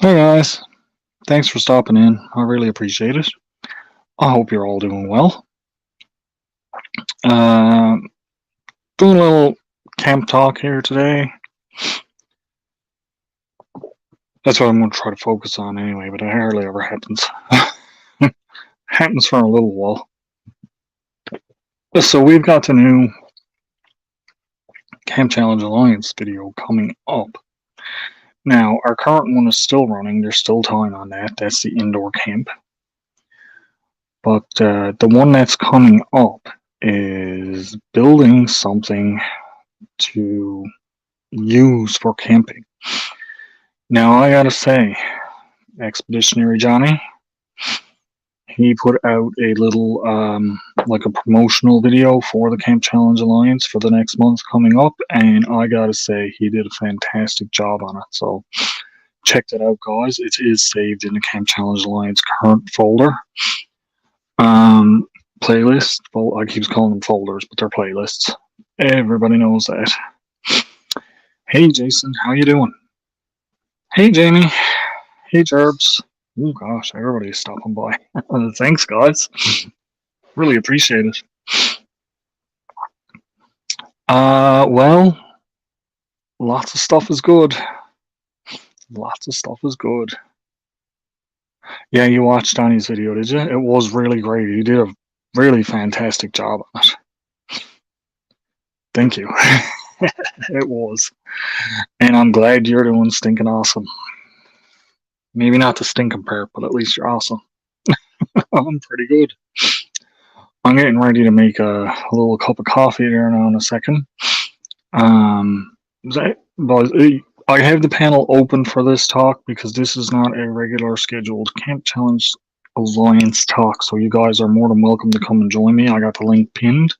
Hey guys, thanks for stopping in. I really appreciate it. I hope you're all doing well. Uh, Doing a little camp talk here today. That's what I'm going to try to focus on anyway, but it hardly ever happens. Happens for a little while. So we've got the new Camp Challenge Alliance video coming up. Now, our current one is still running. There's still time on that. That's the indoor camp. But the one that's coming up is building something to use for camping. Now I gotta say, Expeditionary Johnny, he put out a little like a promotional video for the Camp Challenge Alliance for the next month coming up, and I gotta say he did a fantastic job on it. So check that out, guys. It is saved in the Camp Challenge Alliance current folder. Um, Playlist. I keep calling them folders, but they're playlists. Everybody knows that. Hey Jason, how you doing? Hey Jamie. Hey Gerbs. Oh gosh, everybody's stopping by. Thanks, guys. Really appreciate it. Well, lots of stuff is good. Lots of stuff is good. Yeah, you watched Danny's video, did you? It was really great. You did a really fantastic job on it. Thank you. It was. And I'm glad you're doing stinking awesome. Maybe not the stinking part, but at least you're awesome. I'm pretty good. I'm getting ready to make a little cup of coffee there now in a second. But I have the panel open for this talk because this is not a regular scheduled Camp Challenge Alliance talk, so you guys are more than welcome to come and join me. I got the link pinned.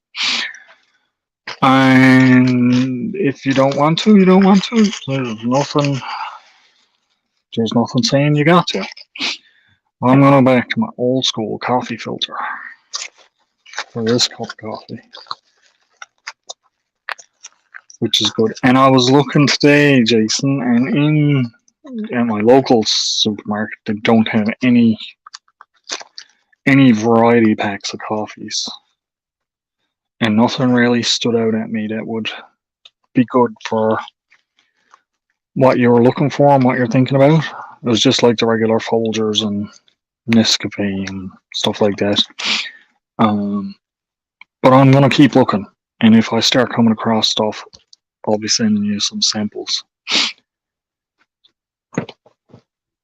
And if you don't want to, you don't want to. There's nothing saying you got to. I'm gonna go back to my old school coffee filter for this cup of coffee, which is good. And I was looking today, Jason, and at my local supermarket, they don't have any variety packs of coffees, and nothing really stood out at me that would be good for what you were looking for and what you're thinking about. It was just like the regular Folgers and Nescafe and stuff like that. But I'm gonna keep looking, and if I start coming across stuff, I'll be sending you some samples.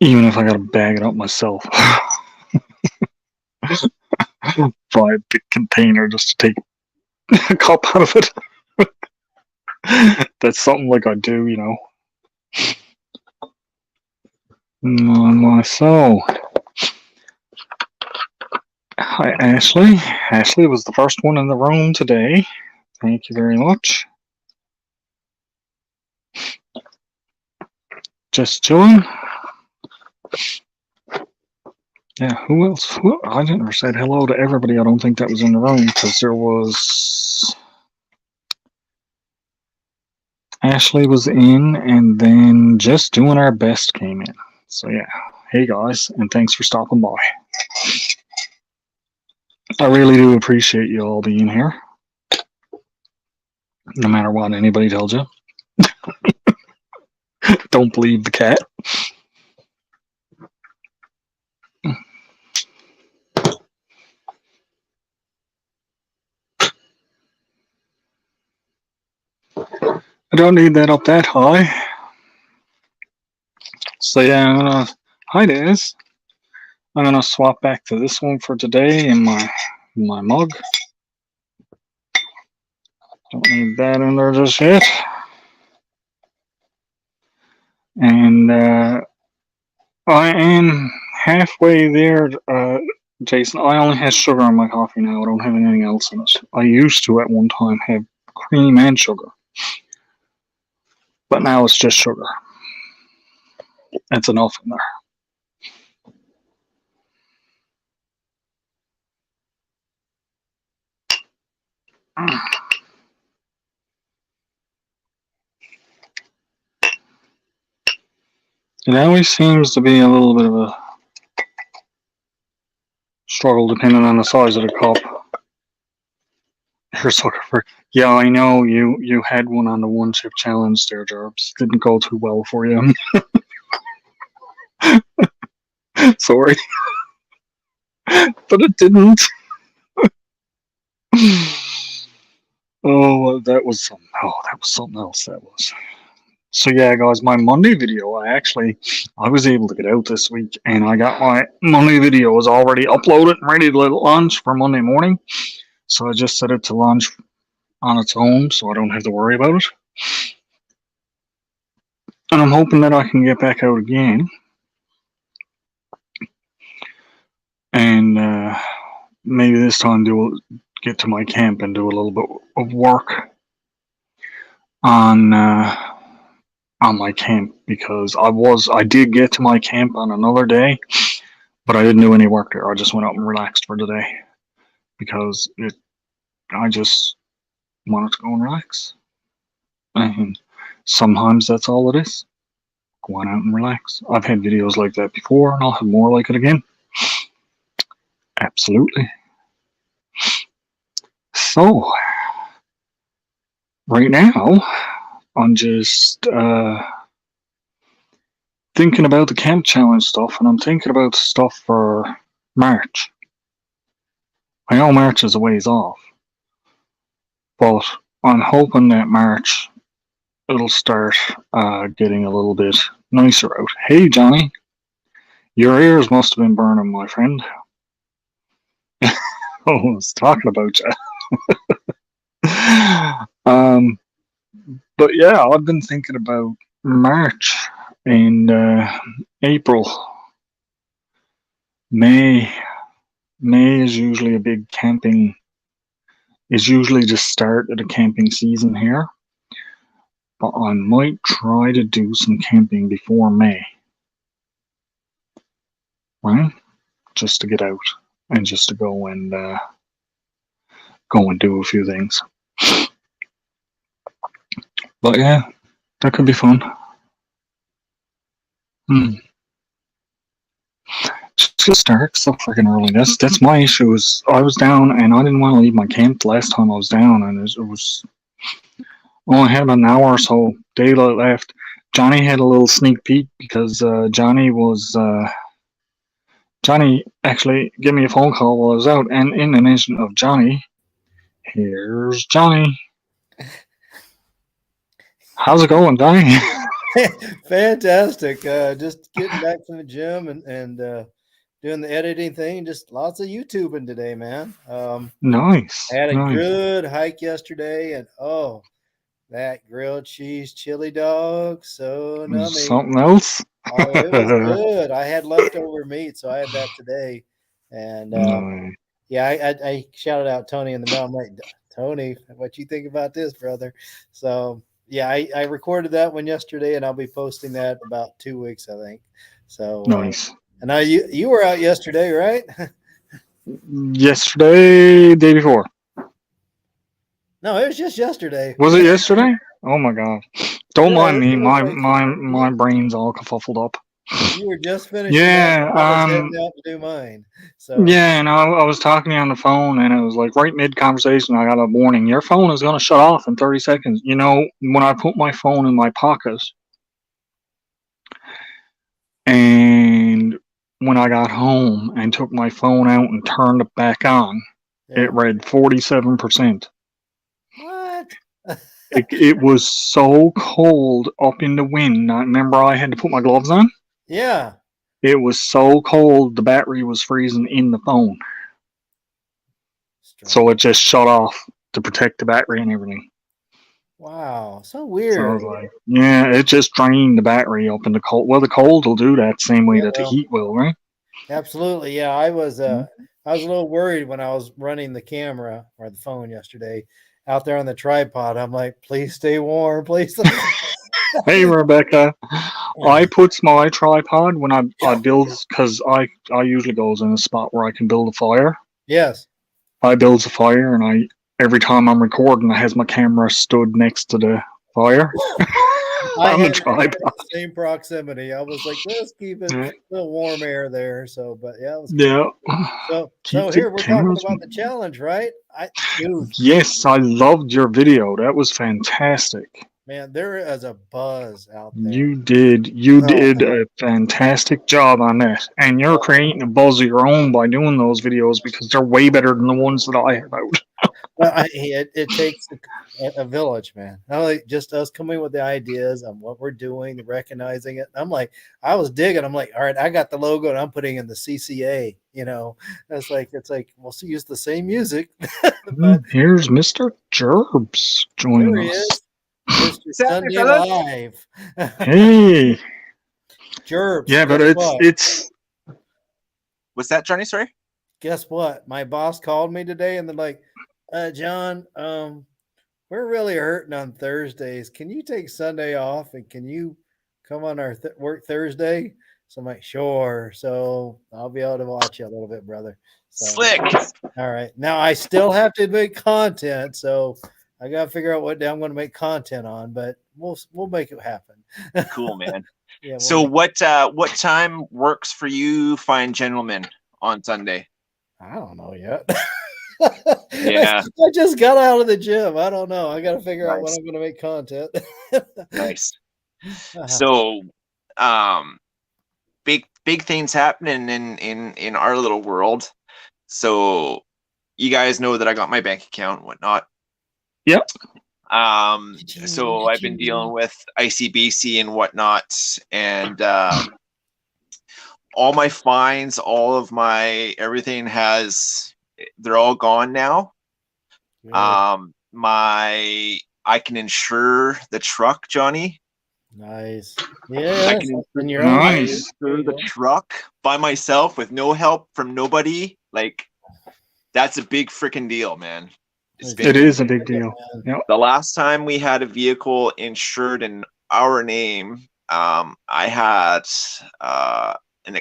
Even if I gotta bag it up myself. Buy a big container just to take a cup out of it. That's something like I do, you know. So, hi Ashley. Ashley was the first one in the room today. Thank you very much. Just chilling. Yeah, who else? I never said hello to everybody. I don't think that was in the room because there was Ashley was in, and then Just Doing Our Best came in. So yeah, hey guys, and thanks for stopping by. I really do appreciate you all being here, no matter what anybody tells you. Don't believe the cat. I don't need that up that high. So yeah, hi Des. I'm gonna swap back to this one for today in my mug. Don't need that in there just yet. And I am halfway there, Jason. I only have sugar in my coffee now. I don't have anything else in it. I used to at one time have cream and sugar, but now it's just sugar. That's enough in there. It always seems to be a little bit of a struggle depending on the size of the cup. You're a sucker for. Yeah, I know you had one on the one chip challenge there, Jarbs. Didn't go too well for you. Sorry, but it didn't. Oh, well, that was something. Oh, that was something else. That was. So yeah, guys, my Monday video. I was able to get out this week, and I got my Monday video was already uploaded and ready to launch for Monday morning. So I just set it to launch on its own, so I don't have to worry about it. And I'm hoping that I can get back out again, and maybe this time get to my camp and do a little bit of work on my camp, because I did get to my camp on another day, but I didn't do any work there. I just went out and relaxed for the day because I just wanted to go and relax. And sometimes that's all it is. Go on out and relax. I've had videos like that before, and I'll have more like it again. Absolutely. So, right now, I'm just thinking about the camp challenge stuff, and I'm thinking about stuff for March. I know March is a ways off, but I'm hoping that March it'll start getting a little bit nicer out. Hey, Johnny, your ears must have been burning, my friend. I was talking about you. But yeah, I've been thinking about March and April. May is usually is usually the start of the camping season here. But I might try to do some camping before May. Right? Just to get out and just to go and do a few things. But yeah, that could be fun. Just get started so freaking early. That's my issue. Is I was down and I didn't want to leave my camp the last time I was down, and it was only had an hour or so daylight left. Johnny had a little sneak peek because Johnny actually gave me a phone call while I was out, and in the mention of Johnny, here's Johnny. How's it going, Johnny? Fantastic. Just getting back from the gym and doing the editing thing. Just lots of YouTubing today, man. Nice. I had a good hike yesterday, and that grilled cheese chili dog, so nummy. Something else? Oh, it was good. I had leftover meat, so I had that today. And yeah, I shouted out Tony in the mail. I'm like, Tony, what you think about this, brother? So yeah, I recorded that one yesterday, and I'll be posting that about 2 weeks, I think. So nice. And now you were out yesterday, right? Yesterday, day before. No, it was just yesterday. Was it yesterday? Oh my god! Don't mind me. My brain's all kerfuffled up. You were just finishing. Yeah, I was heading out to do mine. So yeah, and I was talking to you on the phone, and it was like right mid conversation. I got a warning: your phone is going to shut off in 30 seconds. You know, when I put my phone in my pocket, and when I got home and took my phone out and turned it back on, it read 47%. What? It was so cold up in the wind. I remember I had to put my gloves on. Yeah. It was so cold, the battery was freezing in the phone. Strange. So it just shut off to protect the battery and everything. Wow, so weird. So I was like, yeah, it just drained the battery up in the cold. Well, the cold will do that same way that the heat will, right? Absolutely, yeah. I was a little worried when I was running the camera or the phone yesterday out there on the tripod. I'm like, please stay warm, please. Hey, Rebecca. I put my tripod when I build, because I usually goes in a spot where I can build a fire. Yes. I build a fire, and every time I'm recording, I has my camera stood next to the fire. I on the had tripod. the same proximity. I was like, let's keep it Yeah. a little warm air there. So, but yeah, it was Yeah. so Keeps here it we're talking cameras. about the challenge, right? Dude, Yes, I loved your video. That was fantastic. man, there is a buzz out there. You did Oh, a fantastic job on that. And you're creating a buzz of your own by doing those videos because they're way better than the ones that I have out. well, it takes a village, man. Not only just us coming with the ideas on what we're doing, recognizing it. I'm like, I was digging. I'm like, all right, I got the logo and I'm putting in the CCA. It's like we'll use the same music, but Here's Mr. Gerbs joining there he us. is, Mr. Sunday fellas? Live. Hey. Gerbs. Yeah, but guess what? it's What's that, Johnny? Sorry. Guess what? My boss called me today and they're like, John, we're really hurting on Thursdays. Can you take Sunday off and can you come on our work Thursday? So I'm like, sure. So I'll be able to watch you a little bit, brother. So, Slick. all right. Now I still have to make content, so I got to figure out what day I'm going to make content on, but we'll make it happen. Cool, man. Yeah. So what time works for you, fine gentlemen, on Sunday? I don't know yet. Yeah. I just got out of the gym. I don't know. I got to figure out when Nice. I'm going to make content. Nice. So, big things happening in our little world. So, you guys know that I got my bank account and whatnot. Yep. So I've been dealing with ICBC and whatnot, and all my fines, all of my everything they're all gone now. Yeah. I can insure the truck, Johnny. Nice. Yeah. I can Nice. insure the truck by myself with no help from nobody. Like, that's a big freaking deal, man. It is a big deal. Yep. The last time we had a vehicle insured in our name, I had an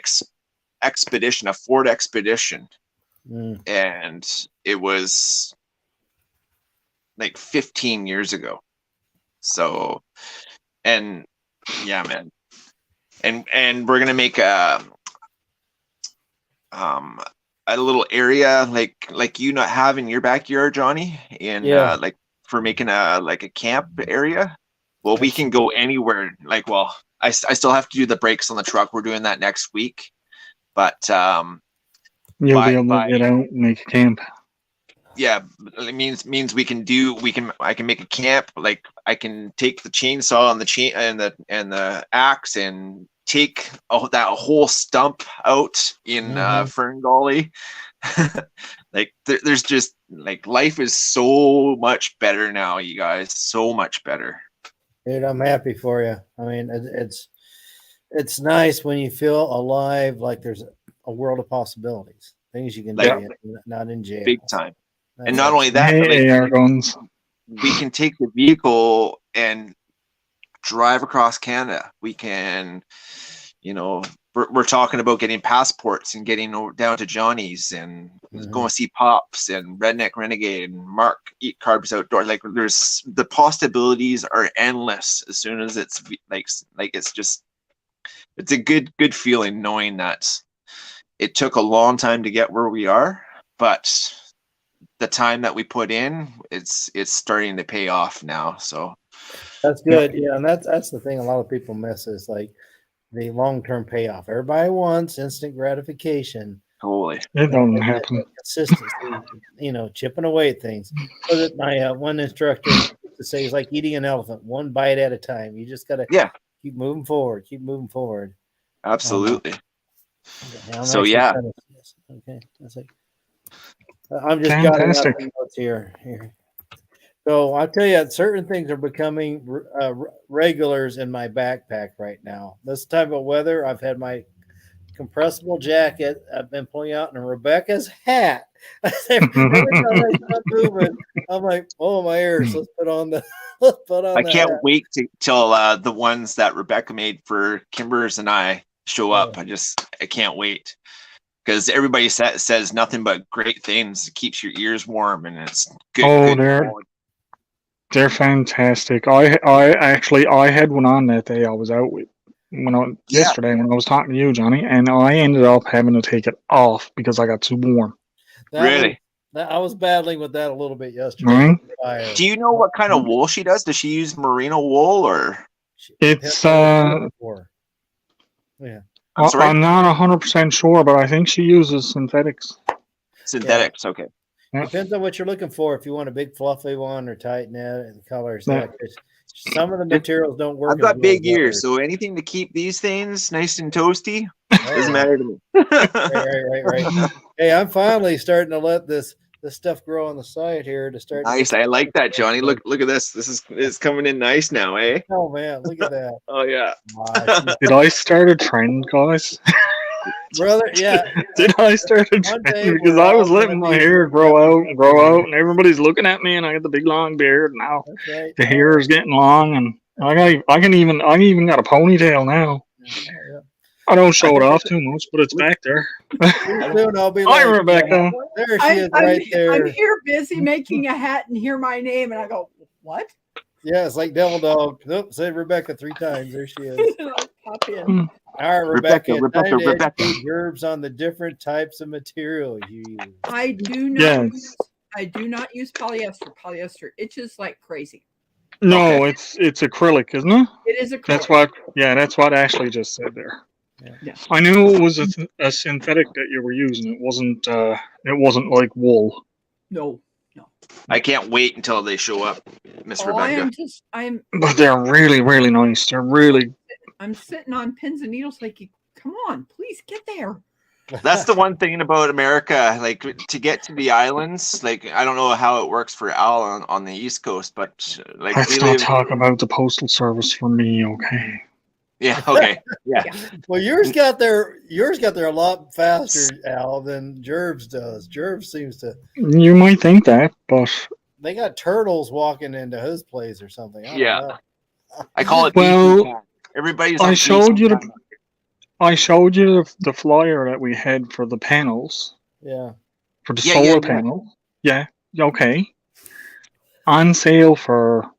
expedition, a Ford Expedition, and it was like 15 years ago. So, and yeah, man, and we're gonna make a little area like you not have in your backyard, Johnny, and like for making a camp area. Well, we can go anywhere. Like, well, I still have to do the brakes on the truck. We're doing that next week, but You'll be able to get out and make a camp. Yeah, it means I can make a camp. Like, I can take the chainsaw and the axe and take that whole stump out in Fern Gully. Like, there's just like, life is so much better now, you guys. So much better. Dude, I'm happy for you. I mean, it's nice when you feel alive, like there's a world of possibilities, things you can do, not in jail. Big time. And not only that, AR guns. We can take the vehicle and drive across Canada. We can, we're talking about getting passports and getting down to Johnny's and going to see Pops and Redneck Renegade and Mark Eat Carbs Outdoor. Like, there's the possibilities are endless as soon as it's like it's a good feeling knowing that it took a long time to get where we are, but the time that we put in, it's starting to pay off now. So that's good. Yeah, and that's the thing a lot of people miss is like the long-term payoff. Everybody wants instant gratification. Totally. It doesn't happen. Consistency, chipping away at things. So that my one instructor used to say is like eating an elephant, one bite at a time. You just gotta keep moving forward. Keep moving forward. Absolutely. So okay, that's like, I'm just fantastic. jotting out notes here. So I'll tell you, certain things are becoming regulars in my backpack right now. This type of weather, I've had my compressible jacket. I've been pulling out, and Rebecca's hat. Every time I start moving, I'm like, oh, my ears. Let's put on the. I can't wait till the ones that Rebecca made for Kimbers and I show up. I can't wait. Because everybody says nothing but great things. It keeps your ears warm, and it's good. They're fantastic. I had one on that day I was out with yesterday when I was talking to you, Johnny, and I ended up having to take it off because I got too warm. Really? I was battling with that a little bit yesterday. Right? Do you know what kind of wool she does? Does she use merino wool or? It's yeah. I'm not 100% sure, but I think she uses synthetics. Synthetics, okay. Yeah. Depends on what you're looking for. If you want a big fluffy one or tight net and colors, some of the materials don't work. I've got big ears, so anything to keep these things nice and toasty doesn't matter to me. Right. Hey, I'm finally starting to let this stuff grow on the side here to start. Nice. I like that, Johnny. Look at this. This is coming in nice now, eh? Oh man, look at that. Oh yeah. Did I start a trend, guys? Brother, yeah. Did I start a trend? Because I was letting my hair grow out, and everybody's looking at me, and I got the big long beard now. Right. The hair is getting long, and I even got a ponytail now. Yeah. I don't show it off too much, but it's back there. Soon I'll be Hi, like, Rebecca. There she is, right there. I'm here busy making a hat and hear my name, and I go, what? Yeah, it's like Devil Dog. Nope, say Rebecca 3 times. There she is. Pop in. All right, Rebecca. Rebecca. Herbs on the different types of material you use. I do not. Yes. I do not use polyester. Polyester itches like crazy. No, it's acrylic, isn't it? It is acrylic. That's what Ashley just said there. Yeah. I knew it was a synthetic that you were using. It wasn't like wool. No. I can't wait until they show up, Miss Rebecca. But they're really, really nice. They're really. I'm sitting on pins and needles. Like, come on, please get there. That's the one thing about America. Like, to get to the islands, like, I don't know how it works for Al on the East Coast, but like, let's not talk about the postal service for me, okay? Yeah. Okay. Yeah. Well, yours got there a lot faster, Al, than Jerb's does. Jerb seems to. You might think that, but they got turtles walking into his place or something. I call it. Well, everybody's. I showed you the flyer that we had for the panels. Yeah. For the solar panel. Yeah. Okay. On sale for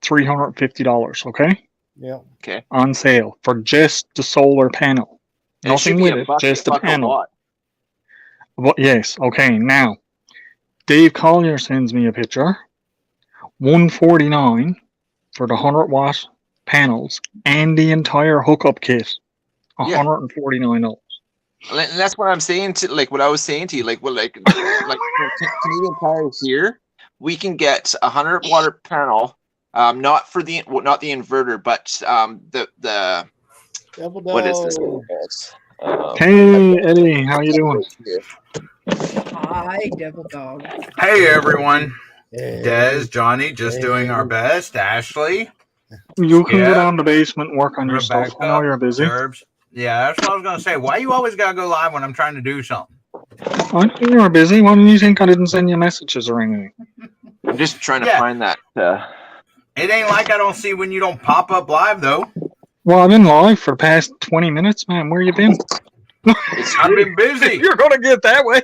$350. Okay. Yeah. Okay. On sale for just the solar panel. Nothing with it, just the panel. Well, yes. Okay. Now, Dave Collier sends me a picture. $149 for the 100-watt panels and the entire hookup kit. $149. And that's what I'm saying to what I was saying to you. Like Canadian Tires here, we can get a 100-watt panel. Not the inverter, but the what is this? Hey Eddie, how you doing? Hi, Devil Dog. Hey everyone. Hey. Des, Johnny, just doing our best. Ashley. You can go down to the basement and work on your stuff. I know you're busy. Herbs. Yeah, that's what I was gonna say. Why you always gotta go live when I'm trying to do something? I know you're busy. Why do you think I didn't send you messages or anything? I'm just trying to find that. It ain't like I don't see when you don't pop up live though. Well, I've been live for the past 20 minutes, man. Where you been? I've been busy. You're gonna get that way.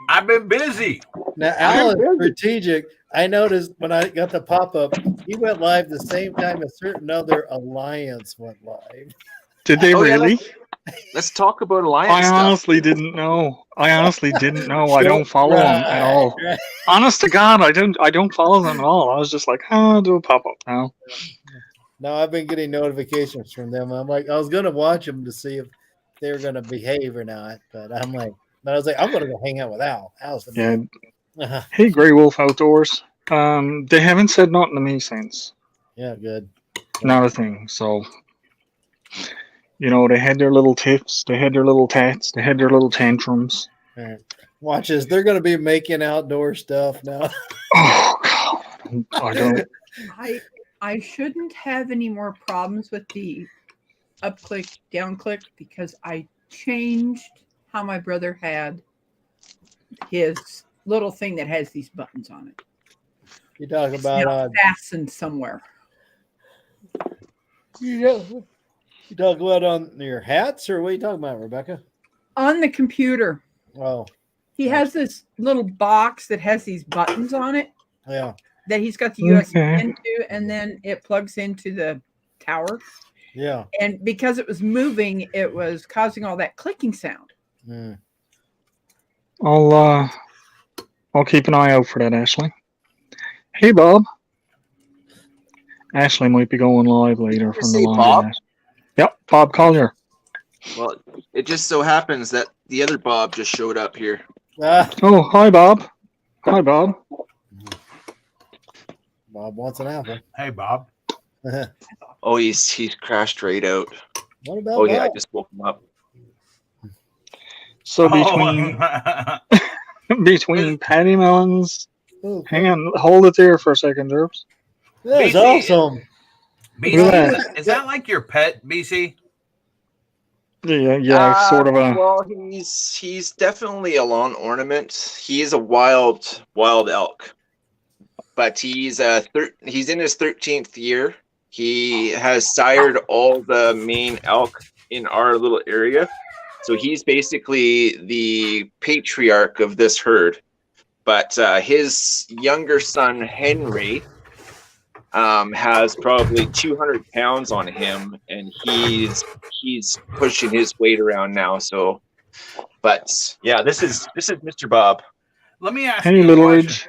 I've been busy. Now, Al is strategic. I noticed when I got the pop-up, he went live the same time a certain other alliance went live. Did they really? Let's talk about alliance. I honestly didn't know. I don't follow them at all. Right. Honest to God, I don't follow them at all. I was just like, I'll do a pop-up now. No, I've been getting notifications from them. I'm like, I was gonna watch them to see if they were gonna behave or not, but I was like, I'm gonna go hang out with Al. Al's the man. Yeah. Hey, Grey Wolf Outdoors. They haven't said nothing to me since. Yeah, good. Not a thing. So, they had their little tiffs, they had their little tats, they had their little tantrums. All right. Watch this. They're going to be making outdoor stuff now. Oh, God. I don't. I shouldn't have any more problems with the up click, down click, because I changed how my brother had his little thing that has these buttons on it. You talk about fastened somewhere. You talk about on your hats, or what are you talking about, Rebecca? On the computer. Oh. He has this little box that has these buttons on it. Yeah. that he's got the USB Okay. into, and then it plugs into the tower. Yeah. And because it was moving, it was causing all that clicking sound. Mm. I'll keep an eye out for that, Ashley. Hey, Bob. Ashley might be going live later from the say Bob? line. Yep, Bob Collier. Well, it just so happens that the other Bob just showed up here. Ah, Oh, hi, Bob. Hi, Bob. Bob wants an apple. Hey, Bob. What Oh, he's crashed right out. about Oh yeah, I Bob? just woke him up. So Oh. between Patty Melons, Oh, hang on, hold it there for a second, Derbs. that's BC. awesome. BC, Look at that. is that like your pet, BC? Yeah, sort of a. Well, he's definitely a lawn ornament. He is a wild elk, but he's in his 13th year. He has sired all the main elk in our little area, so he's basically the patriarch of this herd. But his younger son Henry has probably 200 pounds on him, and he's pushing his weight around now. So, but yeah, this is Mr. Bob. Let me ask Hey, you a Little question. Ridge.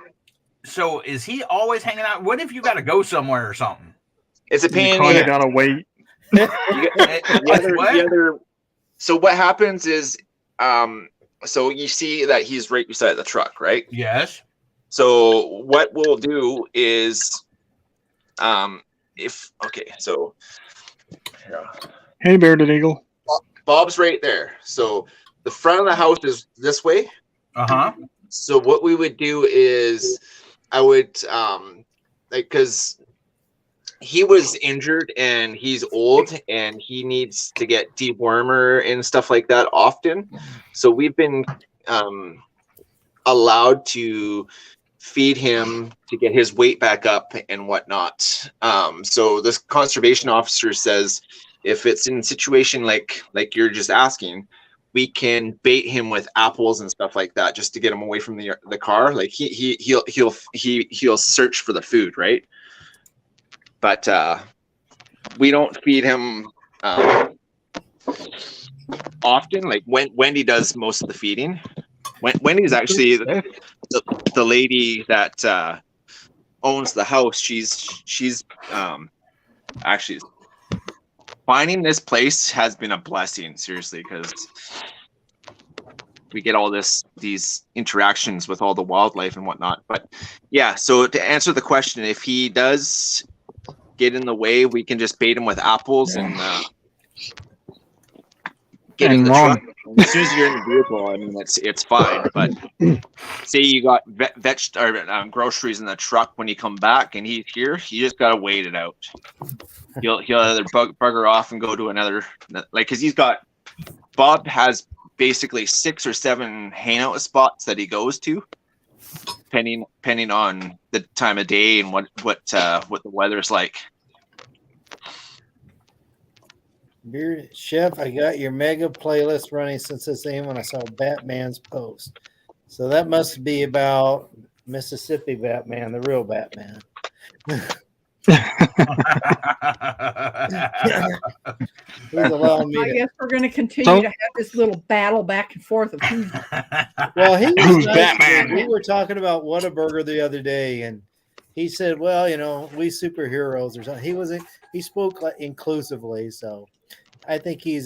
So is he always hanging out? What if you got to go somewhere or something? It's a You pain in kind the of gotta wait. What? So what happens is, so you see that he's right beside the truck, right? Yes. So what we'll do is, so yeah, Hey, Bearded Eagle. Bob's right there. So the front of the house is this way. Uh-huh. So what we would do is, I would because he was injured and he's old and he needs to get dewormer and stuff like that often. So we've been allowed to feed him to get his weight back up and whatnot. So this conservation officer says if it's in a situation like you're just asking, we can bait him with apples and stuff like that just to get him away from the car. Like he'll search for the food, right? But we don't feed him often. Like Wendy does most of the feeding. Wendy's actually the lady that owns the house. She's actually finding this place has been a blessing, seriously, because we get all these interactions with all the wildlife and whatnot. But yeah, so to answer the question, if he does get in the way, we can just bait him with apples and get in the run. truck. And as soon as you're in the vehicle, I mean, it's fine. But say you got groceries in the truck when you come back and he's here, you just gotta wait it out. He'll either bugger off and go to another, like, because Bob has basically 6 or 7 hangout spots that he goes to, depending on the time of day and what the weather's like. Beard Chef, I got your mega playlist running since this thing when I saw Batman's post. So that must be about Mississippi Batman, the real Batman. He's allowing me I to. guess we're going to continue So- to have this little battle back and forth of who's Well, he was Who's nice. Batman? We were talking about Whataburger the other day, and he said, "Well, you know, we superheroes or something." He spoke like inclusively, so I think he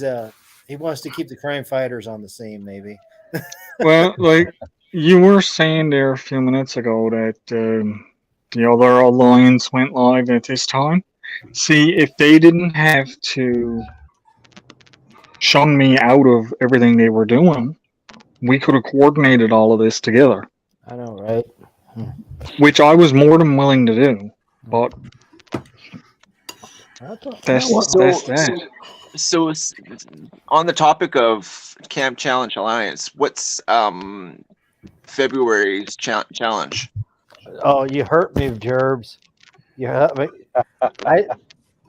wants to keep the crime fighters on the scene, maybe. Well, like you were saying there a few minutes ago that the other alliance went live at this time. See, if they didn't have to shun me out of everything they were doing, we could have coordinated all of this together, I know, right? which I was more than willing to do. But that's that. So on the topic of Camp Challenge Alliance, what's February's challenge? Oh, you hurt me, Gerbs. You hurt me.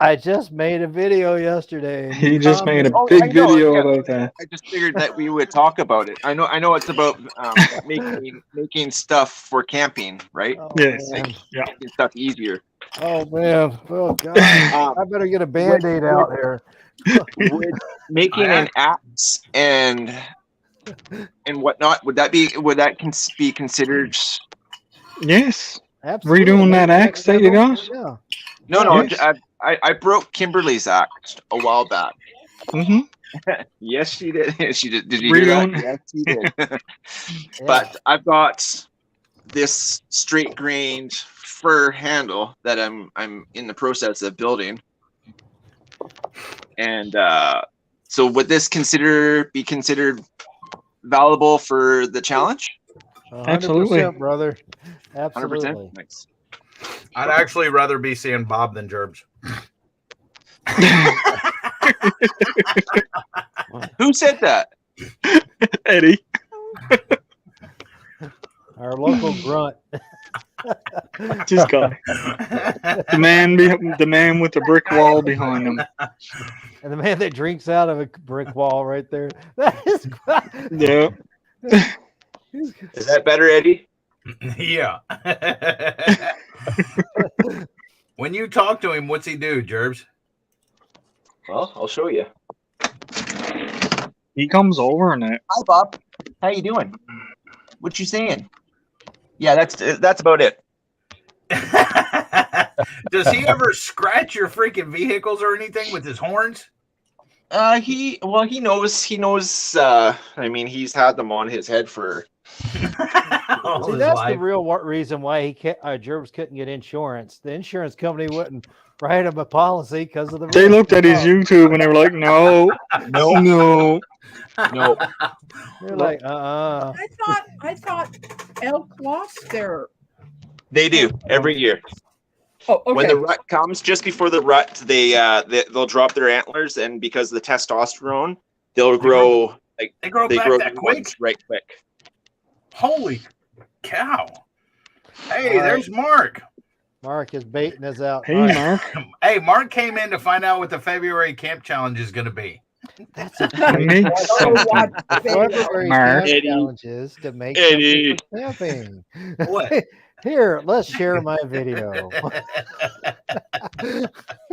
I just made a video yesterday. and He you just made a commented- big video about that. I just figured that we would talk about it. I know it's about making stuff for camping, right? Oh, Yes. man. Making stuff easier. Oh man. Oh god. Um, I better get a band-aid out here. would making an axe and whatnot, would that be considered? Yes. Absolutely. Redoing that axe that you got? Yeah. No, Yes. I broke Kimberly's axe a while back. Mm-hmm. Yes, she did. She did. Did you hear that? Redoing- Yes, she did. Yeah. But I've got this straight grained fir handle that I'm in the process of building. And so would this be considered valuable for the challenge? 100%, Absolutely. brother. 100%. Absolutely. Nice. I'd actually rather be seeing Bob than Gerbs. Who said that? Eddie. Our local grunt. Just guy. The man with the brick wall behind him. And the man that drinks out of a brick wall right there. That is Yeah. Is that better, Eddie? Yeah. When you talk to him, what's he do, Gerbs? Well, I'll show you. He comes over and it. Hi, Bob. How you doing? What you saying? Yeah, that's about it. Does he ever scratch your freaking vehicles or anything with his horns? He knows. I mean, he's had them on his head for. All See, his that's life. the real reason why he can't. Gerbs couldn't get insurance. The insurance company wouldn't write him a policy because of the. They looked at his YouTube and they were like, no. No. They're like, I thought elk lost their. They do every year. Oh, okay. When the rut comes, just before the rut, they'll drop their antlers, and because of the testosterone, they'll grow like They grow they back grow that new quick. ones right quick. Holy cow! Hey, All right. there's Mark. Mark is baiting us out. Hey, All right. Mark. Hey, Mark came in to find out what the February camp challenge is going to be. That's a Make Oh, something. what? February Mark. camp Eddie. challenge is to make Eddie. something for camping. What? Here, let's share my video.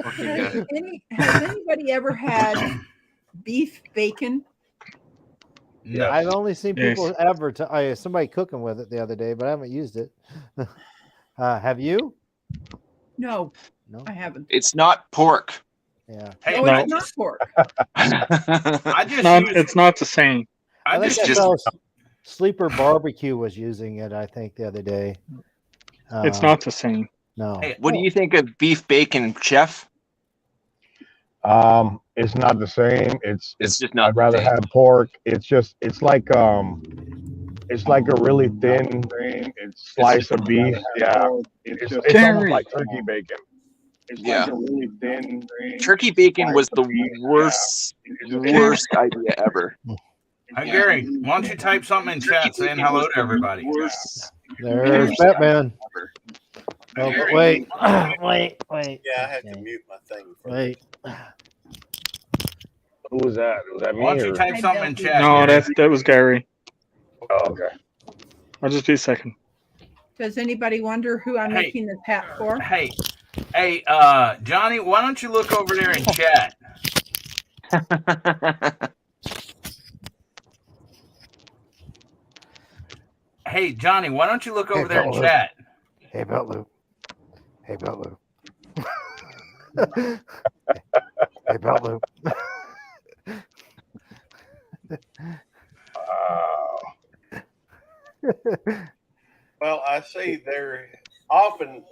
Has anybody ever had beef bacon? No. I've only seen Yes. people advertise somebody cooking with it the other day, but I haven't used it. Have you? No, No. I haven't. It's not pork. Yeah. Hey, No, No. it's not pork. I just It's not the same. I I think just that's how Sleeper Barbecue was using it, I think, the other day. It's not the same. No. Hey, What do you think of beef bacon, chef? It's not the same. It's just not I'd the rather same. have pork. It's like a really thin slice of beef. Yeah. It's Gary. almost like turkey bacon. It's Yeah. like a really thin. Turkey bacon was the worst idea ever. Hey, Gary, why don't you type something in chat saying hello to everybody? There's Batman. Oh, but wait. Wait. Yeah, I had to Okay. mute my thing. Wait. Who was that? Was that me? Why don't you or- type something in chat? No, Gary? that was Gary. Oh, okay. I'll just be a second. Does anybody wonder who I'm Hey. making this hat for? Hey, Johnny, why don't you look over there in chat? Hey, Johnny, why don't you look over there in Hello. chat? Hey, Beltloop. Hey, Beltloop. Hey, Beltloop. Well, I see there often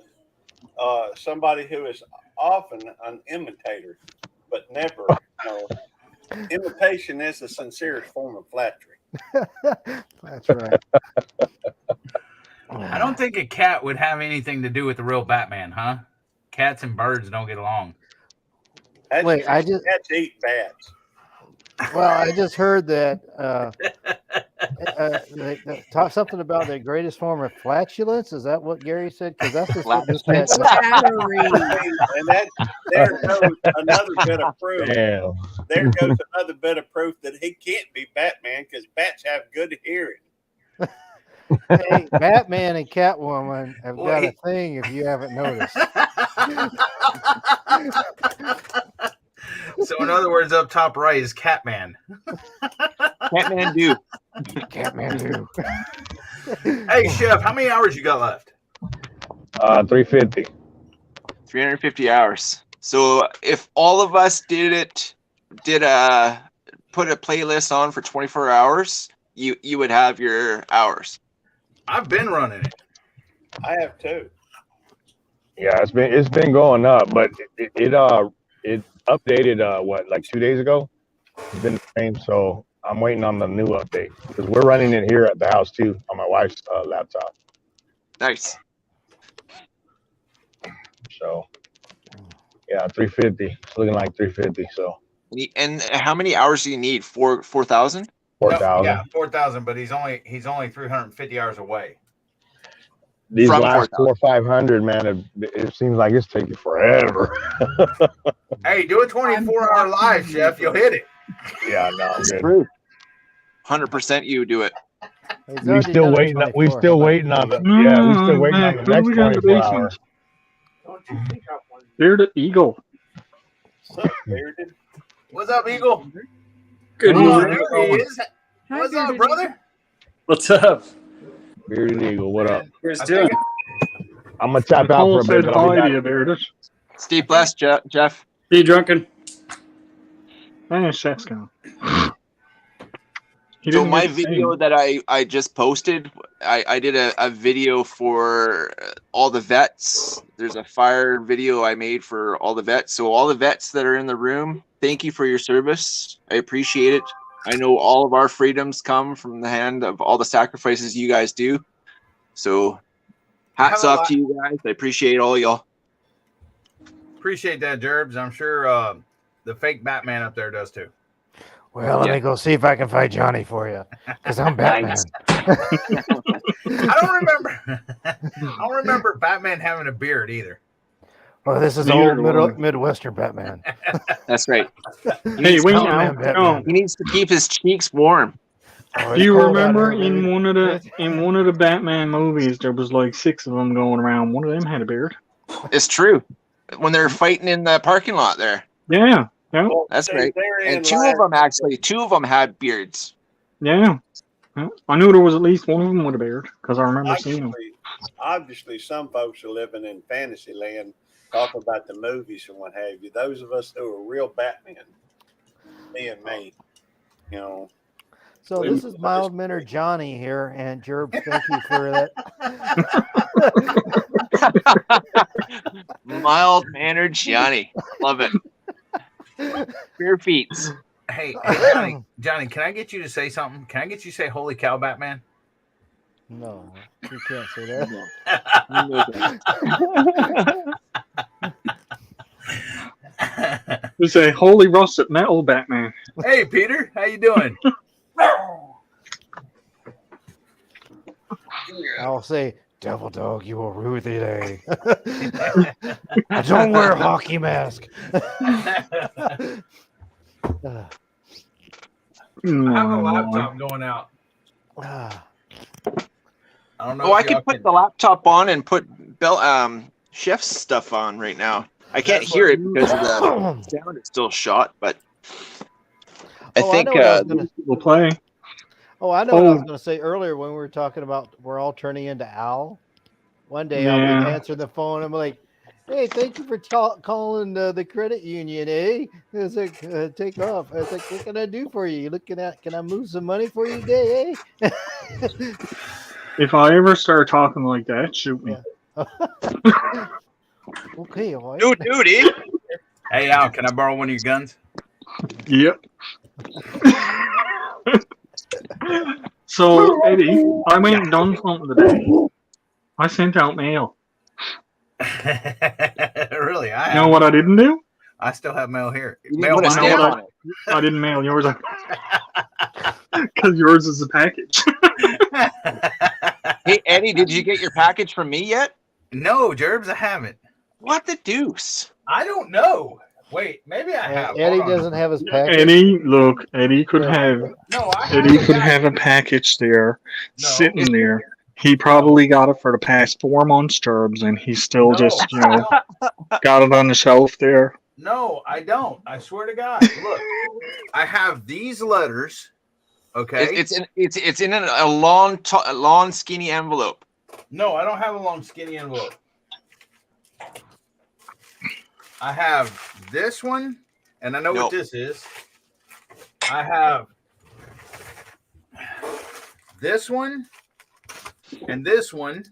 somebody who is often an imitator, but never. Imitation is the sincerest form of flattery. That's right. I don't think a cat would have anything to do with the real Batman, huh? Cats and birds don't get along. That's Wait, I just cats eat bats. well, I just heard that Talk something about the greatest form of flatulence. Is that what Gary said? Because that's just what this cat Flattery. And that there goes another bit of proof. Damn. There goes another bit of proof that he can't be Batman because bats have good hearing. Hey, Batman and Catwoman have got a Wait. thing. If you haven't noticed, So, in other words, up top right is Catman. Catman do. Catman too. Hey, Chef, how many hours you got left? 350. 350 hours. So if all of us put a playlist on for 24 hours, you would have your hours. I've been running it. I have too. Yeah, it's been going up, but it updated like 2 days ago. It's been the same, so I'm waiting on the new update because we're running it here at the house too on my wife's laptop. Nice. So yeah, 350. It's looking like 350. So And how many hours do you need? 4,000? 4,000. Yeah, 4,000, but he's only 350 hours away. These From last 4,000. 500, man, it seems like it's taking forever. Hey, do a 24-hour live, Chef. You'll hit it. Yeah, no, That's good. true. 100% you do it. He's We already still done the waiting. We 24. still waiting on the. Yeah, we still waiting on the Who we next got in the 24 basement? hours. Bearded Eagle. Something bearded. What's up, Eagle? Good Oh, morning. there he is. Hi, What's up, Bearded brother? What's up? Bearded Eagle, what up? Where's I doing? think I'm gonna tap out Nicole for a bit. said But I'll be hi back. to you, Bearded. Stay blessed, Jeff. Be drunken. Hey, Chef's gone. He So didn't my get to say video it. that I just posted, I did a video for all the vets. There's a fire video I made for all the vets. So all the vets that are in the room, thank you for your service. I appreciate it. I know all of our freedoms come from the hand of all the sacrifices you guys do. So hats Have a off lot- to you guys. I appreciate all y'all. Appreciate that, Jerbs. I'm sure the fake Batman up there does too. Well, let Yeah. me go see if I can find Johnny for you, because I'm Batman. Nice. I don't remember. I don't remember Batman having a beard either. Well, this is Neither old do I. Midwestern Batman. That's right. Hey, wait Batman, now. Batman. No. He needs to keep his cheeks warm. Oh, Do it's you cold out remember here, in baby. one of the Batman movies there was like 6 of them going around? One of them had a beard. It's true. When they're fighting in the parking lot there. Yeah, yeah, Well, That's see, right. therein And two lies- of them had beards. yeah. Yeah. I knew there was at least one of them with a beard because I remember seeing them. Obviously, some folks are living in fantasy land, talking about the movies and what have you. Those of us who are real Batman, me and me, you know. So this is mild mannered Johnny here, and Jerb, thank you for that. Mild mannered Johnny. Love it. Bare feet. Hey, Johnny, can I get you to say something? Can I get you to say "Holy cow, Batman"? No, you can't say that. We say, "Holy russet metal, Batman." Hey, Peter, how you doing? I'll say, "Devil dog, you will rue the day." I don't wear a hockey mask. I have a laptop going out. Ah, I don't know. Oh, I if y'all could put the laptop on and put Chef's stuff on right now. I can't hear it because of the sound is still shot, but I Oh, I think know what I was gonna- We'll play. Oh, I know what I was Oh. going to say earlier when we were talking about we're all turning into Al. One day I'll Yeah. be answering the phone. I'm like, "Hey, thank you for calling the credit union, eh?" It's like, "Take off." I was like, "What can I do for you? You looking at? Can I move some money for you today, eh?" If I ever start talking like that, shoot me. Okay, all right. duty. Hey, Al, can I borrow one of your guns? Yep. So, Eddie, I went and done something today. I sent out mail. Really? You know what I didn't do? I still have mail here. You Mail didn't put a mine stamp out. on it. I didn't mail yours. Because yours is a package. Hey, Eddie, did you get your package from me yet? No, Gerbs, I haven't. What the deuce? I don't know. Wait, maybe I have. Eddie Hold on. doesn't have his package. Eddie could have No, I Eddie have could it. have a package there No. sitting there. He probably got it for the past 4 months, Gerbs, and he's still No, just, I don't. got it on the shelf there. No, I don't. I swear to God. Look, I have these letters. Okay. It's in a long skinny envelope. No, I don't have a long skinny envelope. I have this one, and I know what this is. I have this one and this one.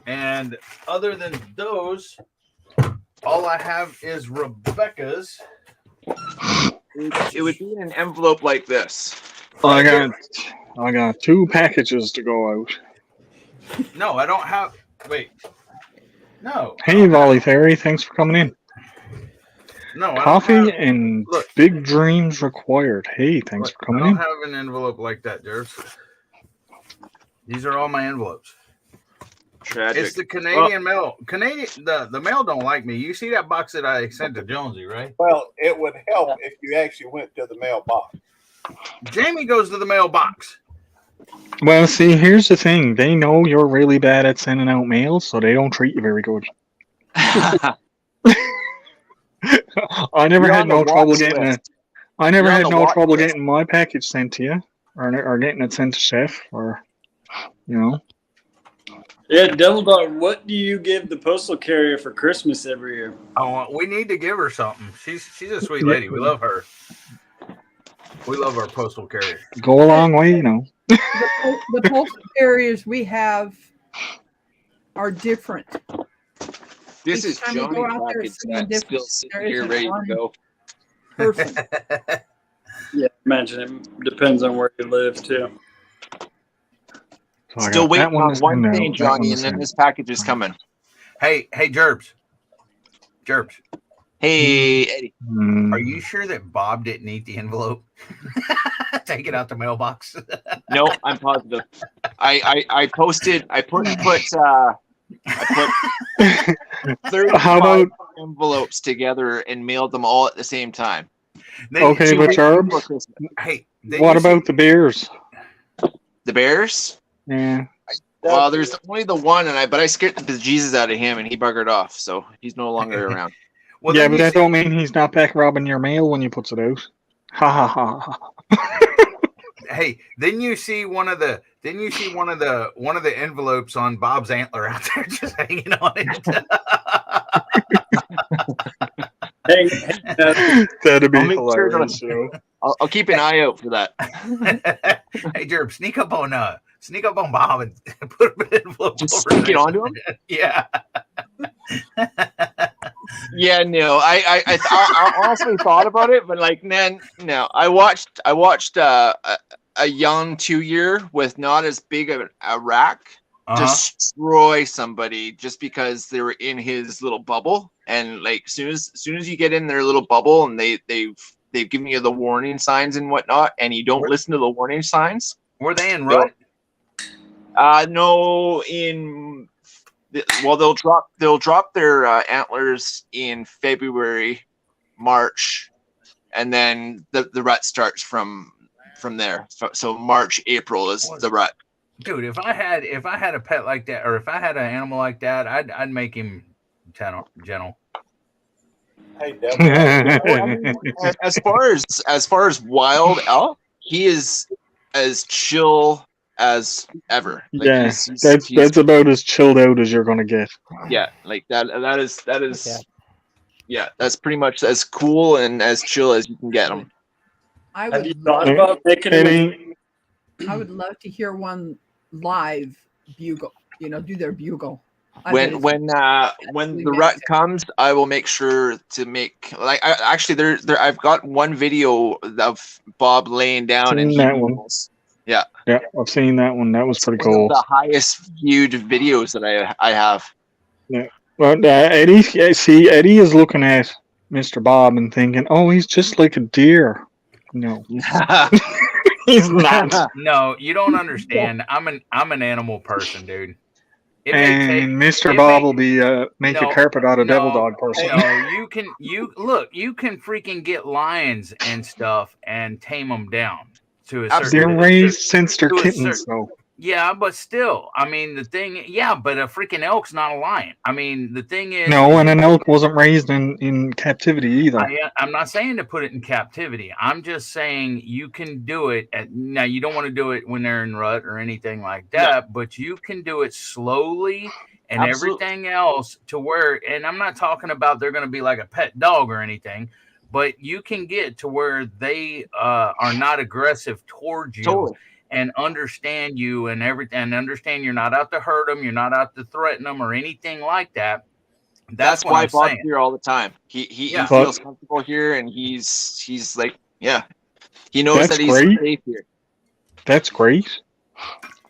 And other than those, all I have is Rebecca's. It would be in an envelope like this. I got 2 packages to go out. No, I don't have. Wait. No. Hey, Volley Fairy, thanks for coming in. No. I Coffee don't have, and look. big dreams required. Hey, thanks for I coming don't in. have an envelope like that, Jerbs. These are all my envelopes. Tragic. It's the Canadian mail. The mail don't like me. You see that box that I sent to Jonesy, right? Well, it would help if you actually went to the mailbox. Jamie goes to the mailbox. Well, see, here's the thing. They know you're really bad at sending out mail, so they don't treat you very good. I never You're had on the no trouble watch getting list. it. I never You're on had the no watch trouble list. getting my package sent to you, or getting it sent to Chef, or Yeah, Devil Dog, what do you give the postal carrier for Christmas every year? Oh, we need to give her something. She's a sweet lady. We love her. We love our postal carrier. Go a long way, The postal carriers we have are different. This Each is time we go Johnny's out there, package it's something that's still different. sitting There here isn't ready one to go. Person. Yeah, imagine it depends on where you live too. So I Still got waiting that one on is one in thing, now, that one Johnny, is and then in. this package is coming. Hey, Jerbs. Hey, Eddie. Are you sure that Bob didn't eat the envelope? Take it out the mailbox. No, I'm positive. I posted. I put 35 How about envelopes together and mailed them all at the same time. okay, but Jerbs, Hey, what about the Bears? The Bears? Yeah. Well, there's only the one, but I scared the bejesus out of him, and he buggered off, so he's no longer around. Well, yeah, then but you that see- don't mean he's not back robbing your mail when you puts it out. Ha ha ha ha. Hey, didn't you see one of the envelopes on Bob's antler out there just hanging on it? That'd be I'll make sure hilarious, you know. I'll keep an eye out for that. Hey, Jerb, sneak up on Bob and put an envelope Just over stick it there. onto him? Yeah. Yeah, no, I honestly thought about it, but like, man, no. I watched a young 2-year with not as big of a rack destroy somebody just because they were in his little bubble, and like soon as you get in their little bubble and they've given you the warning signs and whatnot, and you don't listen to the warning signs. Were they in rut? No, they'll drop their antlers in February, March, and then the rut starts from there. So March, April is the rut. Dude, if I had a pet like that, or if I had an animal like that, I'd make him gentle. Hey, Devil. As far as wild elk, he is as chill as ever. Like, yeah, he's that's about as chilled out as you're gonna get. Yeah, like that is yeah, that's pretty much as cool and as chill as you can get them. Have you thought about making I would love to hear one live bugle. Do their bugle. When the rut comes, I will make sure to make I've got one video of Bob laying down and Seen that one. Yeah, I've seen that one. That was pretty one cool. of the highest viewed videos that I have. Yeah. Well, Eddie is looking at Mr. Bob and thinking, "Oh, he's just like a deer." No. He's not. No, you don't understand. I'm an animal person, dude. It may And take- Mr. it Bob may- will be make no, a carpet out of no, devil dog person. No, you can freaking get lions and stuff and tame them down to a certain. They're raised since they're to a kittens, certain- though. Yeah, but still, I mean, the thing. Yeah, but a freaking elk's not a lion. I mean, the thing is. No, and an elk wasn't raised in captivity either. I'm not saying to put it in captivity. I'm just saying you can do it. Now, you don't want to do it when they're in rut or anything like that, but you can do it slowly and Absolutely. everything else to where, and I'm not talking about they're going to be like a pet dog or anything, but you can get to where they are not aggressive towards you. Totally. And understand you and everything, and understand you're not out to hurt them, you're not out to threaten them or anything like that. That's what why I'm Bob's saying. here all the time. He Yeah. feels comfortable here, and he's like, yeah, he knows That's that he's great. safe here. That's great.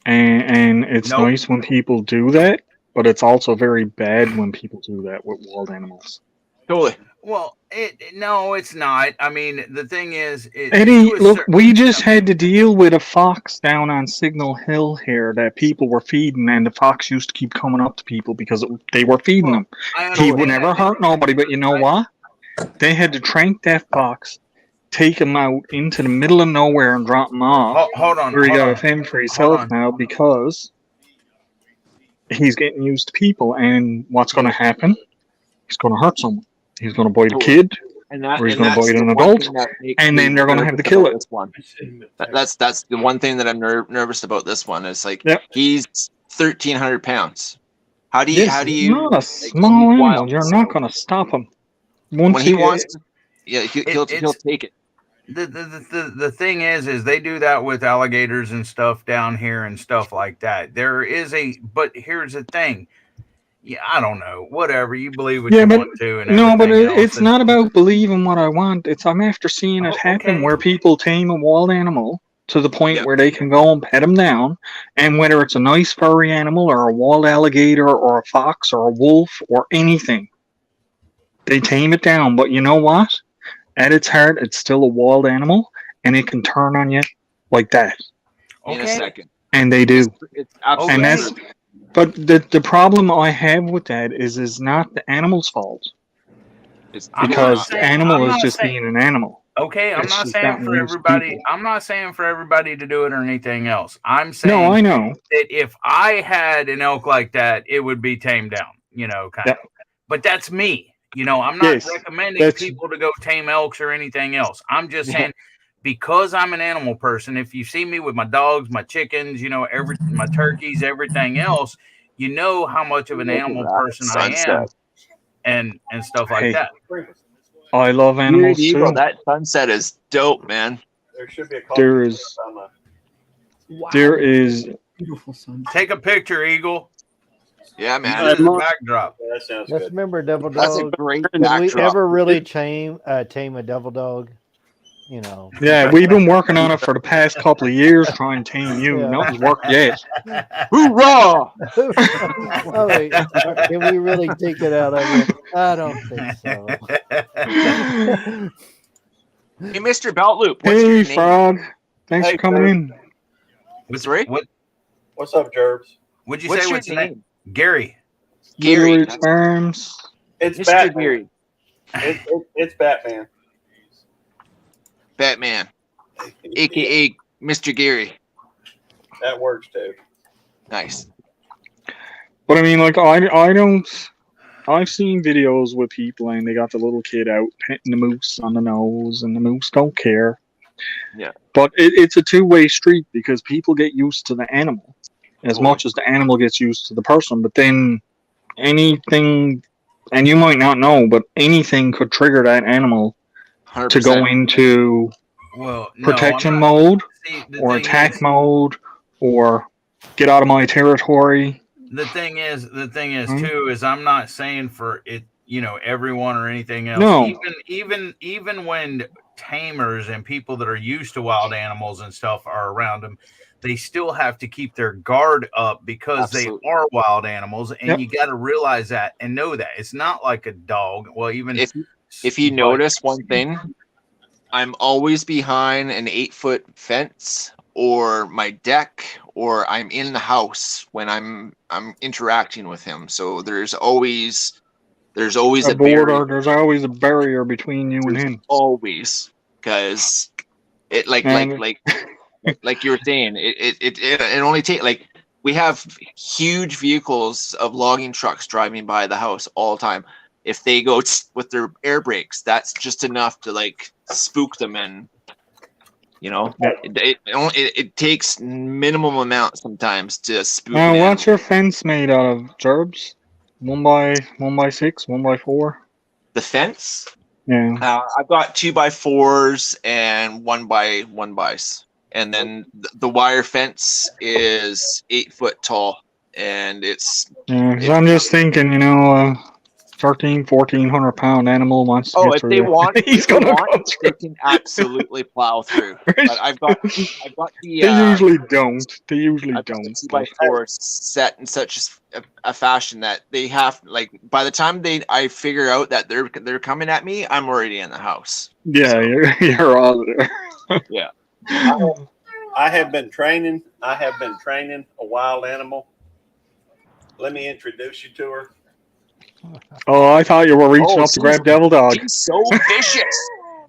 And it's Nope. nice when people do that, but it's also very bad when people do that with wild animals. Totally. Well, no, it's not. I mean, the thing is, Eddie, to a look, cer- we just had to deal with a fox down on Signal Hill here that people were feeding, and the fox used to keep coming up to people because they were feeding him. I He understand would never that. hurt nobody, but you know what? They had to trank that fox, take him out into the middle of nowhere and drop him off. Hold on. Where he hold got on. a fame for Hold himself on. now because he's getting used to people. And what's going to happen? He's going to hurt someone. He's going to bite a kid, And that, or he's and going to that's bite the an one adult, thing that makes and me then they're going to have to nervous kill about it. this one. That's the one thing that I'm nervous about this one. Is like Yep. he's 1,300 pounds. How do you? This How do is you? not a like, small he's animal. wild, You're so not going to stop him. Once when he wants to, yeah, he'll It's- take it. The thing is they do that with alligators and stuff down here and stuff like that. But here's the thing. Yeah, I don't know. Whatever, you believe what Yeah, you but want to, and no, but everything else, it's and- not about believing what I want. I'm after seeing it happen okay. where people tame a wild animal to the point Yep. where they can go and pet him down, and whether it's a nice furry animal or a wild alligator or a fox or a wolf or anything, they tame it down. But you know what? At its heart, it's still a wild animal, and it can turn on you like that, In a Okay. second. and they do. It's absolutely. And that's, true. but the problem I have with that is not the animal's fault, It's I'm not because saying- the animal I'm is not just saying- being an animal. Okay, I'm It's not just saying gotten for used to everybody. people. I'm not saying for everybody to do it or anything else. I'm saying No, I know. that if I had an elk like that, it would be tamed down. Kind Yep. of. But that's me. I'm not Yes, recommending that's- people to go tame elks or anything else. I'm just saying because I'm an animal person. If you see me with my dogs, my chickens, my turkeys, everything else, you know how much of an Look at animal that person I am, sunset. and stuff like Hey. that. I love animals Dude, Eagle, too. that sunset is dope, man. There should be a There is, Wow. there is. Beautiful sun. Take a picture, Eagle. Yeah, man. Use the backdrop. Yeah, that sounds Just good. remember, devil That's a dog. great Did we backdrop. ever really tame a devil dog? Yeah, we've been working on it for the past couple of years, trying to tame you. Yeah. Nothing's worked yet. Hoorah! Oh, wait, can we really take it out of it? I don't think so. Hey, Mr. Beltloop, what's Hey, your name? Frog. Thanks Hey, for coming Frog. in. Sorry? What's up, Gerbs? What'd you What's say? your What's your name? name? Gary. Gary. Gary Farms. It's Mr. Batman. Gary. It's Batman. Batman, aka Mr. Gary. That works too. Nice. But I mean, like, I don't. I've seen videos with people and they got the little kid out petting the moose on the nose, and the moose don't care. Yeah. But it's a two-way street because people get used to the animal as Totally. much as the animal gets used to the person. But then anything, and you might not know, but anything could trigger that animal 100%. to go into Well, no, protection I'm not- mode see, the or thing attack is- mode or get out of my territory. The thing is Hmm? too, is I'm not saying for it, everyone or anything else. No. Even when tamers and people that are used to wild animals and stuff are around them, they still have to keep their guard up because Absolutely. they are wild animals, and Yep. you got to realize that and know that it's not like a dog. Well, even If you notice one thing, I'm always behind an 8-foot fence or my deck, or I'm in the house when I'm interacting with him. So there's always a board, barrier. or there's always a barrier between you and him. Always, because it like you were saying, it only take like we have huge vehicles of logging trucks driving by the house all the time. If they go with their air brakes, that's just enough to like spook them, and it takes minimum amount sometimes to spook. Now, what's your fence made out of, Gerbs? 1x6, 1x4? The fence? Yeah. I've got 2x4s and 1x1s, and then the wire fence is 8 foot tall, and it's. Yeah, 'cause I'm just thinking, 1,400 pound animal wants to get If through they there. want, He's gonna go they through. can absolutely plow through. But I've got the. They usually don't. They usually I've got don't. the 2x4 set in such a fashion that they have, like, by the time I figure out that they're coming at me, I'm already in the house. Yeah, you're all there. Yeah. I have been training a wild animal. Let me introduce you to her. Oh, I thought you were reaching up to grab Devil Dog. She's so vicious.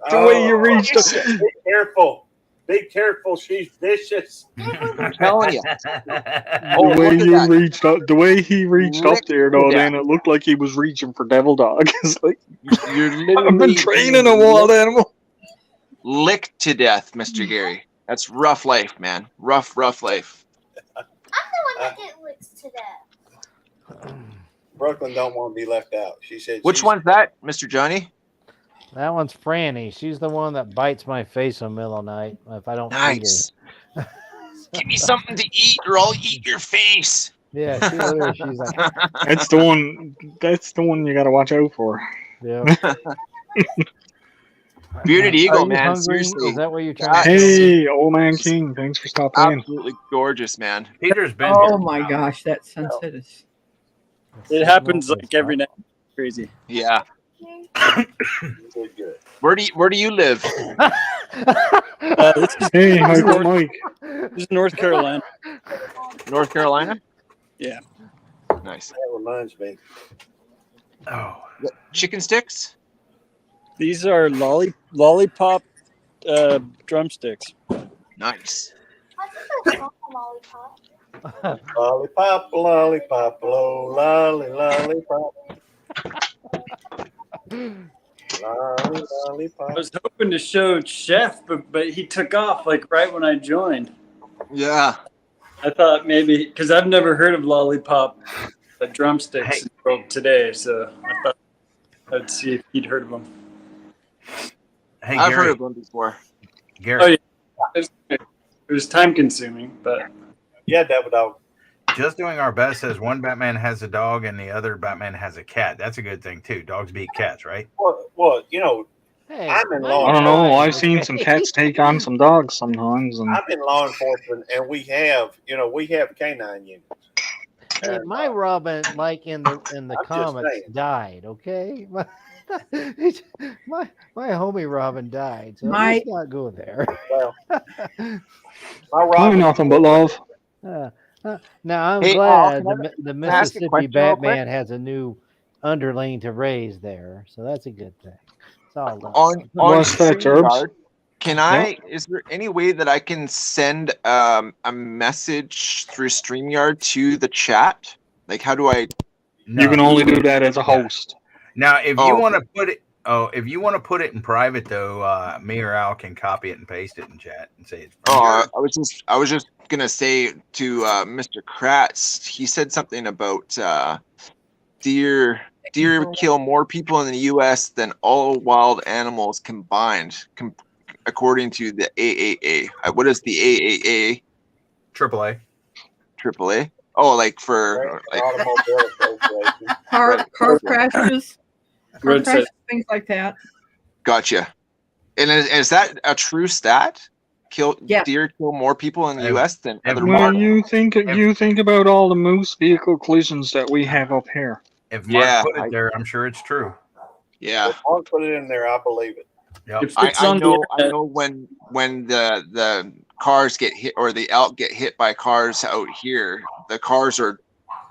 The way you reached up. Be careful. Be careful. She's vicious. I'm telling you. The way you reached up, the way he reached up there, though, then it looked like he was reaching for Devil Dog. It's like, You're literally I've been training a wild animal. Licked to death, Mr. Gary. That's rough life, man. Rough life. I'm the one that gets licked to death. Brooklyn don't want to be left out. She said. Which one's that, Mr. Johnny? That one's Franny. She's the one that bites my face in the middle of the night if I don't feed her. Give me something to eat, or I'll eat your face. Yeah, she's like. That's the one. That's the one you got to watch out for. Yeah. Bearded Eagle, Are you man. hungry? Seriously. Is that what you're trying to Hey, Old Man King, thanks for stopping in. Absolutely gorgeous, man. Peter's been Oh here. my gosh, that sunset is. It happens like every night. Crazy. Yeah. Good. Where do you live? This is Hey, hi, Mike. this is North Carolina. North Carolina? Yeah. Nice. That reminds me. Oh, Chicken sticks? These are lollipop drumsticks. Nice. I think they're lollipop. Lollipop, lollipop, lolly, lollipop. Lollipop. I was hoping to show Chef, but he took off like right when I joined. Yeah. I thought maybe because I've never heard of lollipop drumsticks until today, so I thought I'd see if he'd heard of them. hey I've Gary. heard of them before. Gary, Oh, yeah. It was time consuming, but Yeah, Devil Dog. Just Doing Our Best says one Batman has a dog and the other Batman has a cat. That's a good thing too. Dogs beat cats, right? Well, Hey, I'm in I law. don't know. I've seen some cats take on some dogs sometimes, and I'm in law enforcement, and we have canine units. Hey, my Robin, like in the just comics, saying. died. Okay, my homie Robin died. So My- let's not go there. Well, my probably Robin, nothing but love. Now I'm Hey, glad can the ask a Mississippi question real quick? Batman has a new underling to raise there, so that's a good thing. It's all done. On What's that, Gerbs? StreamYard, can I? Is there any way that I can send a message through StreamYard to the chat? Like, how do I? No. You can only do that as a host. Now, if Oh, you okay. want to put it, if you want to put it in private, though, me or Al can copy it and paste it in chat and say it's. from Oh, Gary. I was just gonna say to Mr. Kratz. He said something about deer kill more people in the U.S. than all wild animals combined, according to the AAA. What is the AAA? AAA. AAA? Oh, like for like. Automobile Association. Car Right. crashes, Road things like that. Gotcha. And is that a true stat? Yeah. Deer kill more people in the Ev- U.S. than other every- Well, wild. you think about all the moose vehicle collisions that we have up here. If Mark Yeah, put it there, I'm sure it's true. Yeah. If Mark put it in there, I believe it. Yep. If it's I on know the I know when the cars get hit or the elk get hit by cars out here, the cars are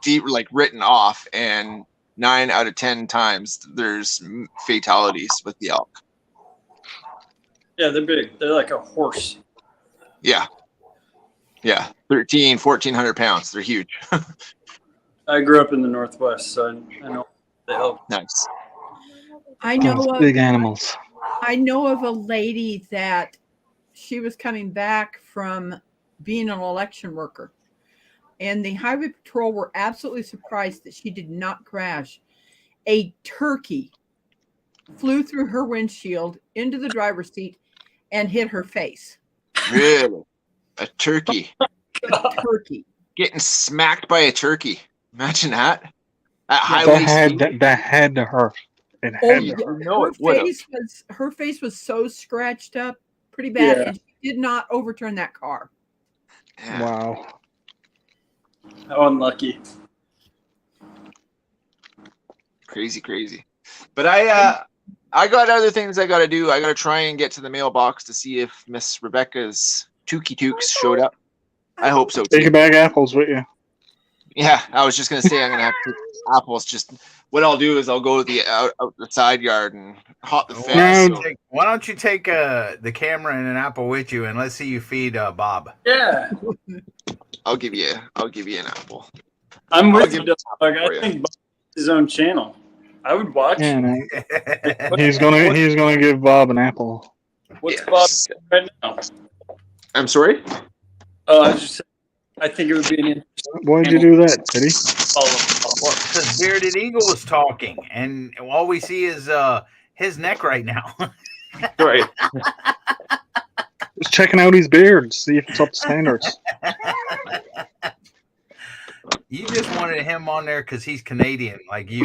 deep like written off, and 9 out of 10 times there's fatalities with the elk. yeah, they're big. They're like a horse. Yeah. 1,400 pounds. They're huge. I grew up in the Northwest, so I know the elk. Nice. I know Those of big animals. I know of a lady that she was coming back from being an election worker, and the highway patrol were absolutely surprised that she did not crash. A turkey flew through her windshield into the driver's seat and hit her face. Really? A turkey. A turkey. Getting smacked by a turkey. Imagine that. At That highway had speed. that had to hurt. It Oh, had yeah. to hurt. No, it would've. Her face was so scratched up pretty bad, Yeah. and she did not overturn that car. Yeah. Wow. How unlucky. Crazy. But I got other things I got to do. I got to try and get to the mailbox to see if Miss Rebecca's Tukey Tukes showed up. I hope so Take a too. bag of apples with you. Yeah, I was just gonna say I'm gonna have to apples. Just what I'll do is I'll go to the out the side yard and hop the fence. No. So- Why don't you take the camera and an apple with you, and let's see you feed Bob. Yeah, I'll give you an apple. I'm I'll with give you, it dog. for I you. think Bob has his own channel. I would watch. Yeah, no. He's gonna give Bob an apple. What's Yes. Bob doing right now? I'm sorry. Oh, I was just saying, I think it would be an interesting Why'd you do that, Teddy? follow. Well, because Bearded Eagle was talking, and all we see is his neck right now. Right. Just checking out his beard, see if it's up to standards. You just wanted him on there because he's Canadian, like you.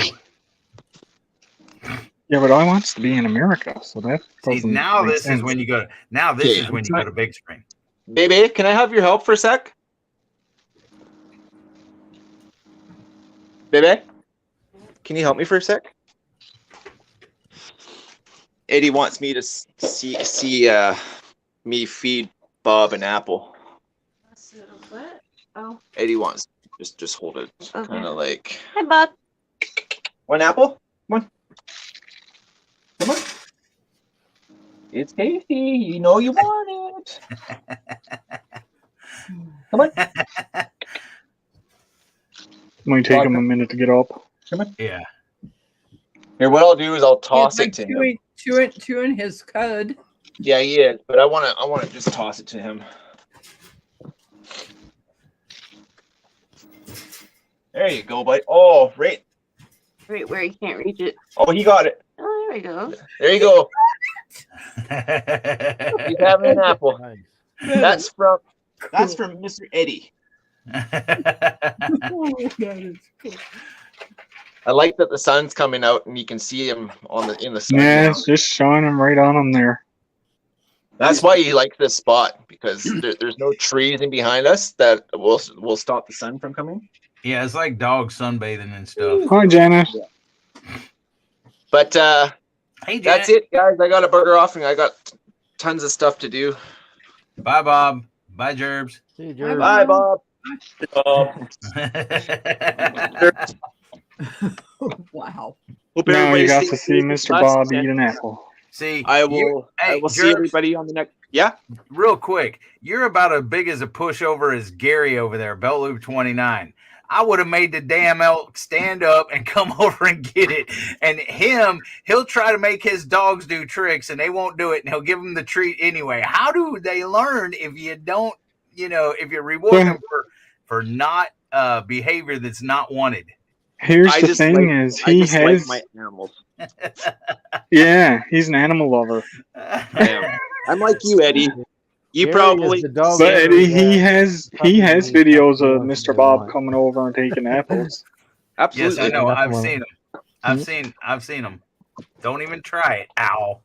Yeah, but I wants to be in America, so that See, doesn't now make this sense. is when you go. Now this Okay, is when you go to big screen. Baby, can I have your help for a sec? Baby, can you help me for a sec? Eddie wants me to see me feed Bob an apple. What? Oh, Eddie wants just hold it, Okay. kind of like hi, Bob. one apple. Come on. It's tasty. You know you want it. Come on. Might take him a minute to get up. Yeah. Here, what I'll do is I'll toss He's it to like him. chewing his cud. Yeah, he is, but I wanna just toss it to him. There you go, buddy. Oh, right. Right where you can't reach it. Oh, he got it. Oh, there we go. There you go. He's having an apple. Nice. That's from Mr. Eddie. Oh, that is cool. I like that the sun's coming out and you can see him in the sun. Yeah, now. it's just shining right on him there. That's why you like this spot, because there's no trees in behind us that will stop the sun from coming. Yeah, it's like dogs sunbathing and stuff. Hi, Janet. But Hey, Janet. that's it, guys. I got a burger off and I got tons of stuff to do. Bye, Bob. Bye, Gerbs. See you, Bye, Jerry. Bye, Bob. Wow. Hope Now you everybody got stays to see safe and Mr. blessed, Bob and eat an apple. See, I will see Gerbs, everybody on the next. Yeah. real quick. You're about as big as a pushover as Gary over there, Belt Loop 29. I would have made the damn elk stand up and come over and get it. And he'll try to make his dogs do tricks and they won't do it. And he'll give them the treat anyway. How do they learn if you don't, if you're rewarding them for not behavior that's not wanted? Here's I the just thing: like- is I he just has, like my animals. yeah, he's an animal lover. I am. I'm like you, Eddie. You Gary probably is the dog But lover Eddie, he that has puppy videos of wants Mr. to Bob want. coming over and taking apples. absolutely. Yes, I know. That's I've one. seen them. I've seen them. Don't even try it. Ow.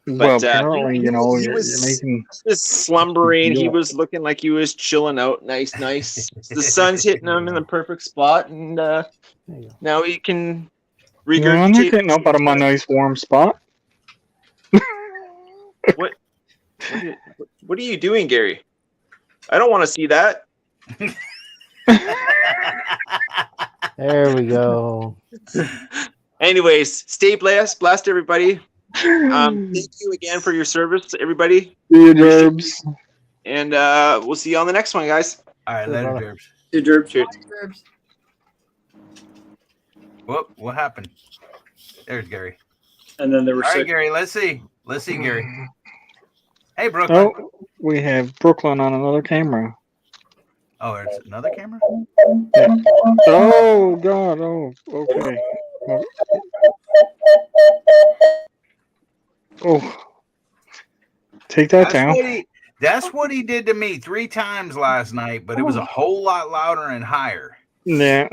Well, But, apparently, he you're was- making. Just slumbering. He Yeah. was looking like he was chilling out. Nice. The sun's hitting him in the perfect spot, and There you go. now he can No, I'm not regurgitate. getting up out of my nice warm spot. What are you doing, Gary? I don't want to see that. There we go. Anyways, stay blessed, everybody. Thank you again for your service, everybody. See you, Gerbs. And we'll see you on the next one, guys. All right, later, Gerbs. Hey, Derb. Cheers. Gerbs. Whoop, what happened? There's Gary. And then there were All right, six. Gary, let's see, Gary. Hey, Brooklyn. Oh, we have Brooklyn on another camera. Oh, there's another camera? Yeah. Oh, God. Oh, okay. Oh. Take that down. That's what he did to me 3 times last night, but it was a whole lot louder and higher. Yeah.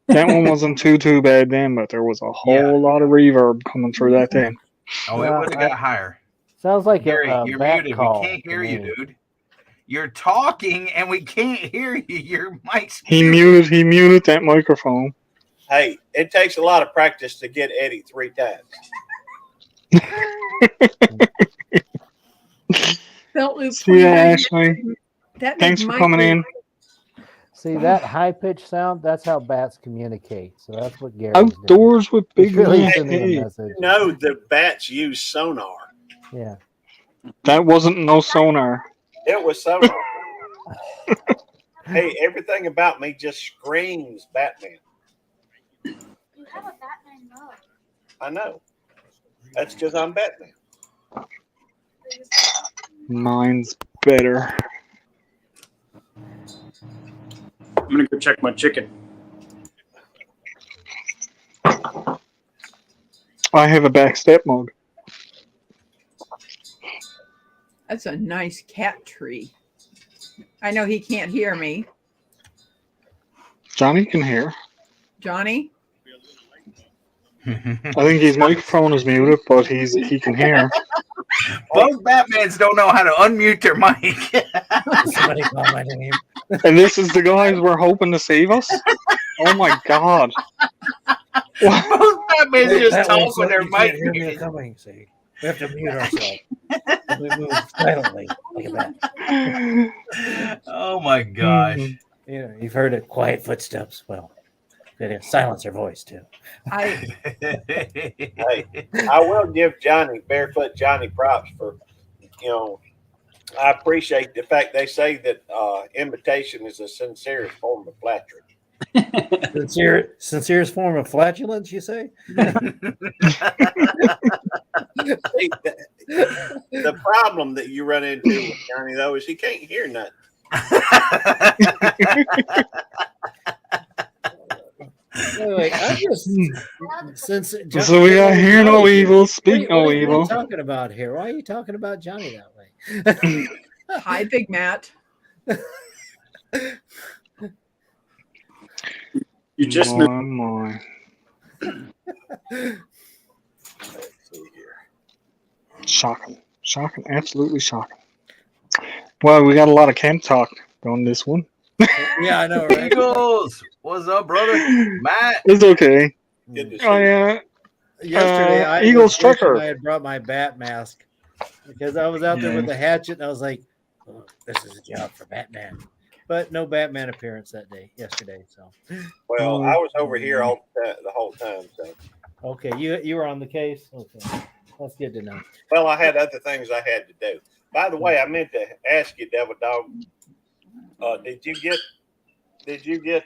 That one wasn't too bad then, but there was a whole lot of reverb coming through that thing. Oh, it would have got higher. Sounds like Gary, a you're bat muted. call We can't to hear you, me. dude. You're talking and we can't hear you. Your mic's He muted that microphone. Hey, it takes a lot of practice to get Eddie 3 times. Belt loop. See that, 29. Ashley? That Thanks makes for my coming day. in. See that high pitched sound? That's how bats communicate. So that's what Gary's Outdoors with doing. big He's really Mac. sending a Hey, message. No, the bats use sonar. Yeah. that wasn't no sonar. It was sonar. Hey, everything about me just screams Batman. You have a Batman mug. I know. That's because I'm Batman. Mine's better. I'm gonna go check my chicken. I have a backstep mug. That's a nice cat tree. I know he can't hear me. Johnny can hear. Johnny? I think his microphone is muted, but he can hear. Both Batmans don't know how to unmute their mic. Somebody call my name. And this is the guys we're hoping to save us? Oh my God. Both Batmans just That talk way, with so their you can't mic. hear me coming. See, we have to mute ourselves. We move silently like a bat. Oh my gosh. You know, you've heard it. Quiet footsteps. Well, gotta silence her voice too. I Hey, I will give Barefoot Johnny props for, I appreciate the fact they say that imitation is the sincerest form of flattery. Sincerest form of flatulence, you say? See, the problem that you run into with Johnny, though, is he can't hear nothing. Anyway, I just since So we got hear no evil, speak no what are you evil. talking about here? Why are you talking about Johnny that way? hi, Big Matt. You just My, moved. my. Let's see here. Shocking. Absolutely shocking. Well, we got a lot of camp talk on this one. Yeah, I know, right? Eagles, what's up, brother? Matt. It's okay. Good to see Oh, you. yeah. Yesterday, I Eagle was wishing Striker. I had brought my bat mask because I was out there with the hatchet and I was like, oh, "This is a job for Batman," but no Batman appearance yesterday. So, Well, I was over here the whole time. So, okay, you were on the case. Okay, that's good to know. well, I had other things I had to do. By the way, I meant to ask you, Devil Dog. Did you get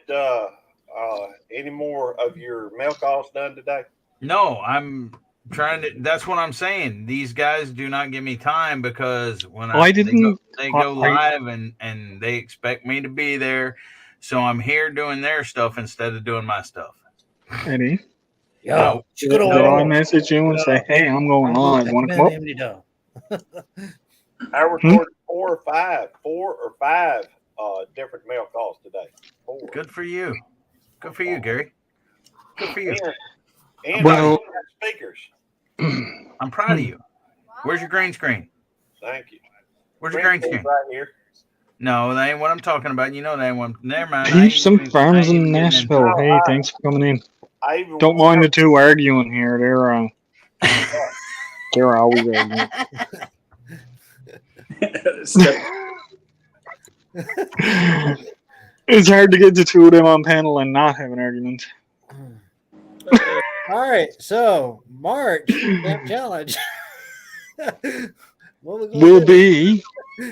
any more of your mail calls done today? No, I'm trying to. That's what I'm saying. These guys do not give me time because when they go live and they expect me to be there, so I'm here doing their stuff instead of doing my stuff. Eddie, Yo, did I message you and say, hey, I'm going live? Want to come up? I recorded four or five different mail calls today. 4. Good for you. Good for you, Gary. Good for you. And Well- I got speakers. I'm proud of you. Where's your green screen? Thank you. Where's your green screen? Right here. No, that ain't what I'm talking about. You know that ain't what. Never mind. Peeps and farms in Nashville. Hey, thanks for coming in. I even Don't mind the two arguing here. They're There are always arguments. It's hard to get the two of them on panel and not have an argument. All right, so March Camp Challenge. Will be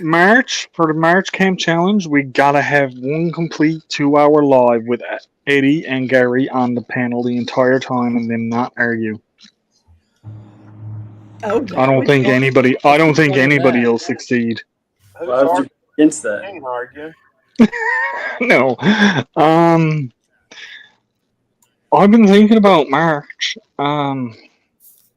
March for the March Camp Challenge. We gotta have one complete 2-hour live with Eddie and Gary on the panel the entire time, and then not argue. Oh, I don't think anybody. I don't think anybody will succeed. Why would you be against that? Ain't arguing. No. I've been thinking about March, and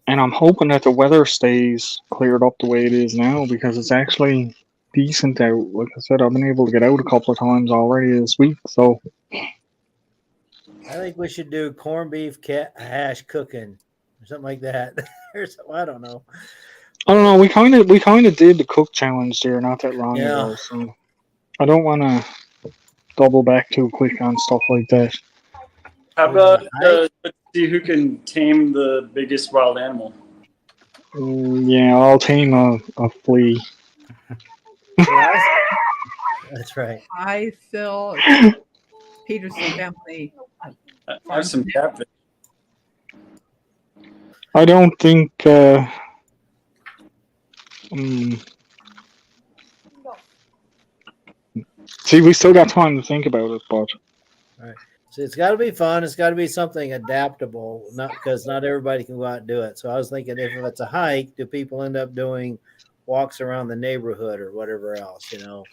I'm hoping that the weather stays cleared up the way it is now, because it's actually decent out. Like I said, I've been able to get out a couple of times already this week, so I think we should do corned beef hash cooking or something like that. Or something, I don't know. I don't know. We kind of did the cook challenge there not that long ago, so I don't want to double back too quick on stuff like that. How about let's see who can tame the biggest wild animal? Yeah, I'll tame a flea. That's right. I feel Peterson family. I have some catfish. I don't think. See, we still got time to think about it, but. All right. So it's got to be fun. It's got to be something adaptable, not because not everybody can go out and do it. So I was thinking, if it's a hike, do people end up doing walks around the neighborhood or whatever else? You know,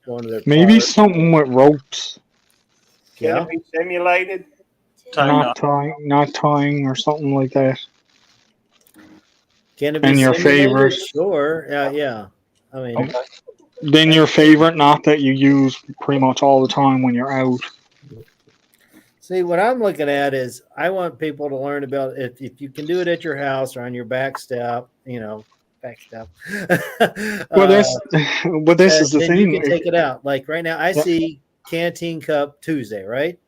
going to their maybe park. something with ropes. Can Yeah. it be simulated? Not tying, or something like that. Can it be And your simulated? favorite? Sure. Yeah. I mean, Okay. Then your favorite knot that you use pretty much all the time when you're out. see, what I'm looking at is I want people to learn about if you can do it at your house or on your back step, you know, back step. Well, this is the then thing. You can take it out. Like right now, I Yeah. see Canteen Cup Tuesday, right?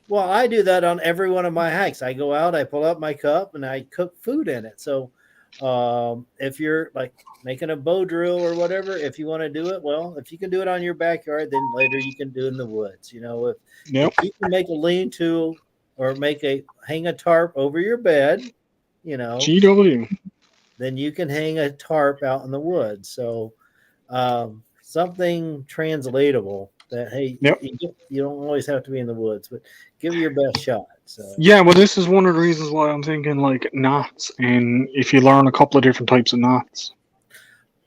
Well, I do that on every one of my hikes. I go out, I pull up my cup, and I cook food in it. So if you're like making a bow drill or whatever, if you want to do it, well, if you can do it on your backyard, then later you can do it in the woods. You know, if you can make a lean-to or hang a tarp over your bed, you know, GW. then you can hang a tarp out in the woods. So something translatable that, hey, you don't always have to be in the woods, but give it your best shot. So Yeah, well, this is one of the reasons why I'm thinking like knots, and if you learn a couple of different types of knots,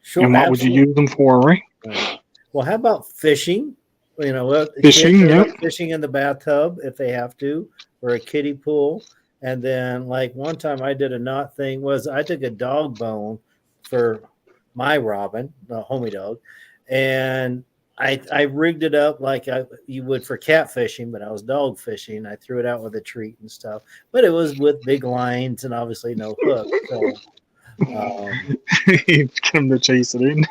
sure, and what would you use them for, right? Right. Well, how about fishing? You know, Fishing, kids yeah. like fishing in the bathtub if they have to, or a kiddie pool. And then, like one time, I did a knot thing. Was I took a dog bone for my Robin, the homie dog, and I rigged it up like you would for cat fishing, but I was dog fishing. I threw it out with a treat and stuff, but it was with big lines and obviously no hook. So Get him to chase it in.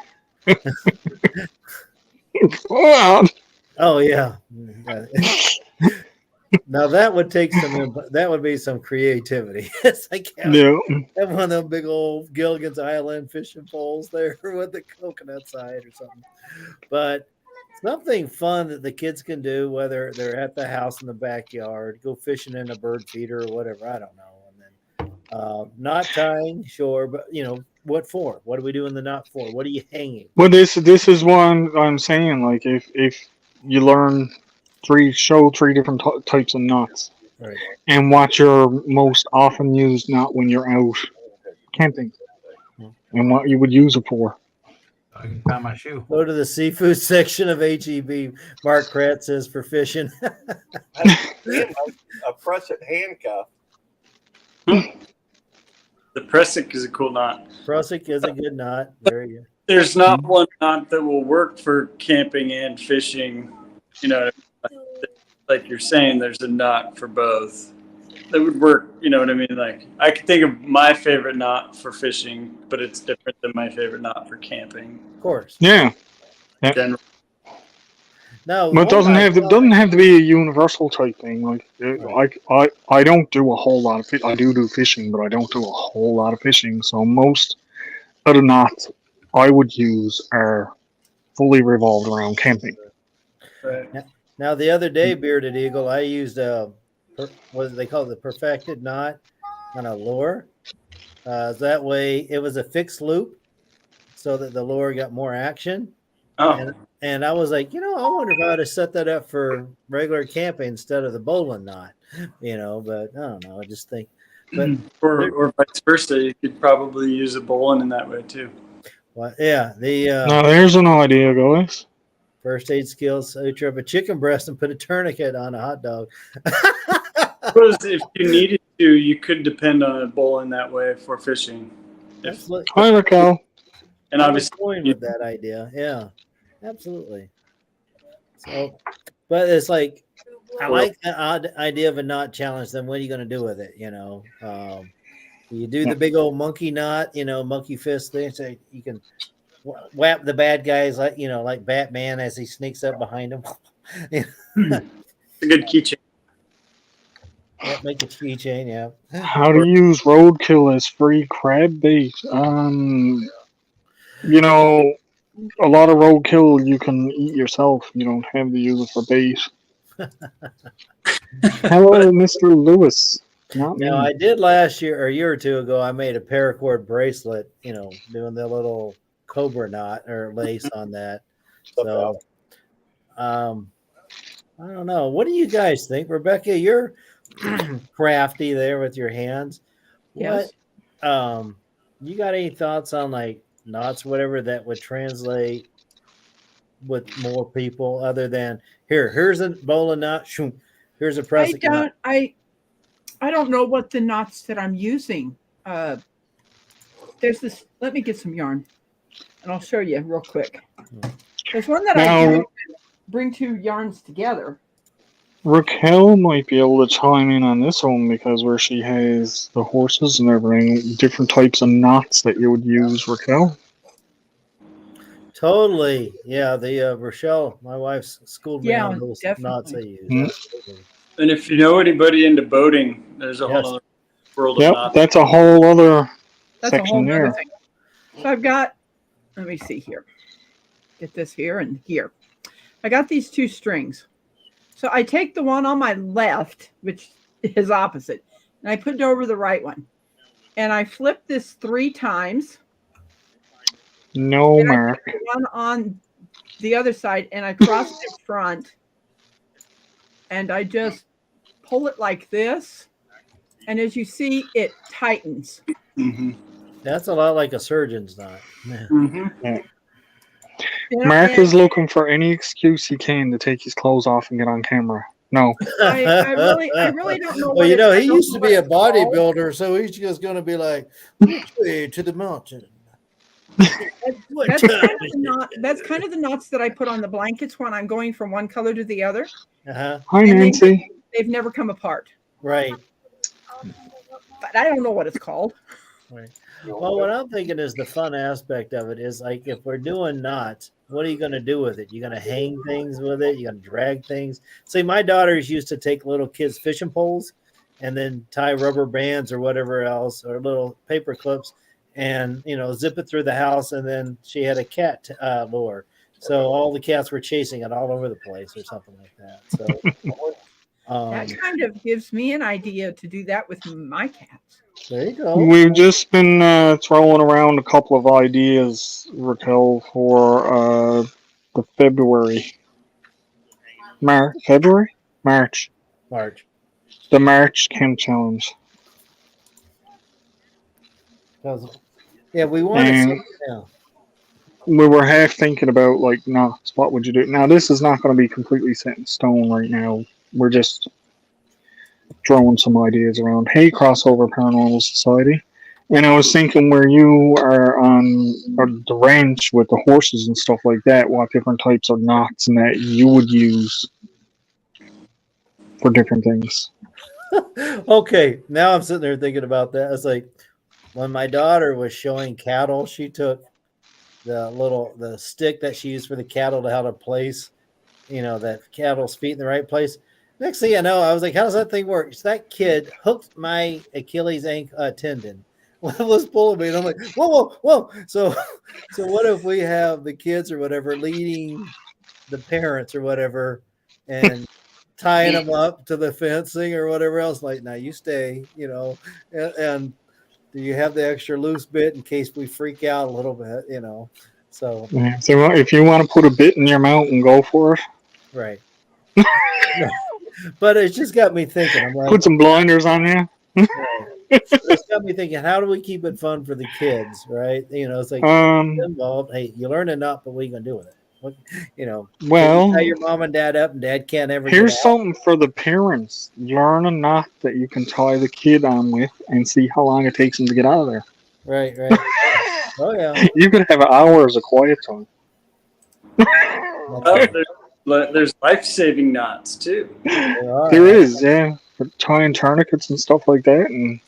Wow. Oh yeah. Now that would take that would be some creativity. It's like have one of them big old Gilligan's Island fishing poles there with the coconut side or something. But something fun that the kids can do, whether they're at the house in the backyard, go fishing in a bird feeder or whatever, I don't know. And then knot tying, sure, but you know, what for? What are we doing the knot for? What are you hanging? Well, this is what I'm saying. Like if you learn three different types of knots, right, and what your most often used knot when you're out camping, and what you would use it for. I can tie my shoe. Go to the seafood section of HEB. Mark Kratz says for fishing. A prusik handcuff. The prusik is a cool knot. Prusik is a good knot. Very good. There's not one knot that will work for camping and fishing. You know, like you're saying, there's a knot for both. That would work, you know what I mean? Like, I could think of my favorite knot for fishing, but it's different than my favorite knot for camping. Of course. Yeah. General. No, But it one night, doesn't have to be a universal type thing. Like I don't do a whole lot of fish. I do fishing, but I don't do a whole lot of fishing. So most of the knots I would use are fully revolved around camping. Right. Now the other day, Bearded Eagle, I used what do they call it, the perfected knot on a lure. That way, it was a fixed loop, so that the lure got more action. Oh, And I was like, I wonder if I ought to set that up for regular camping instead of the bowling knot, But I don't know. I just think, but or vice versa, you could probably use a bowline in that way too. well, yeah, Now there's an idea, guys. first aid skills. So you trip a chicken breast and put a tourniquet on a hot dog. Suppose if you needed to, you could depend on a bowline that way for fishing. Hi, Raquel. And I was obviously, going with that idea. Yeah, absolutely. So, but it's like, I like the odd idea of a knot challenge. Then what are you going to do with it? You do the big old monkey knot, monkey fist thing. So you can whap the bad guys like Batman as he sneaks up behind him. it's a good keychain. Yeah, make a keychain. Yeah. How to use roadkill as free crab bait? A lot of roadkill you can eat yourself. You don't have to use it for bait. Hello, Mr. Lewis. Not me. Now, I did last year or a year or two ago, I made a paracord bracelet, doing the little cobra knot or lace on that. So, I don't know. What do you guys think? Rebecca, you're crafty there with your hands. Yes. What, you got any thoughts on like knots, whatever that would translate with more people other than here's a bowling knot. Here's a press. I don't know what the knots that I'm using. There's this. Let me get some yarn, and I'll show you real quick. There's one that I bring two yarns together. Raquel might be able to chime in on this one because where she has the horses and everything, different types of knots that you would use, Raquel. Totally. Yeah, the Rochelle, my wife's schooled me on those definitely. knots they use. Mm-hmm. And if you know anybody into boating, there's a whole other world of knots. That's a whole other That's a section whole there. other thing. So I've got, let me see here. Get this here and here. I got these two strings. So I take the one on my left, which is opposite, and I put it over the right one. And I flip this 3 times. No, Then Mark. I put one on the other side, and I cross it in front. And I just pull it like this. And as you see, it tightens. Mm-hmm. That's a lot like a surgeon's knot. Yeah. Mm-hmm. Mark is looking for any excuse he can to take his clothes off and get on camera. No. I really don't know. Well, he used to be a bodybuilder, so he's just going to be like, which way to the mountain? That's kind of the knots that I put on the blankets when I'm going from one color to the other. Uh-huh. Hi, Nancy. They've never come apart. Right. But I don't know what it's called. Right. Well, what I'm thinking is the fun aspect of it is like if we're doing knots, what are you going to do with it? You're going to hang things with it. You're going to drag things. See, my daughters used to take little kids' fishing poles and then tie rubber bands or whatever else or little paper clips and, zip it through the house. And then she had a cat lure. So all the cats were chasing it all over the place or something like that. So that kind of gives me an idea to do that with my cats. There you go. We've just been throwing around a couple of ideas, Raquel, for the February. March. The March Camp Challenge. Yeah, we wanted to. We were half thinking about like knots. What would you do? Now this is not going to be completely set in stone right now. We're just throwing some ideas around. Hey, Crossover Paranormal Society. And I was thinking where you are on the ranch with the horses and stuff like that, what different types of knots and that you would use for different things. Okay, now I'm sitting there thinking about that. It's like when my daughter was showing cattle, she took the stick that she used for the cattle to how to place that cattle's feet in the right place. Next thing I know, I was like, how does that thing work? So that kid hooked my Achilles tendon. Was pulling me, and I'm like, whoa. So what if we have the kids or whatever leading the parents or whatever and tying them up to the fencing or whatever else? Like, now you stay, and do you have the extra loose bit in case we freak out a little bit, So, yeah, so if you want to put a bit in your mouth and go for it, right. But it's just got me thinking. I'm like, put some blinders on you. It's got me thinking, how do we keep it fun for the kids, right? It's like involved. Hey, you learn enough, but what are you gonna do with it? Well, tie your mom and dad up, and dad can't ever. Here's something for the parents: learn a knot that you can tie the kid on with, and see how long it takes him to get out of there. Right. Oh yeah. You could have hours of quiet time. There's life-saving knots too. There is, yeah, for tying tourniquets and stuff like that, and.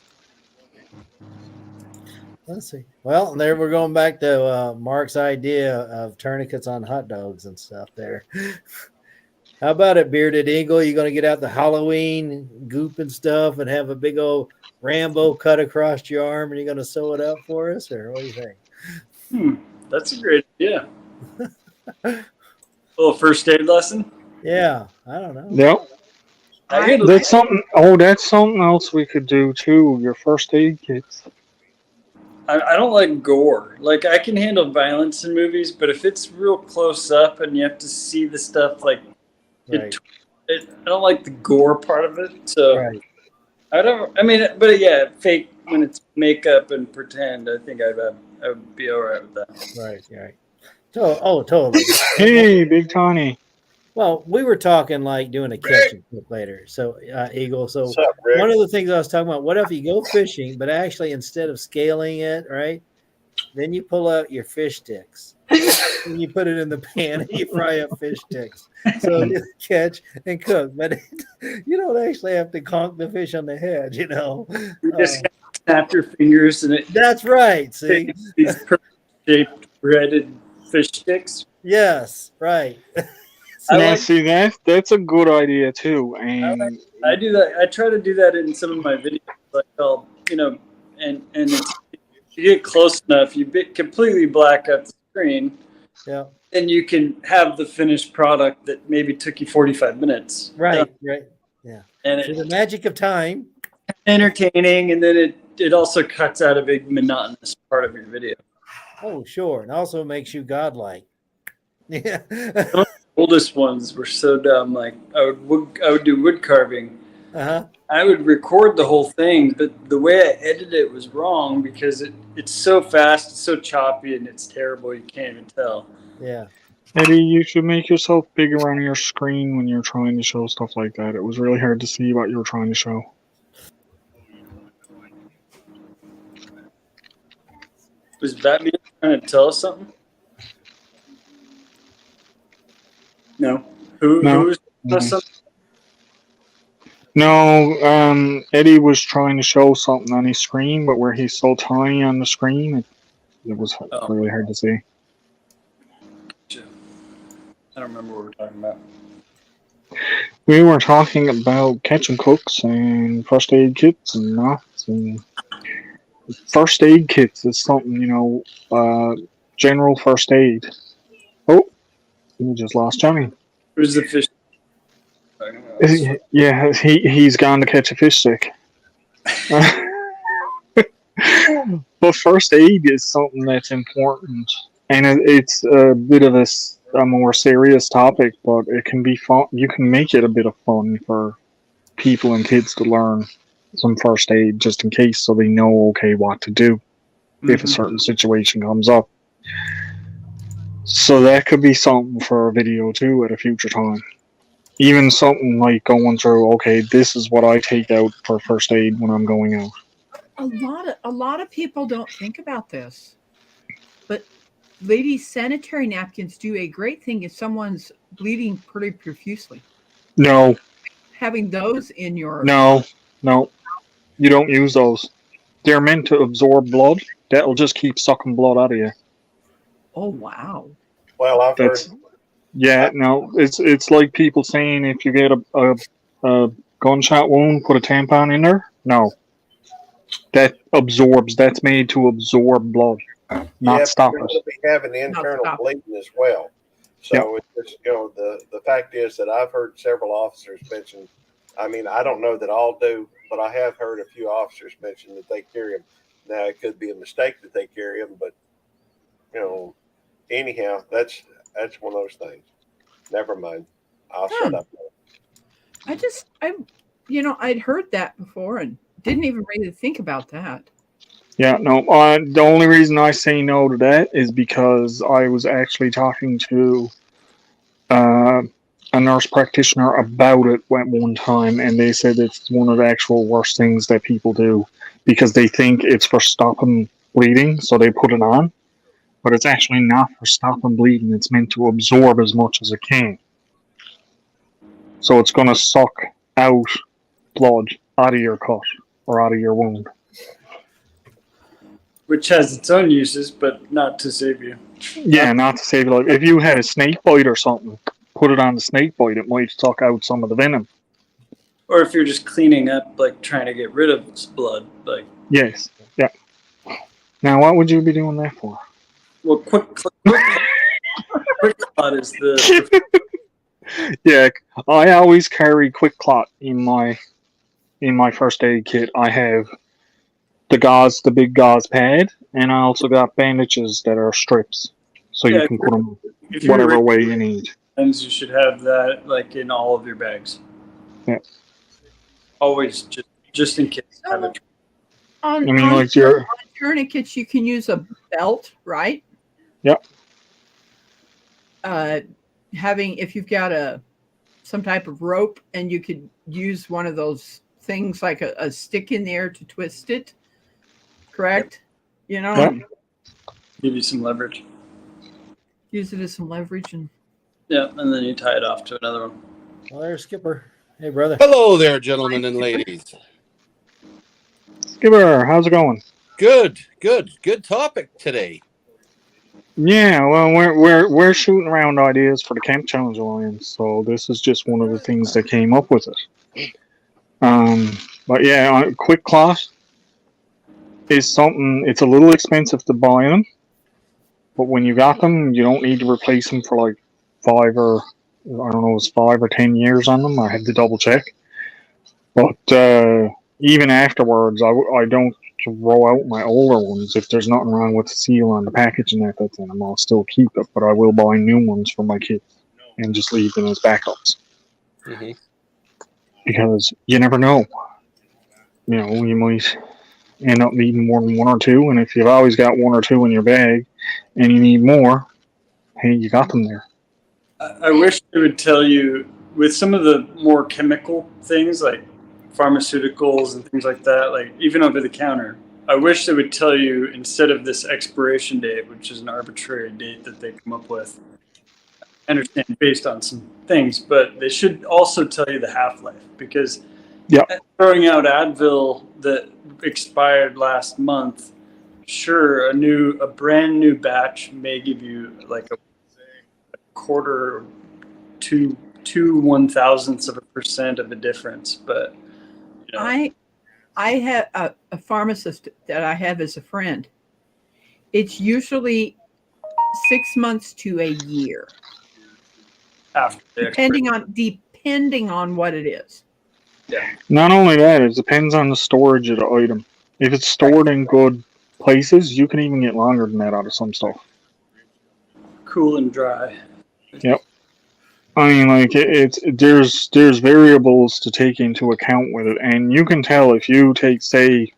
Let's see. Well, there we're going back to Mark's idea of tourniquets on hot dogs and stuff there. How about it, Bearded Eagle? You going to get out the Halloween goop and stuff and have a big old Rambo cut across your arm, and you're going to sew it up for us, or what do you think? That's a great idea. A little first aid lesson? Yeah, I don't know. Yep. That's something. Oh, that's something else we could do too. Your first aid kits. I don't like gore. Like, I can handle violence in movies, but if it's real close up and you have to see the stuff, like, I don't like the gore part of it. So, but yeah, fake when it's makeup and pretend, I think I would be all right with that. Right. Totally. Hey, Big Tony. Well, we were talking like doing a catching clip later. So, Eagle. So, one of the things I was talking about, what if you go fishing, but actually instead of scaling it, right, then you pull out your fish sticks and you put it in the pan and you fry up fish sticks. So you catch and cook, but you don't actually have to conk the fish on the head, You just snap your fingers and it. That's right. See, these shaped breaded fish sticks. Yes, right. See that's a good idea too. And I do that. I try to do that in some of my videos. Like I'll, and it's, if you get close enough, you completely black out the screen. Yeah. And you can have the finished product that maybe took you 45 minutes. Right. Yeah. And it's the magic of time. Entertaining, and then it also cuts out a big monotonous part of your video. Oh, sure, and also makes you godlike. Yeah. Oldest ones were so dumb. Like I would do wood carving. I would record the whole thing, but the way I edited it was wrong because it's so fast, it's so choppy, and it's terrible. You can't even tell. Yeah. Eddie, you should make yourself bigger on your screen when you're trying to show stuff like that. It was really hard to see what you were trying to show. Was Batman trying to tell us something? No. Who was telling us something? No, Eddie was trying to show something on his screen, but where he's so tiny on the screen, it was really hard to see. I don't remember what we were talking about. We were talking about catch and cooks and first aid kits and knots and first aid kits is something, general first aid. Oh, we just lost Johnny. Who's the fish? Yeah, he's gone to catch a fish stick. But first aid is something that's important, and it's a bit of a more serious topic, but it can be fun. You can make it a bit of fun for people and kids to learn some first aid just in case, so they know what to do if a certain situation comes up. So that could be something for a video too at a future time. Even something like going through, this is what I take out for first aid when I'm going out. A lot of people don't think about this, but ladies' sanitary napkins do a great thing if someone's bleeding pretty profusely. No. Having those in your... No. You don't use those. They're meant to absorb blood. That'll just keep sucking blood out of you. Oh, wow. Well, I've heard Yeah, no, it's like people saying if you get a gunshot wound, put a tampon in there. No, that absorbs. That's made to absorb blood, not Yeah, stop but it. you'll be having internal stop. bleeding as well. So it's just, the fact is that I've heard several officers mention. I mean, I don't know that all do, but I have heard a few officers mention that they carry them. Now it could be a mistake that they carry them, but anyhow, that's one of those things. Never mind. I'll shut up. I'd heard that before and didn't even really think about that. Yeah, no. The only reason I say no to that is because I was actually talking to a nurse practitioner about it at one time, and they said it's one of the actual worst things that people do because they think it's for stopping bleeding, so they put it on. But it's actually not for stopping bleeding. It's meant to absorb as much as it can. So it's going to suck out blood out of your cut or out of your wound. Which has its own uses, but not to save you. Yeah, not to save your life. If you had a snake bite or something, put it on the snake bite, it might suck out some of the venom. Or if you're just cleaning up, like trying to get rid of blood, like. Yes, yeah. Now, what would you be doing that for? Well, quick clot is the. Yeah, I always carry quick clot in my first aid kit. I have the big gauze pad, and I also got bandages that are strips, so you can put them whatever way you need. You should have that like in all of your bags. Yeah. Always just in case. On tourniquets, you can use a belt, right? Yep. If you've got some type of rope, and you could use one of those things like a stick in there to twist it. Correct? Yep. Give you some leverage. Use it as some leverage and. Yeah, and then you tie it off to another one. Well, there's Skipper. Hey, brother. Hello there, gentlemen and ladies. Skipper, how's it going? Good topic today. Yeah, well, we're shooting around ideas for the Camp Challenge Alliance, so this is just one of the things that came up with it. But yeah, quick clot is something. It's a little expensive to buy them, but when you got them, you don't need to replace them for like 5 or 10 years on them. I had to double check, but even afterwards, I don't throw out my older ones. If there's nothing wrong with the seal on the package and that's in them, I'll still keep it, but I will buy new ones for my kids and just leave them as backups. Mm-hmm. Because you never know. You might end up needing more than one or two, and if you've always got one or two in your bag and you need more, hey, you got them there. I wish they would tell you with some of the more chemical things like pharmaceuticals and things like that, like even over the counter, I wish they would tell you instead of this expiration date, which is an arbitrary date that they come up with. I understand based on some things, but they should also tell you the half-life, because throwing out Advil that expired last month, sure, a brand new batch may give you like a quarter to 0.001% of a difference, but I have a pharmacist that I have as a friend. It's usually 6 months to a year, depending on what it is. Yeah. Not only that, it depends on the storage of the item. If it's stored in good places, you can even get longer than that out of some stuff. Cool and dry. Yep. I mean, like there's variables to take into account with it, and you can tell if you take, say,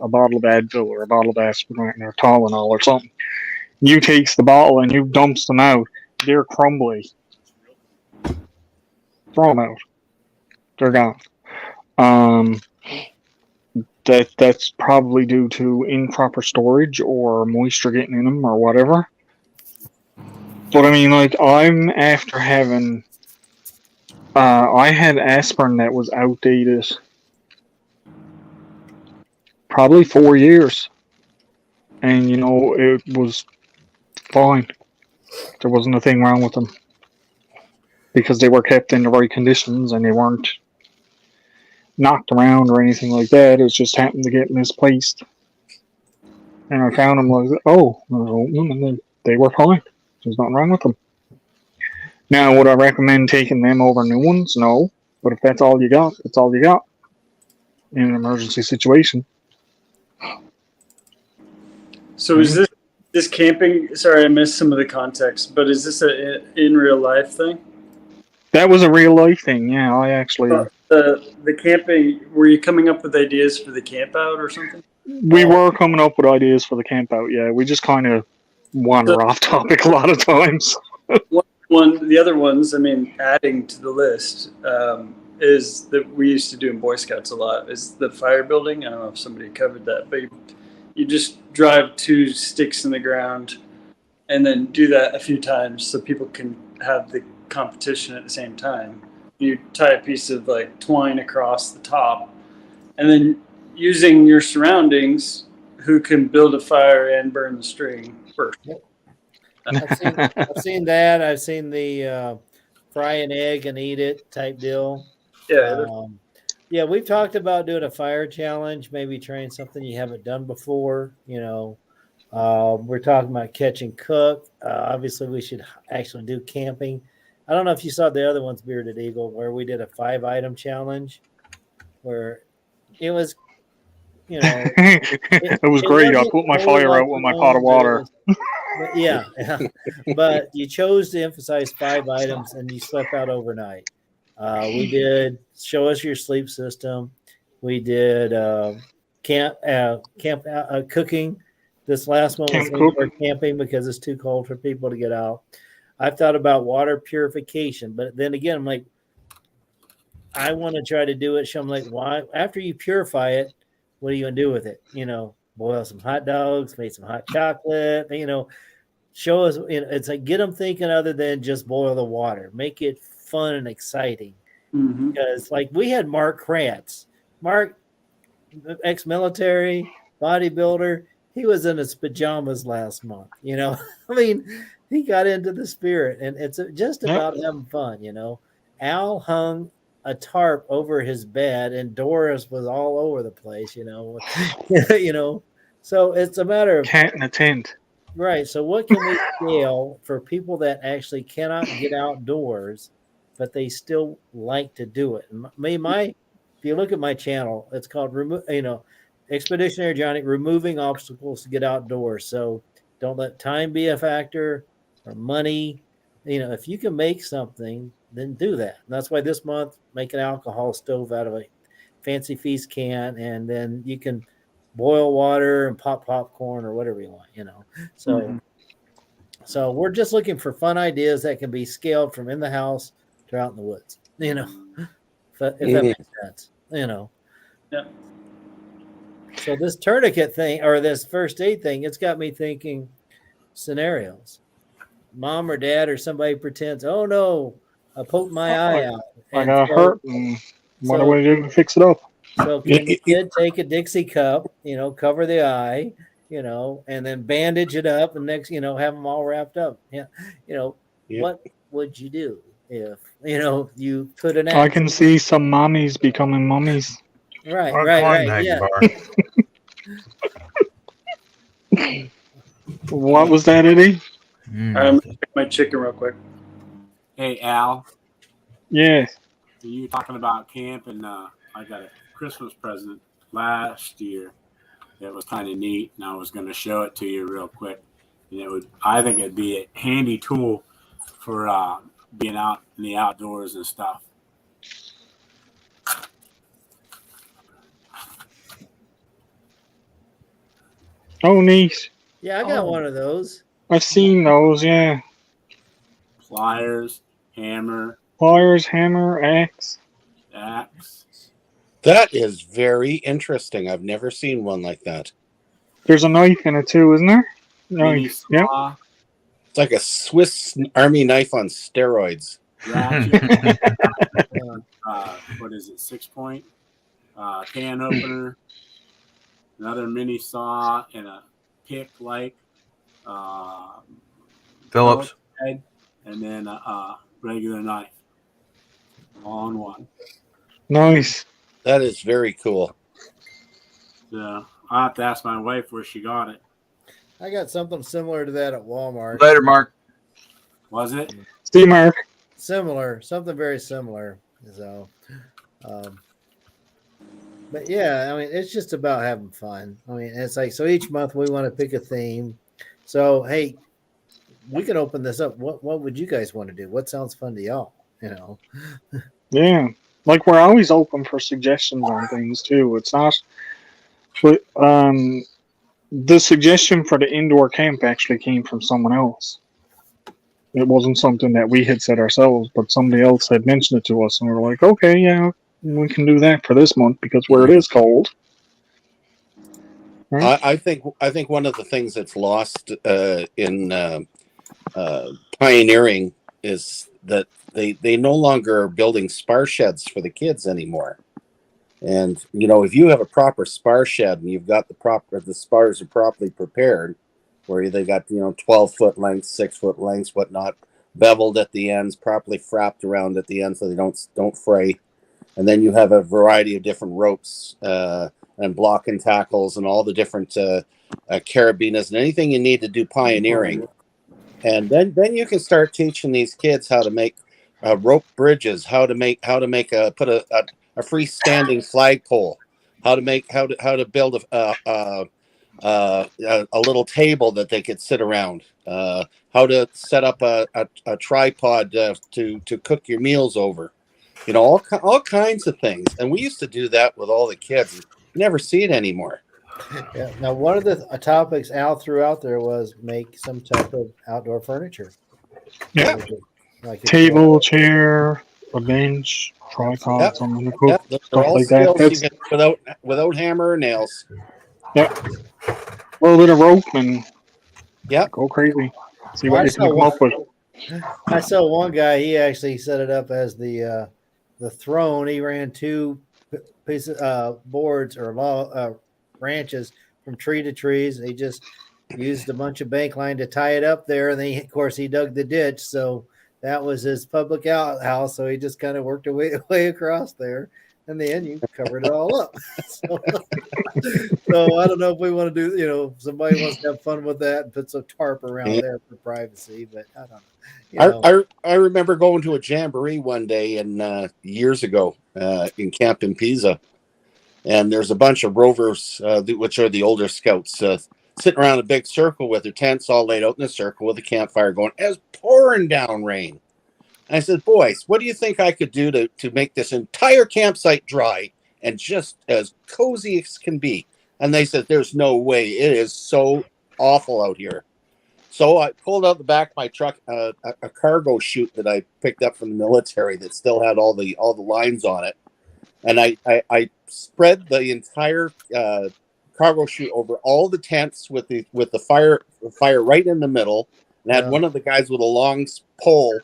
a bottle of Advil or a bottle of aspirin or Tylenol or something. You takes the bottle and you dumps them out. They're crumbly. Throw them out. They're gone. That's probably due to improper storage or moisture getting in them or whatever. But I mean, like, I'm after having, I had aspirin that was outdated probably 4 years. And, it was fine. There wasn't a thing wrong with them. because they were kept in the right conditions and they weren't knocked around or anything like that. It just happened to get misplaced. And I found them like, oh, I opened them and they were fine. There's nothing wrong with them. Now, would I recommend taking them over new ones? No. But if that's all you got, that's all you got in an emergency situation. So is this camping? Sorry, I missed some of the context, but is this a in real life thing? That was a real life thing, yeah. I actually the camping. Were you coming up with ideas for the camp out or something? we were coming up with ideas for the camp out, yeah. We just kind of wander off topic a lot of times. The other ones, I mean, adding to the list is that we used to do in Boy Scouts a lot. Is the fire building? I don't know if somebody covered that, but you just drive 2 sticks in the ground and then do that a few times so people can have the competition at the same time. You tie a piece of like twine across the top, and then using your surroundings, who can build a fire and burn the string first. I've seen that. I've seen the fry an egg and eat it type deal. Yeah. Yeah, we've talked about doing a fire challenge, maybe trying something you haven't done before. We're talking about catch and cook. Obviously, we should actually do camping. I don't know if you saw the other ones, Bearded Eagle, where we did a 5-item challenge where it was, it was great. I put my fire out with my pot of water. Yeah. But you chose to emphasize 5 items and you slept out overnight. We did show us your sleep system. We did camp cooking. This last one was indoor camping because it's too cold for people to get out. I've thought about water purification, but then again, I'm like, I want to try to do it. So I'm like, why? After you purify it, what are you gonna do with it? Boil some hot dogs, make some hot chocolate. Show us. It's like get them thinking other than just boil the water. Make it fun and exciting. Mm-hmm. Because like we had Mark Krantz, ex-military bodybuilder. He was in his pajamas last month. I mean, he got into the spirit, and it's just about having fun. Al hung a tarp over his bed, and Doris was all over the place. So it's a matter of cat in a tent. Right. So what can we scale for people that actually cannot get outdoors, but they still like to do it? If you look at my channel, it's called Expeditionary Johnny, removing obstacles to get outdoors. So don't let time be a factor or money. If you can make something, then do that. And that's why this month, make an alcohol stove out of a Fancy Feast can, and then you can boil water and pop popcorn or whatever you want, So we're just looking for fun ideas that can be scaled from in the house to out in the woods, if that makes sense, Yeah. So this tourniquet thing or this first aid thing, it's got me thinking scenarios. Mom or dad or somebody pretends, oh no, I poked my eye out. I got hurt. What do I do to fix it up? So can the kid take a Dixie cup, cover the eye, and then bandage it up and next, have them all wrapped up. Yeah. What would you do if, you put an I can see some mommies becoming mummies. Right. Yeah. What was that, Eddie? I'm gonna check my chicken real quick. Hey, Al. Yes. You talking about camp, and I got a Christmas present last year that was kind of neat, and I was going to show it to you real quick. And I think it'd be a handy tool for being out in the outdoors and stuff. Oh, neat. Yeah, I got one of those. I've seen those, yeah. Pliers, hammer, axe. That is very interesting. I've never seen one like that. There's a knife in it too, isn't there? Knife. Yeah. It's like a Swiss Army knife on steroids. What is it? 6-point can opener, another mini saw, and a pick like Phillips head, and then a regular knife. all in one. Nice. That is very cool. So I'll have to ask my wife where she got it. I got something similar to that at Walmart. Later, Mark. Was it? See, Mark. Similar, something very similar. So, but yeah, I mean, it's just about having fun. I mean, it's like, so each month we want to pick a theme. So, hey, we can open this up. What would you guys want to do? What sounds fun to y'all? You know? Yeah. Like, we're always open for suggestions on things, too. It's not, but, the suggestion for the indoor camp actually came from someone else. It wasn't something that we had said ourselves, but somebody else had mentioned it to us, and we were like, okay, yeah, we can do that for this month because where it is cold. Right? I think one of the things that's lost in pioneering is that they no longer are building spar sheds for the kids anymore. And you know, if you have a proper spar shed and you've got the spars are properly prepared, where they got 12-foot lengths, 6-foot lengths, whatnot, beveled at the ends, properly frapped around at the end so they don't fray, and then you have a variety of different ropes and block and tackles and all the different carabinas and anything you need to do pioneering, and then you can start teaching these kids how to make rope bridges, how to put a freestanding flagpole, how to build a little table that they could sit around, how to set up a tripod to cook your meals over, all kinds of things. And we used to do that with all the kids. You never see it anymore. Yeah. Now, one of the topics Al threw out there was make some type of outdoor furniture. Yeah. Like Table, chair, a bench, tripod, something to cook, They're stuff all like that. skills you get without hammer or nails. Yeah. A little bit of rope and go crazy. See what you can come up with. I saw one guy, he actually set it up as the throne. He ran 2 pieces boards or branches from tree to trees. He just used a bunch of bank line to tie it up there, and then of course he dug the ditch, so that was his public outhouse. So he just kind of worked way across there. In the end, you covered it all up. So I don't know if we want to do, somebody wants to have fun with that and put some tarp around there for privacy, but I don't know. I remember going to a jamboree one day years ago in Camp in Pisa, and there's a bunch of rovers, which are the older scouts, sitting around a big circle with their tents all laid out in a circle with a campfire going. It was pouring down rain. And I said, boys, what do you think I could do to make this entire campsite dry and just as cozy as can be? And they said, there's no way. It is so awful out here. So I pulled out the back of my truck a cargo chute that I picked up from the military that still had all the lines on it. And I spread the entire cargo chute over all the tents with the fire right in the middle, and had one of the guys with a long pole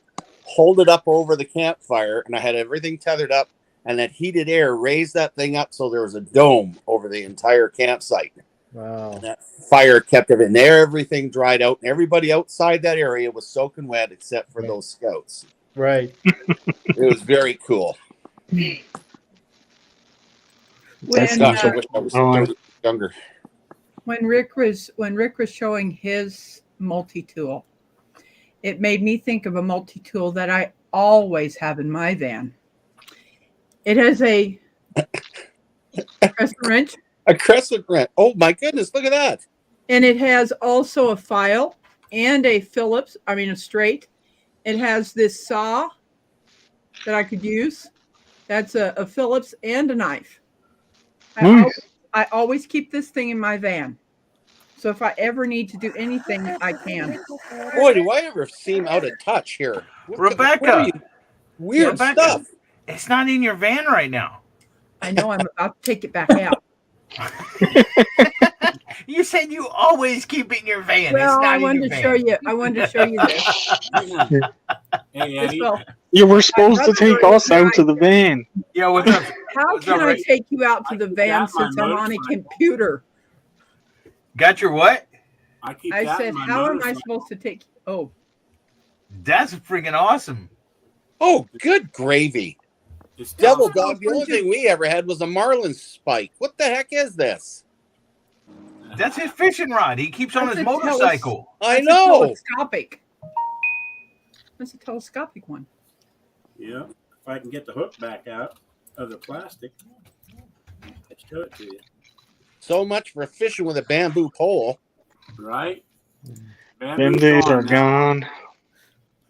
hold it up over the campfire, and I had everything tethered up, and that heated air raised that thing up so there was a dome over the entire campsite. Wow. And that fire kept everything dried out, and everybody outside that area was soaking wet except for those scouts. Right. It was very cool. When, Gosh, I wish I was younger. When Rick was showing his multi-tool, it made me think of a multi-tool that I always have in my van. It has a crescent wrench. A crescent wrench. Oh my goodness, look at that. And it has also a file and a a straight. It has this saw that I could use. That's a Phillips and a knife. I always keep this thing in my van. So if I ever need to do anything, I can. Boy, do I ever seem out of touch here. Rebecca. Weird stuff. It's not in your van right now. I know. I'm about to take it back out. You said you always keep it in your van. Well, it's not I wanted to show you. I wanted to show you this. Hey, Eddie. You were supposed to take us out to the van. Yeah, what's up? How can I take you out to the van since I'm on a computer? Got your what? I said, how am I supposed to take? Oh, that's freaking awesome. Oh, good gravy. It's Devil tough. Dog, the only thing we ever had was a marlin spike. What the heck is this? That's his fishing rod. He keeps on That's his a motorcycle. I That's know. A telescopic. That's a telescopic one. Yeah. If I can get the hook back out of the plastic, I'd show it to you. So much for fishing with a bamboo pole. Right? Them Bamboo's days are now. gone.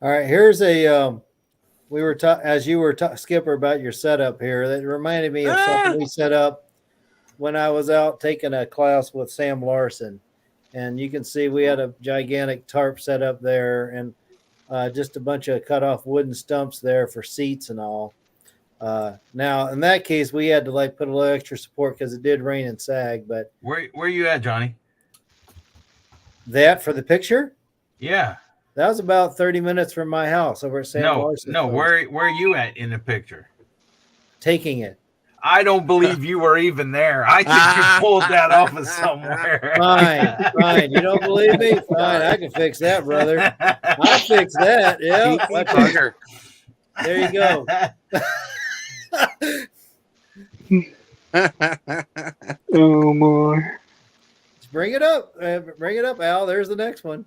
All right, here's a we were as you were Skipper about your setup here. That reminded me of something we set up when I was out taking a class with Sam Larson, and you can see we had a gigantic tarp set up there, and just a bunch of cut off wooden stumps there for seats and all. Now in that case, we had to like put a little extra support because it did rain and sag. But Where you at, Johnny? that for the picture, Yeah. that was about 30 minutes from my house over at Sam Larson. No. Where are you at in the picture? Taking it. I don't believe you were even there. I think you pulled that off of somewhere. Fine. You don't believe me? Fine. I can fix that, brother. I'll fix that. Yeah. Bugger. There you go. Oh my! Bring it up. Bring it up, Al. There's the next one.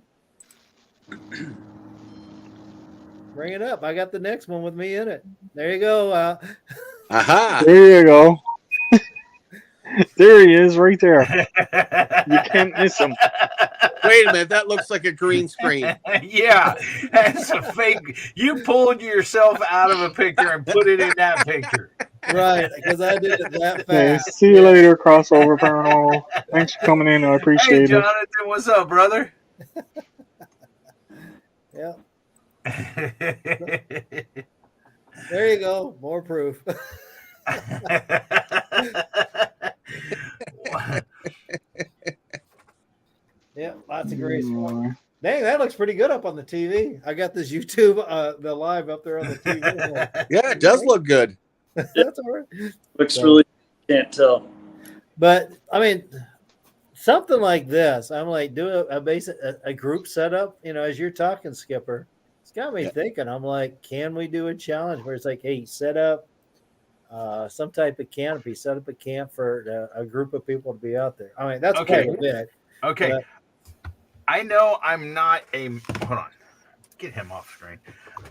Bring it up. I got the next one with me in it. There you go. Aha. There you go. There he is, right there. You can't miss him. Wait a minute. That looks like a green screen. Yeah, that's a fake. You pulled yourself out of a picture and put it in that picture. Right, because I did it that Hey, fast. see you later, Crossover Paranormal. Thanks for coming in. I Hey, appreciate it. Jonathan, what's up, brother? Yeah. There you go. More proof. Yeah, lots of great stuff. Dang, that looks pretty good up on the TV. I got this YouTube, the live up there on the TV. Yeah, it does look good. That's all right. Looks really, can't tell. But I mean, something like this, I'm like, do a basic a group setup. You know, as you're talking, Skipper, it's got me thinking. I'm like, can we do a challenge where it's like, hey, set up some type of canopy, set up a camp for a group of people to be out there. I mean, that's Okay. quite a bit. Okay. But I know I'm not a. Hold on. Get him off screen.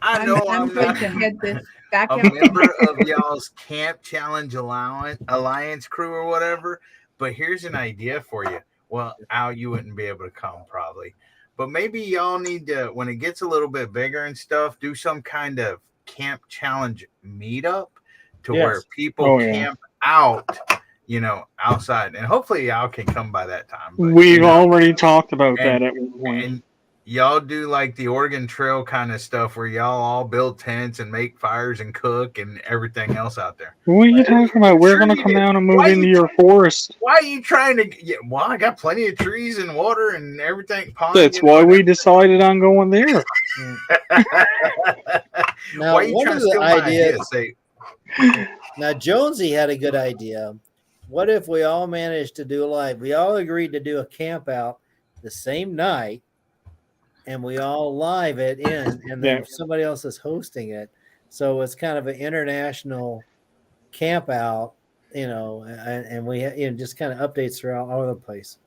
I know I'm I'm going not to head this back a out. member of y'all's Camp Challenge Alliance crew or whatever, but here's an idea for you. Well, Al, you wouldn't be able to come probably, but maybe y'all need to, when it gets a little bit bigger and stuff, do some kind of Camp Challenge meetup to where people camp out, you know, outside, and hopefully y'all can come by that time. But, We've already talked about that at one point. And y'all do like the Oregon Trail kind of stuff where y'all all build tents and make fires and cook and everything else out there. What are you talking about? We're going to come down and move into your forest. Why are you trying to? Yeah, well, I got plenty of trees and water and everything. That's why we decided on going there. Now, Why are you one trying of to the steal my idea? Say, now Jonesy had a good idea. What if we all managed to do a live? We all agreed to do a camp out the same night, and we all live it in, and then somebody else is hosting it. So it's kind of an international camp out, you know, and we just kind of updates throughout all over the place.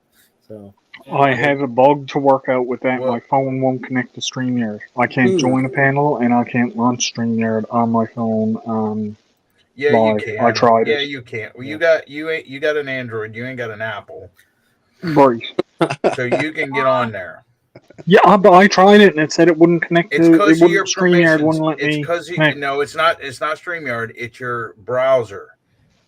So I have a bug to work out with that. My phone won't connect to StreamYard. I can't join a panel, and I can't launch StreamYard on my phone. yeah, live. you can. I tried Yeah, it. you can. Well, you got an Android. You ain't got an Apple, Right. so you can get on there. Yeah, but I tried it, and it said it wouldn't connect It's to. because It of your wouldn't. StreamYard permissions. wouldn't let It's me. because connect. no, it's not. It's not StreamYard. It's your browser.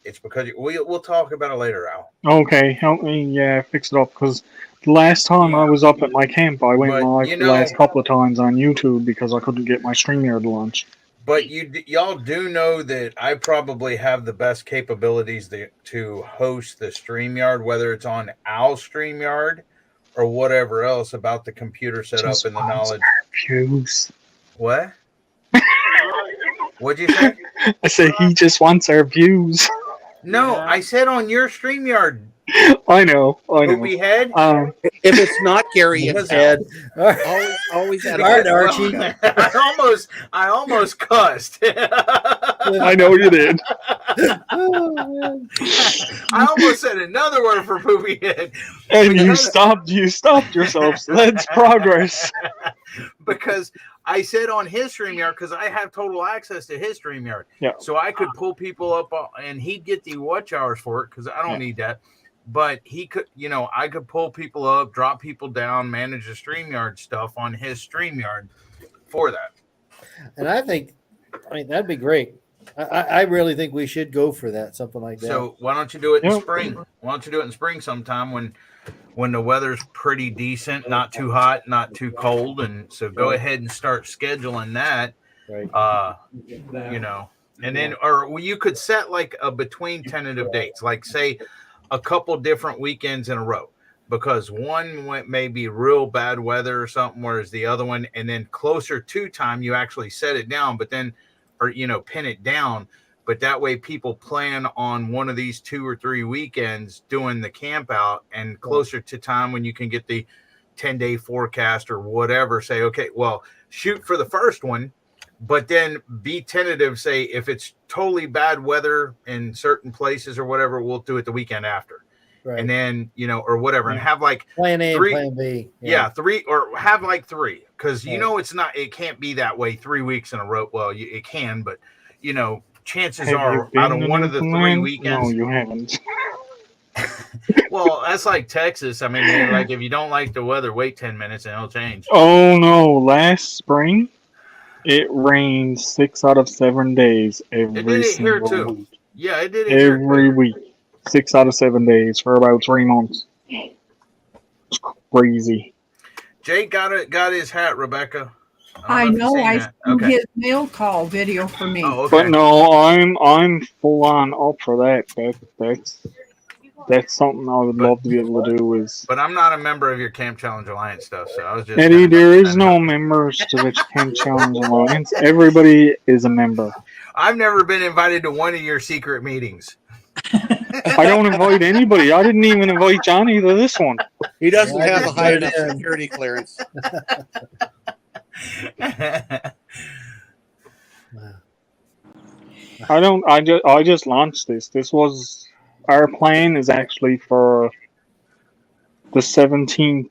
It's because we'll talk about it later, Al. Okay, help me, fix it up, because the last time I was up at my camp, I went But, live you the know- last couple of times on YouTube because I couldn't get my StreamYard launch. But y'all do know that I probably have the best capabilities to host the StreamYard, whether it's on Al's StreamYard or whatever else about the computer setup Just and the wants knowledge. Views. What? What'd you say? I said he just wants our views. No, I said on your StreamYard I know. Poopy head? If it's not Gary, it's Ed. Always had All right, Archie. I almost cussed. I know you did. I almost said another word for poopy head. And you stopped yourself, so that's progress. Because I said on his StreamYard, because I have total access to his StreamYard. Yeah. So I could pull people up and he'd get the watch hours for it because I don't need that. But he could, I could pull people up, drop people down, manage the StreamYard stuff on his StreamYard for that. And I think, that'd be great. I really think we should go for that, something like that. So why don't you do it in spring? Why don't you do it in spring sometime when the weather's pretty decent, not too hot, not too cold, and so go ahead and start scheduling that. Right. And then or you could set like a between tentative dates, like say a couple different weekends in a row, because one may be real bad weather or something, whereas the other one, and then closer to time you actually set it down, but then pin it down. But that way people plan on one of these 2 or 3 weekends doing the camp out, and closer to time when you can get the 10-day forecast or whatever, say, okay, well, shoot for the first one, but then be tentative, say if it's totally bad weather in certain places or whatever, we'll do it the weekend after. Right. And then, or whatever, and have like plan A 3, and plan B. Yeah, 3, or have like 3, because it can't be that way 3 weeks in a row. Well, it can, but chances are out of one of the 3 weekends. No, you haven't. Well, that's like Texas. I mean, like if you don't like the weather, wait 10 minutes and it'll change. Oh no! Last spring, it rained 6 out of 7 days every single week. Yeah, it did. Every week, 6 out of 7 days for about 3 months. It's crazy. Jake got his hat, Rebecca. I know. I seen his mail call video for me. Oh, okay. But no, I'm full on up for that. That's something I would love to be able to do. But I'm not a member of your Camp Challenge Alliance stuff, so I was just. Eddie, there is no members to the Camp Challenge Alliance. Everybody is a member. I've never been invited to one of your secret meetings. I don't invite anybody. I didn't even invite Johnny to this one. He doesn't have a high enough security clearance. I just launched this. This was our plan is actually for the 17th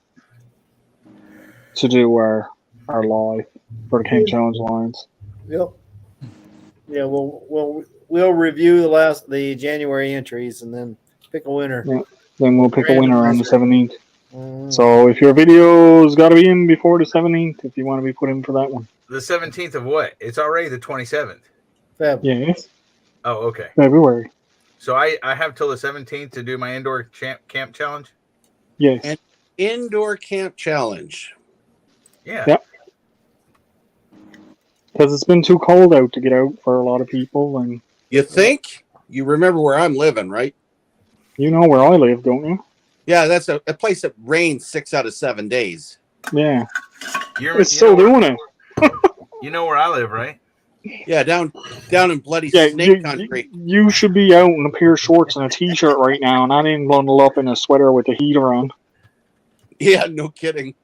to do our live for the Camp Challenge Alliance. Yep. Yeah, we'll review the January entries and then pick a winner. Yeah. Then we'll pick a winner on the 17th. So if your video's got to be in before the 17th, if you want to be put in for that one. The 17th of what? It's already the 27th. February. Yes. Oh, okay. February. So I have till the 17th to do my indoor camp challenge? Yes. An indoor camp challenge. Yeah. Yep. Because it's been too cold out to get out for a lot of people. And you think? You remember where I'm living, right? You know where I live, don't you? Yeah, that's a place that rains 6 out of 7 days. Yeah. It's still doing it. You know where I live, right? Yeah, down in bloody snake country. You should be out in a pair of shorts and a t-shirt right now, and I didn't bundle up in a sweater with the heater on. Yeah, no kidding.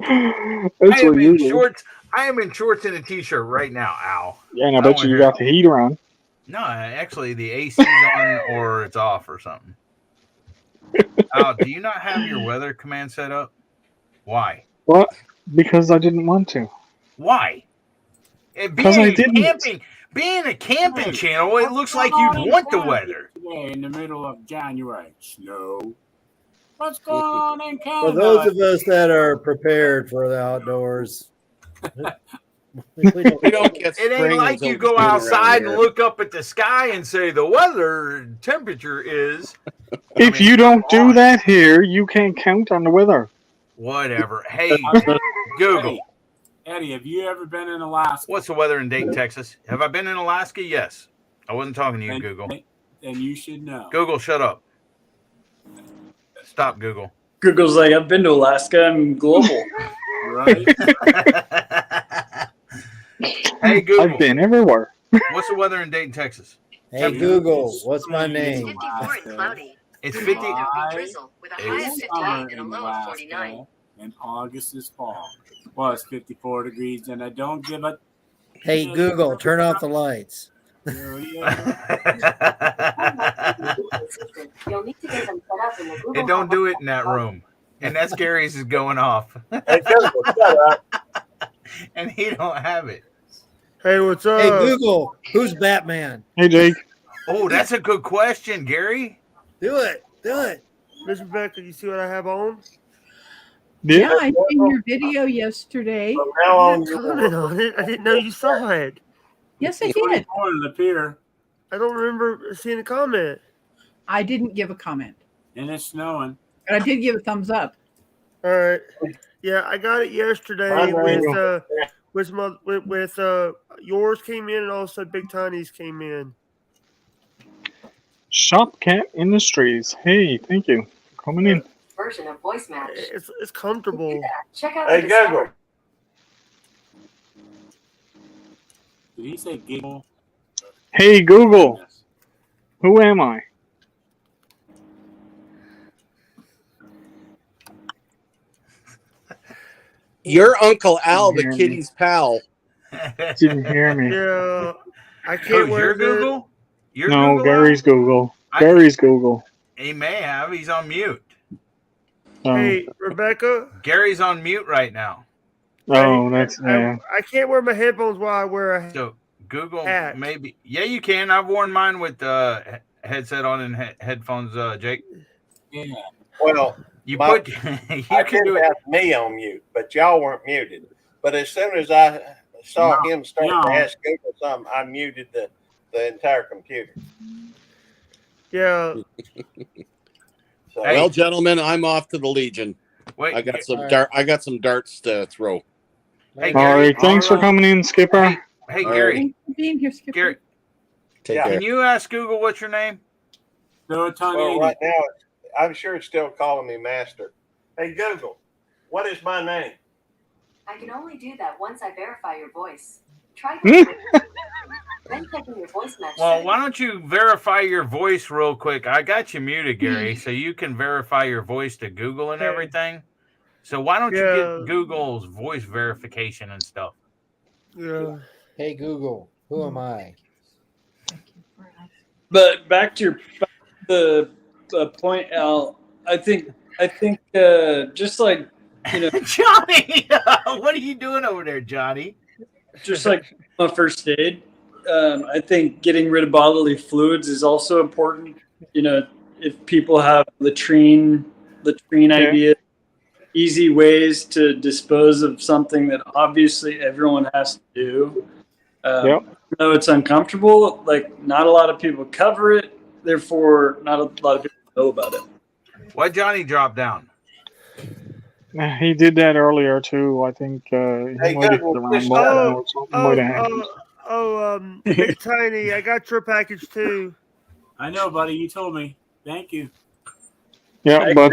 I am in shorts and a t-shirt right now, Al. Yeah, and I bet you got the heater on. No, actually the AC's on or it's off or something. Al, do you not have your weather command set up? Why? What? Because I didn't want to. Why? Because I didn't. Being a camping channel, it looks like you'd want the weather. Yeah, in the middle of January, snow. What's going on in Canada? For those of us that are prepared for the outdoors, we don't get it ain't like you go outside and look up at the sky and say the weather temperature is. If you don't do that here, you can't count on the weather. Whatever. Hey, Google. Eddie, have you ever been in Alaska? What's the weather in Dayton, Texas? Have I been in Alaska? Yes. I wasn't talking to you, Google. And you should know. Google, shut up. Stop, Google. Google's like, I've been to Alaska. I'm global. Right? Hey, Google. I've been everywhere. What's the weather in Dayton, Texas? Hey Google, what's my name? 54 and cloudy. It's With 50. July drizzle with a high of It's 58 summer and a in low of 49. Alaska, and August is fall. Well, it's 54 degrees, and I don't give a. Hey Google, turn off the lights. You'll need to get them set up in the Google And don't do it in that room. And that's Gary's is going off. Hey, Google, shut up. And he don't have it. Hey, what's up? Hey Google, who's Batman? Hey, Jake. Oh, that's a good question, Gary. Do it. Do it. Miss Rebecca, you see what I have on? Yeah, I seen your video yesterday. From now on, I commented on it. I didn't know you saw it. Yes, I did. On the pier, I don't remember seeing a comment. I didn't give a comment, and it's snowing. but I did give a thumbs up. All right. Yeah, I got it yesterday with yours came in and also Big Tiny's came in. Shopcat Industries. Hey, thank you for coming in. version of voice match. It's comfortable. Check out Hey, the Discover. Google. Did he say giggle? Hey, Google. Who am I? Your Uncle Al, the Hear me. kitty's pal. Didn't hear me. Yeah, I Who's can't wear your Google? Your No, Google? Gary's Google. Gary's Google. He may have. He's on mute. Hey, Rebecca. Gary's on mute right now. Oh, that's yeah. I can't wear my headphones while I wear a So Google hat. maybe. Yeah, you can. I've worn mine with headset on and headphones. Jake. Yeah. Well, You my- put. You I can did do it. have me on mute, but y'all weren't muted. But as soon as I saw him start No. to ask Google something, I muted the entire computer. Yeah. So, Well, gentlemen, I'm off to the Legion. Wait, I got some All right. dart. I got some darts to throw. Hey, All Gary. right, thanks for coming in, Skipper. Hey, All Gary. Thanks for being here, Skipper. Gary, Take Yeah. care. can you ask Google what's your name? No, Tony. well, right now, I'm sure it's still calling me master. Hey, Google, what is my name? I can only do that once I verify your voice. Try Hmm? then checking your voice match. Well, setting. why don't you verify your voice real quick? I got you muted, Gary, so you can verify your voice to Google and Okay. everything. So why don't you Yeah. get Google's voice verification and stuff? Yeah. Hey Google, who am I? But back to the point, Al. I think just like Johnny, what are you doing over there, Johnny? just like on first aid, I think getting rid of bodily fluids is also important. If people have latrine idea, easy ways to dispose of something that obviously everyone has to do. Yep. Though it's uncomfortable, like not a lot of people cover it, therefore not a lot of people know about it. Why Johnny dropped down? He did that earlier too. I think he Hey, might have Google, hit the just wrong shut button up. or something might have happened. Big Tiny, I got your package too. I know, buddy. You told me. Thank you. Yeah, but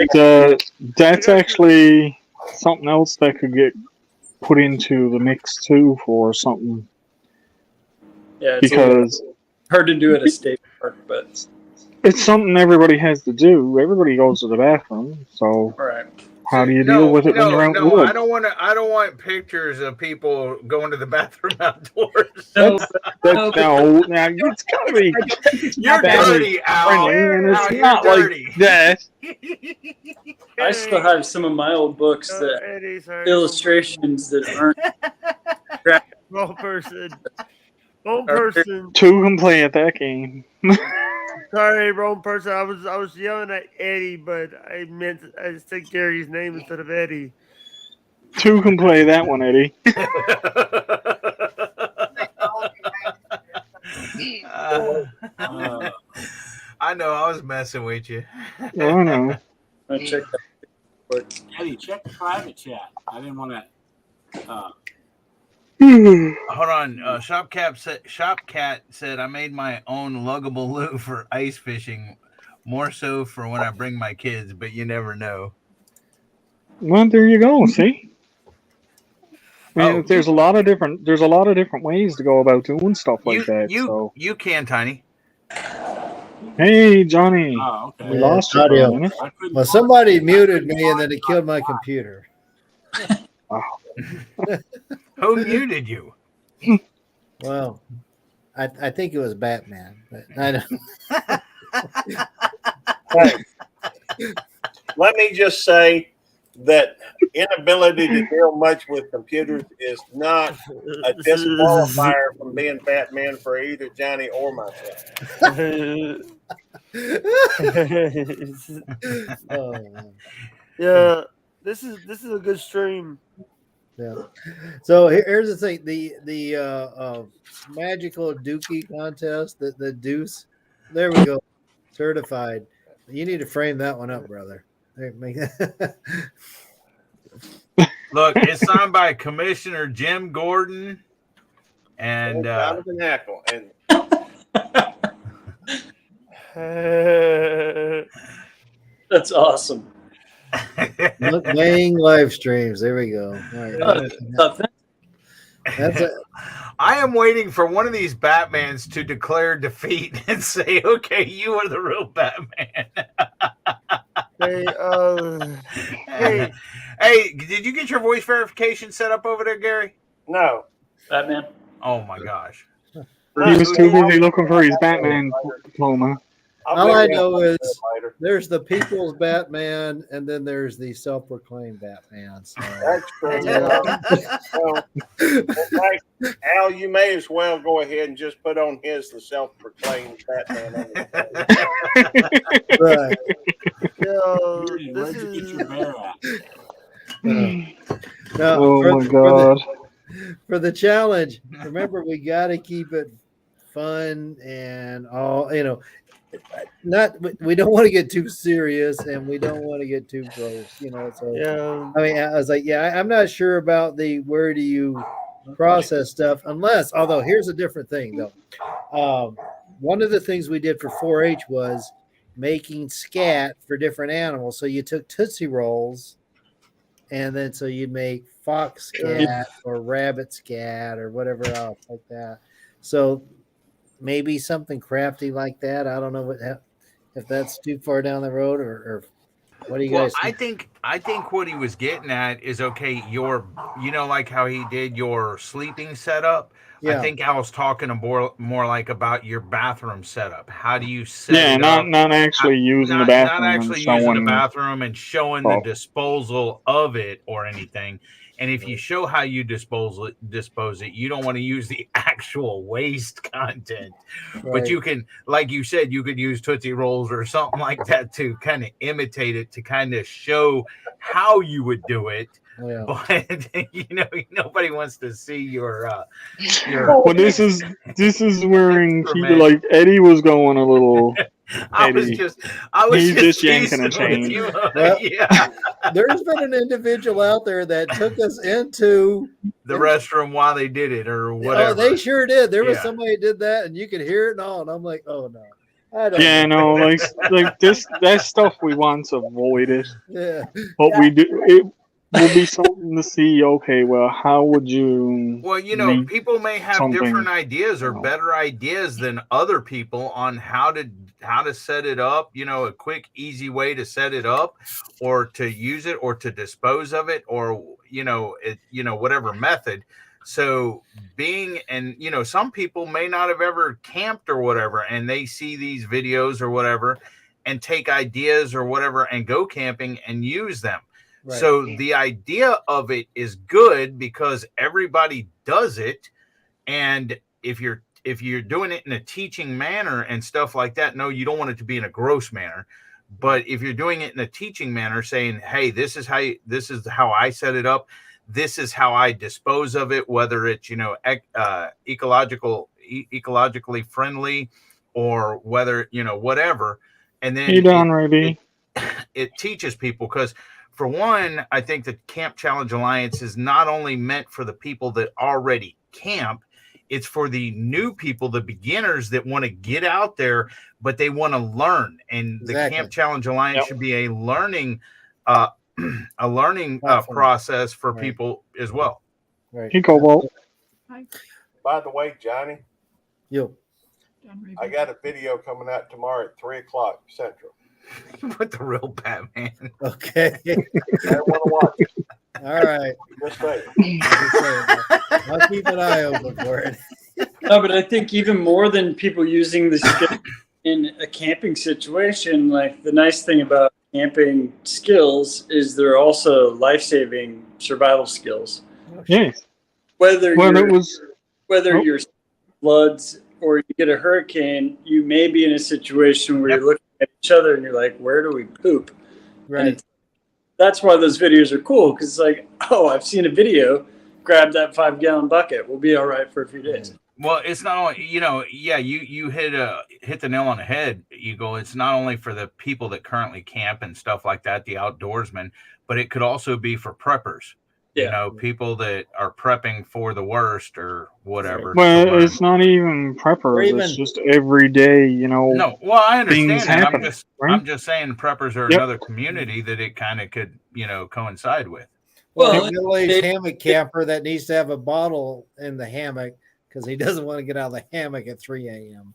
that's actually something else that could get put into the mix too for something Yeah, it's a little because hard to do at a state park, but it's something everybody has to do. Everybody goes to the bathroom, so all right. how do you deal with it when you're out in the woods? I don't want pictures of people going to the bathroom outdoors. No, now it's gotta be. You're dirty, Al. friendly, and it's Al, you're not dirty. like that. I still have some of my old books that Eddie, sorry. illustrations that aren't. Wrong person. Wrong person. Two can play at that game. Sorry, wrong person. I was yelling at Eddie, but I said Gary's name instead of Eddie. Two can play that one, Eddie. I know. I was messing with you. Oh no. I check that. Eddie, check the private chat. I didn't want to. Hold on. Shopcat said I made my own luggable loop for ice fishing, more so for when I bring my kids. But you never know. Well, there you go. See, I mean, there's a lot of different ways to go about doing stuff like that. So You can, Tiny. Hey, Johnny. Oh, okay. We lost you for a Audio. minute. Well, somebody muted me and then it killed my computer. Who muted you? Well, I think it was Batman, but I don't. Hey, let me just say that inability to deal much with computers is not a disqualifier from being Batman for either Johnny or myself. Oh, man. Yeah, this is a good stream. Yeah. So here's the thing: the magical Dookie contest, the Deuce. There we go, certified. You need to frame that one up, brother. Make Look, it's signed by Commissioner Jim Gordon and Jonathan Hackle and That's awesome. Mang live streams. There we go. All right. That's it. I am waiting for one of these Batmans to declare defeat and say, "Okay, you are the real Batman." Hey, Hey, did you get your voice verification set up over there, Gary? no. Batman. Oh my gosh. He was too busy looking for his Batman diploma. All I know is there's the people's Batman, and then there's the self-proclaimed Batman. So. That's true. Well, in fact, Al, you may as well go ahead and just put on the self-proclaimed Batman. Right. yo, Where'd you get your bear at? Now, Oh my God. For the challenge, remember we got to keep it fun and all. We don't want to get too serious and we don't want to get too gross. So yeah. I mean, I was like, I'm not sure about the where do you process stuff although here's a different thing though. One of the things we did for 4-H was making scat for different animals. So you took Tootsie Rolls, and then so you'd make fox scat or rabbit scat or whatever else like that. So maybe something crafty like that. I don't know if that's too far down the road or what do you guys think? I think what he was getting at is okay, like how he did your sleeping setup. Yeah. I think I was talking more like about your bathroom setup. How do you set it not up? not actually using the bathroom. Not actually and using the showing- bathroom and showing the disposal of it or anything. And if you show how you dispose it, you don't want to use the actual waste content. Right. But you can, like you said, you could use Tootsie Rolls or something like that to kind of imitate it, to kind of show how you would do it. Yeah. But nobody wants to see your. Well, this is where like Eddie was going a little. I was just yanking a chain. Yeah. There's been an individual out there that took us into the restroom while they did it or whatever. Oh, they sure did. There was somebody that did that, and you could hear it and all. And I'm like, oh no, I don't. Yeah, no, like this. That stuff we want to avoid it. Yeah. But we do. It will be something to see. Okay, well, how would you? Well, people may have different ideas or better ideas than other people on how to set it up. A quick, easy way to set it up, or to use it, or to dispose of it, or whatever method. So some people may not have ever camped or whatever, and they see these videos or whatever, and take ideas or whatever and go camping and use them. Right. So the idea of it is good because everybody does it. And if you're doing it in a teaching manner and stuff like that, no, you don't want it to be in a gross manner. But if you're doing it in a teaching manner, saying, hey, this is how I set it up. This is how I dispose of it, whether it's, ecologically friendly or whether, whatever. And then it teaches people because, for one, I think the Camp Challenge Alliance is not only meant for the people that already camp, it's for the new people, the beginners that want to get out there, but they want to learn. And the Camp Challenge Alliance should be a learning process for people as well. Right. Hey, Cobalt. By the way, Johnny. Yo. I got a video coming out tomorrow at 3:00 Central. With the real Batman. Okay. I want to watch it. All right. Just saying. I'll keep an eye open for it. No, but I think even more than people using the skill in a camping situation, like the nice thing about camping skills is they're also life-saving survival skills. Yes. Whether Oh. you're floods or you get a hurricane, you may be in a situation where you're looking at each other and you're like, where do we poop? Right. That's why those videos are cool, because it's like, oh, I've seen a video. Grab that 5-gallon bucket. We'll be all right for a few days. Well, it's not only, you hit the nail on the head, Eagle. It's not only for the people that currently camp and stuff like that, the outdoorsmen, but it could also be for preppers. Yeah. People that are prepping for the worst or whatever. Well, it's not even preppers. It's just everyday, No, well, I understand things that. happen. I'm just saying preppers are another community that it kind of could, coincide with. Well, a middle-aged hammock camper that needs to have a bottle in the hammock because he doesn't want to get out of the hammock at 3 a.m.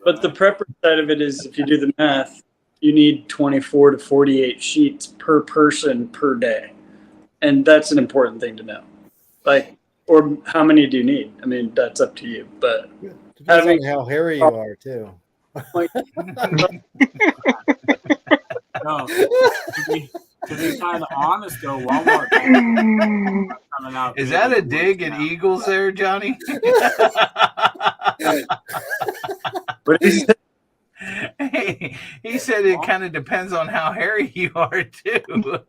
But the prepper side of it is, if you do the math, you need 24 to 48 sheets per person per day. And that's an important thing to know. Like, or how many do you need? I mean, that's up to you. But Depends on how hairy you are, too. No, to be kind of honest though, Walmart coming out. Is that a dig at Eagles there, Johnny? Hey, he said it kind of depends on how hairy you are too.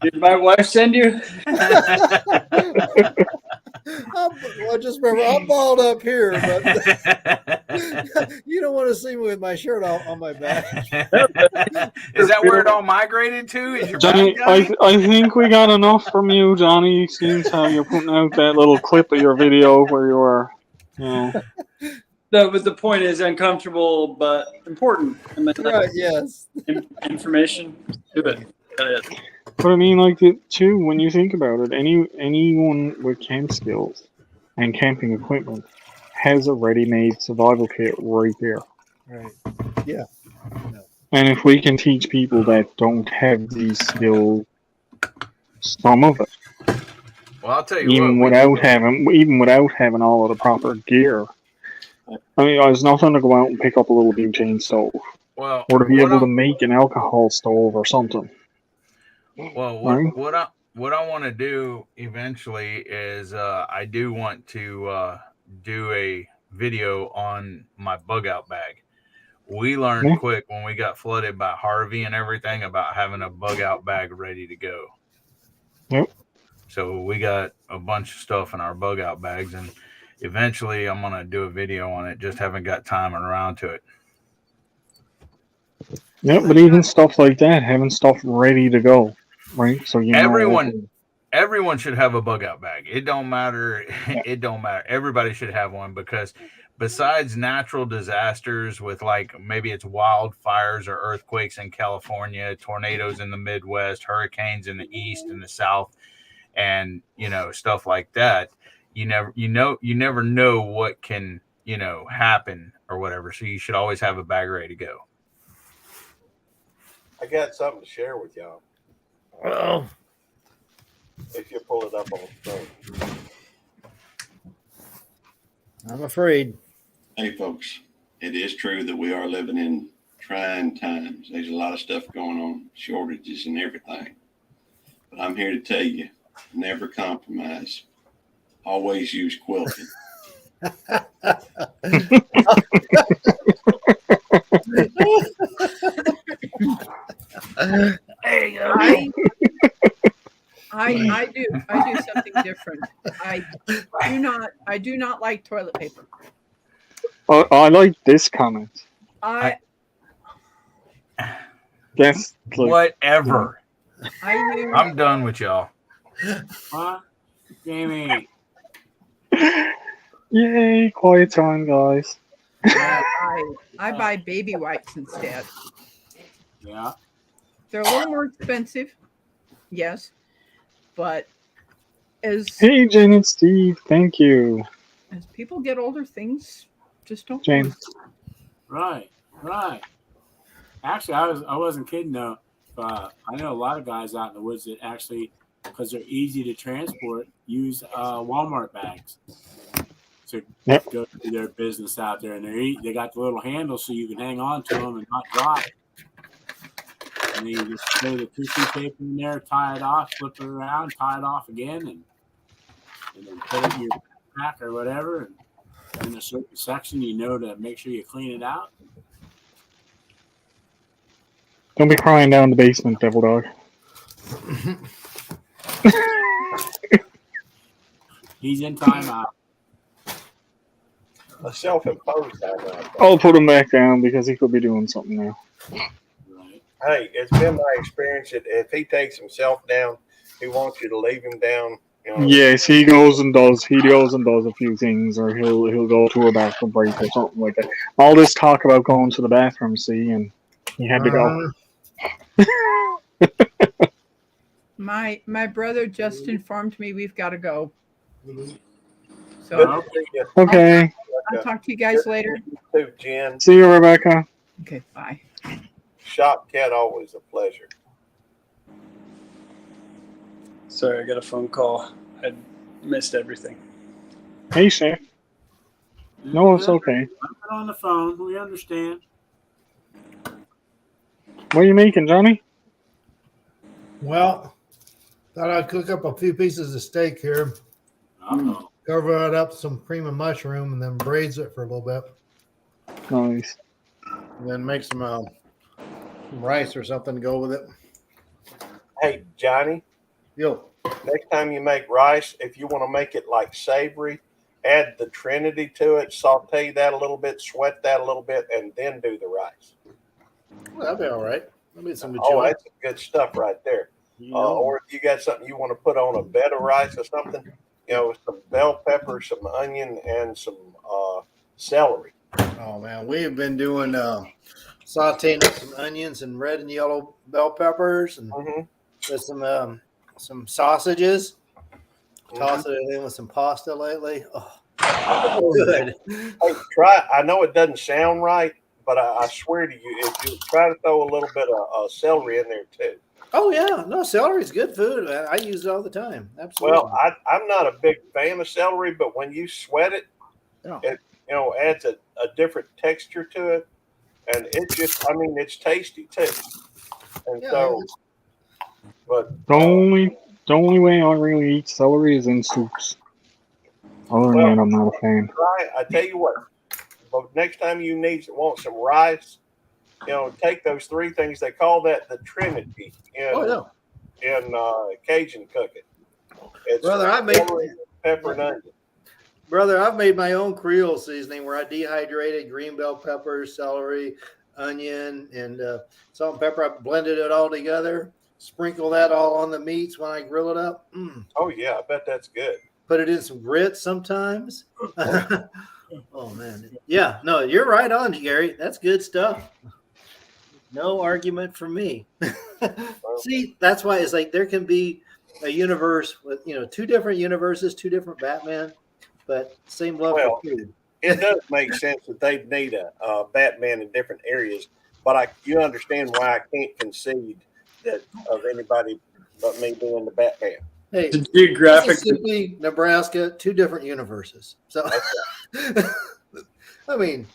Did my wife send you? Well, just remember, I'm balled up here, but you don't want to see me with my shirt on my back. Is that where it all migrated to? Is your Johnny, back, Johnny? I think we got enough from you, Johnny. Seems how you're putting out that little clip of your video where you are, No, but the point is uncomfortable but important. Right, yes. Information. Do it. But I mean, too, when you think about it, anyone with camp skills and camping equipment has a ready-made survival kit right there. Right. Yeah. And if we can teach people that don't have these skills, some of it, Well, I'll tell you even what. without having all of the proper gear, I mean, there's nothing to go out and pick up a little butane stove, Well, or to be what able to I'm- make an alcohol stove or something. Well, Right? what I want to do eventually is I do want to do a video on my bug out bag. We learned quick when we got flooded by Harvey and everything about having a bug out bag ready to go. Yep. So we got a bunch of stuff in our bug out bags, and eventually I'm gonna do a video on it. Just haven't got time around to it. Yeah, but even stuff like that, having stuff ready to go, right? So Everyone should have a bug out bag. It don't matter. It don't matter. Everybody should have one, because besides natural disasters with maybe it's wildfires or earthquakes in California, tornadoes in the Midwest, hurricanes in the East and the South, and stuff like that, you never know what can happen or whatever. So you should always have a bag ready to go. I got something to share with y'all. Oh. If you pull it up on the screen. I'm afraid. Hey, folks, it is true that we are living in trying times. There's a lot of stuff going on, shortages and everything. But I'm here to tell you, never compromise. Always use quilting. I do something different. I do not like toilet paper. I like this comment. That's whatever. I'm done with y'all. Huh? Jamie. Yay, quiet time, guys. I buy baby wipes instead. Yeah. They're a little more expensive, yes, but Hey, Jen and Steve, thank you. as people get older, things just don't. James. Right. Actually, I wasn't kidding though. I know a lot of guys out in the woods that actually, because they're easy to transport, use Walmart bags to go do their business out there. And they got the little handles so you can hang on to them and not drop. And then you just throw the tissue paper in there, tie it off, flip it around, tie it off again, and then put it in your pack or whatever. And in a certain section, to make sure you clean it out. Don't be crying down the basement, Devil Dog. He's in timeout. A self-imposed timeout. I'll put him back down because he could be doing something now. Hey, it's been my experience that if he takes himself down, he wants you to leave him down. Yes, he goes and does a few things, or he'll go to a bathroom break or something like that. All this talk about going to the bathroom, and he had to go. My brother just informed me we've got to go. So Okay. I'll talk to you guys later. Too, Jen. See you, Rebecca. Okay, bye. Shop Cat, always a pleasure. Sorry, I got a phone call. I missed everything. Hey, Chef. No, it's okay. I'm on the phone. We understand. What are you making, Johnny? Well, thought I'd cook up a few pieces of steak here. Uh-oh. Cover it up with some cream of mushroom and then braise it for a little bit. Nice. And then make some rice or something to go with it. Hey, Johnny. Yo. Next time you make rice, if you want to make it like savory, add the Trinity to it, saute that a little bit, sweat that a little bit, and then do the rice. Well, that'd be all right. That'd be some good Oh, chili. that's good stuff right there. Or if you got something you want to put on a bed of rice or something, some bell pepper, some onion, and some celery. Oh man, we have been doing sauteing up some onions and red and yellow bell peppers, and with some sausages. Toss it in with some pasta lately. Oh, good. Hey, try. I know it doesn't sound right, but I swear to you, if you try to throw a little bit of celery in there too. Oh yeah, no, celery is good food, man. I use it all the time. Absolutely. Well, I'm not a big fan of celery, but when you sweat it, it adds a different texture to it, and it's tasty too. And but The only way I really eat celery is in soups. Other than that, I'm not a fan. I tell you what, but next time you want some rice, take those three things. They call that the Trinity in Cajun cooking. It's Brother, celery, pepper, and onion. Brother, I've made my own Creole seasoning where I dehydrated green bell pepper, celery, onion, and salt and pepper. I blended it all together. Sprinkle that all on the meats when I grill it up. Oh yeah, I bet that's good. Put it in some grits sometimes. Oh man, yeah, no, you're right on, Gary. That's good stuff. No argument from me. See, that's why it's like there can be a universe with two different universes, two different Batman, but same love for food. It does make sense that they need a Batman in different areas, but you understand why I can't concede that of anybody but me being the Batman. Hey, the geographic Mississippi, Nebraska, two different universes. So, I mean,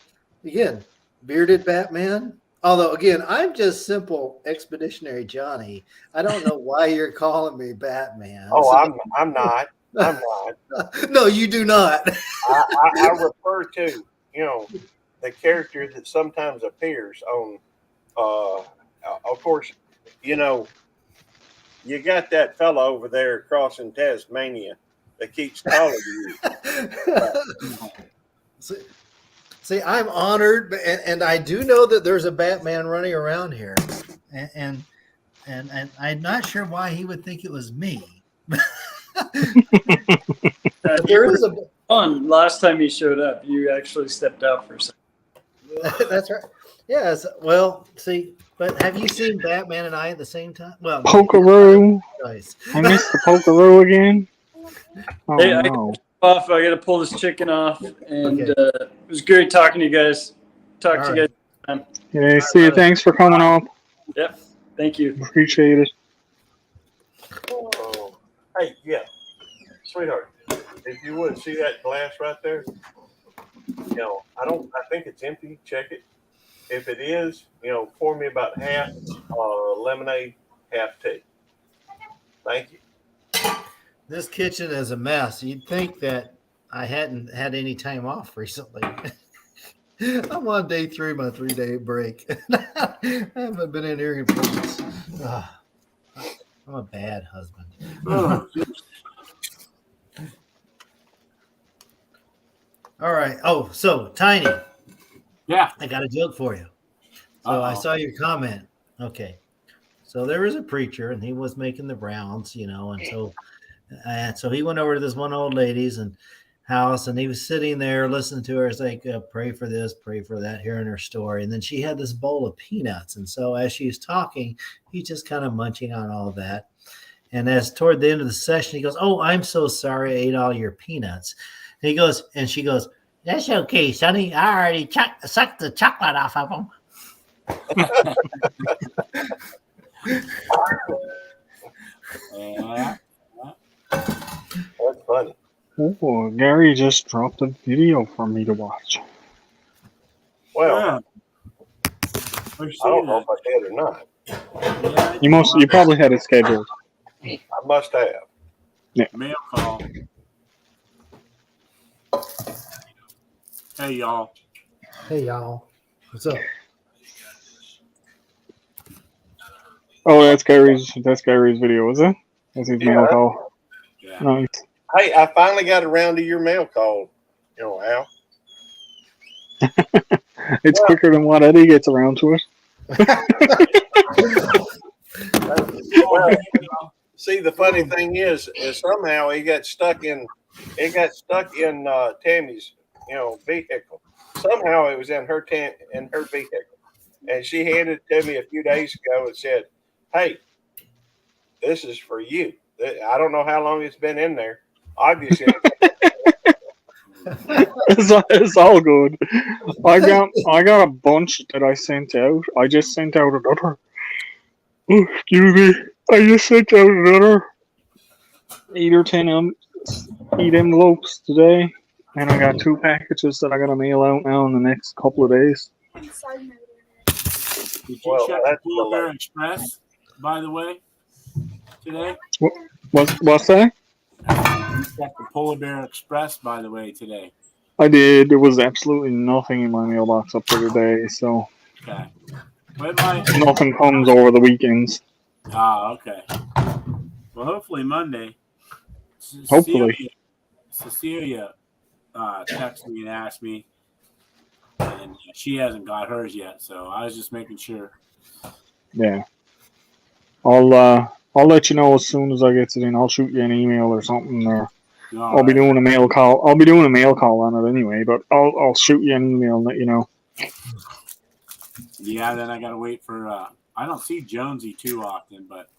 again, bearded Batman. Although, again, I'm just simple Expeditionary Johnny. I don't know why you're calling me Batman. Oh, I'm not. I'm not. No, you do not. I refer to the character that sometimes appears on. Of course, you got that fella over there across in Tasmania that keeps calling you. See, I'm honored, and I do know that there's a Batman running around here, and I'm not sure why he would think it was me. There is a fun. Last time you showed up, you actually stepped out for a second. That's right. Yes. Well, see, but have you seen Batman and I at the same time? Well, Pokeroo. Nice. I missed the Pokeroo again. Oh, Hey, no. off. I got to pull this chicken off, and Okay. it was great talking to you guys. Talk to you guys next time. Yeah, see you. Thanks for coming up. Yep. Thank you. Appreciate it. Oh, hey, yeah, sweetheart, if you would see that glass right there, I think it's empty. Check it. If it is, pour me about half lemonade, half tea. Thank you. This kitchen is a mess. You'd think that I hadn't had any time off recently. I'm on day 3 of my 3-day break. I haven't been in here in months. I'm a bad husband. All right. Oh, so Tiny. Yeah. I got a joke for you. So I saw your comment. Okay. So there was a preacher and he was making the rounds, and so he went over to this one old lady's house and he was sitting there listening to her. It's like, pray for this, pray for that, hearing her story. And then she had this bowl of peanuts. And so as she was talking, he's just kind of munching on all that. And as toward the end of the session, he goes, "Oh, I'm so sorry I ate all your peanuts." And she goes, "That's okay, Sonny. I already sucked the chocolate off of them." Yeah. That's funny. Oh, Gary just dropped a video for me to watch. Well, I I don't know if I did or not. You probably had it scheduled. I must have. Yeah. Mail call. Hey, y'all. Hey, y'all. What's up? Oh, that's Gary's video, is it? That's his mail call. Yeah. Nice. Hey, I finally got around to your mail call, Al. It's quicker than what Eddie gets around to it. Well, see, the funny thing is somehow it got stuck in Tammy's, vehicle. Somehow it was in her vehicle, and she handed it to me a few days ago and said, "Hey, this is for you." I don't know how long it's been in there. Obviously, It's all good. I got a bunch that I sent out. I just sent out another. Oh, excuse me. I just sent out another 8 or 10 envelopes today, and I got 2 packages that I gotta mail out now in the next couple of days. Did you check the Polar Bear Express, by the way, today? What's that? You checked the Polar Bear Express, by the way, today. I did. There was absolutely nothing in my mailbox up for today, so Okay. nothing comes over the weekends. Okay. Well, hopefully Monday. Hopefully. Cecilia texted me and asked me, and she hasn't got hers yet, so I was just making sure. Yeah. I'll let you know as soon as I get it in. I'll shoot you an email or something, or I'll be doing a mail call. I'll be doing a mail call on it anyway, but I'll shoot you an email and let you know. Yeah, then I gotta wait for. I don't see Jonesy too often, but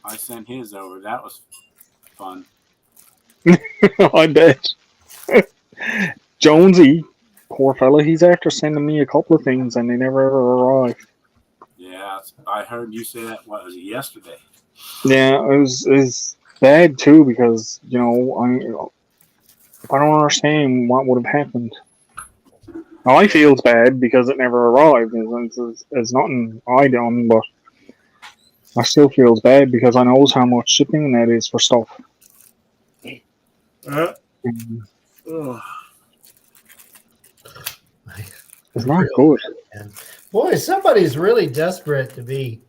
I sent his over. That was fun. I bet. Jonesy, poor fella, he's after sending me a couple of things and they never ever arrive. Yeah, I heard you say that. What was it, yesterday? Yeah, it was bad too because I don't understand what would have happened. Now, I feels bad because it never arrived. It's nothing I done, but I still feels bad because I knows how much shipping that is for stuff. It's not good. Boy, somebody's really desperate to be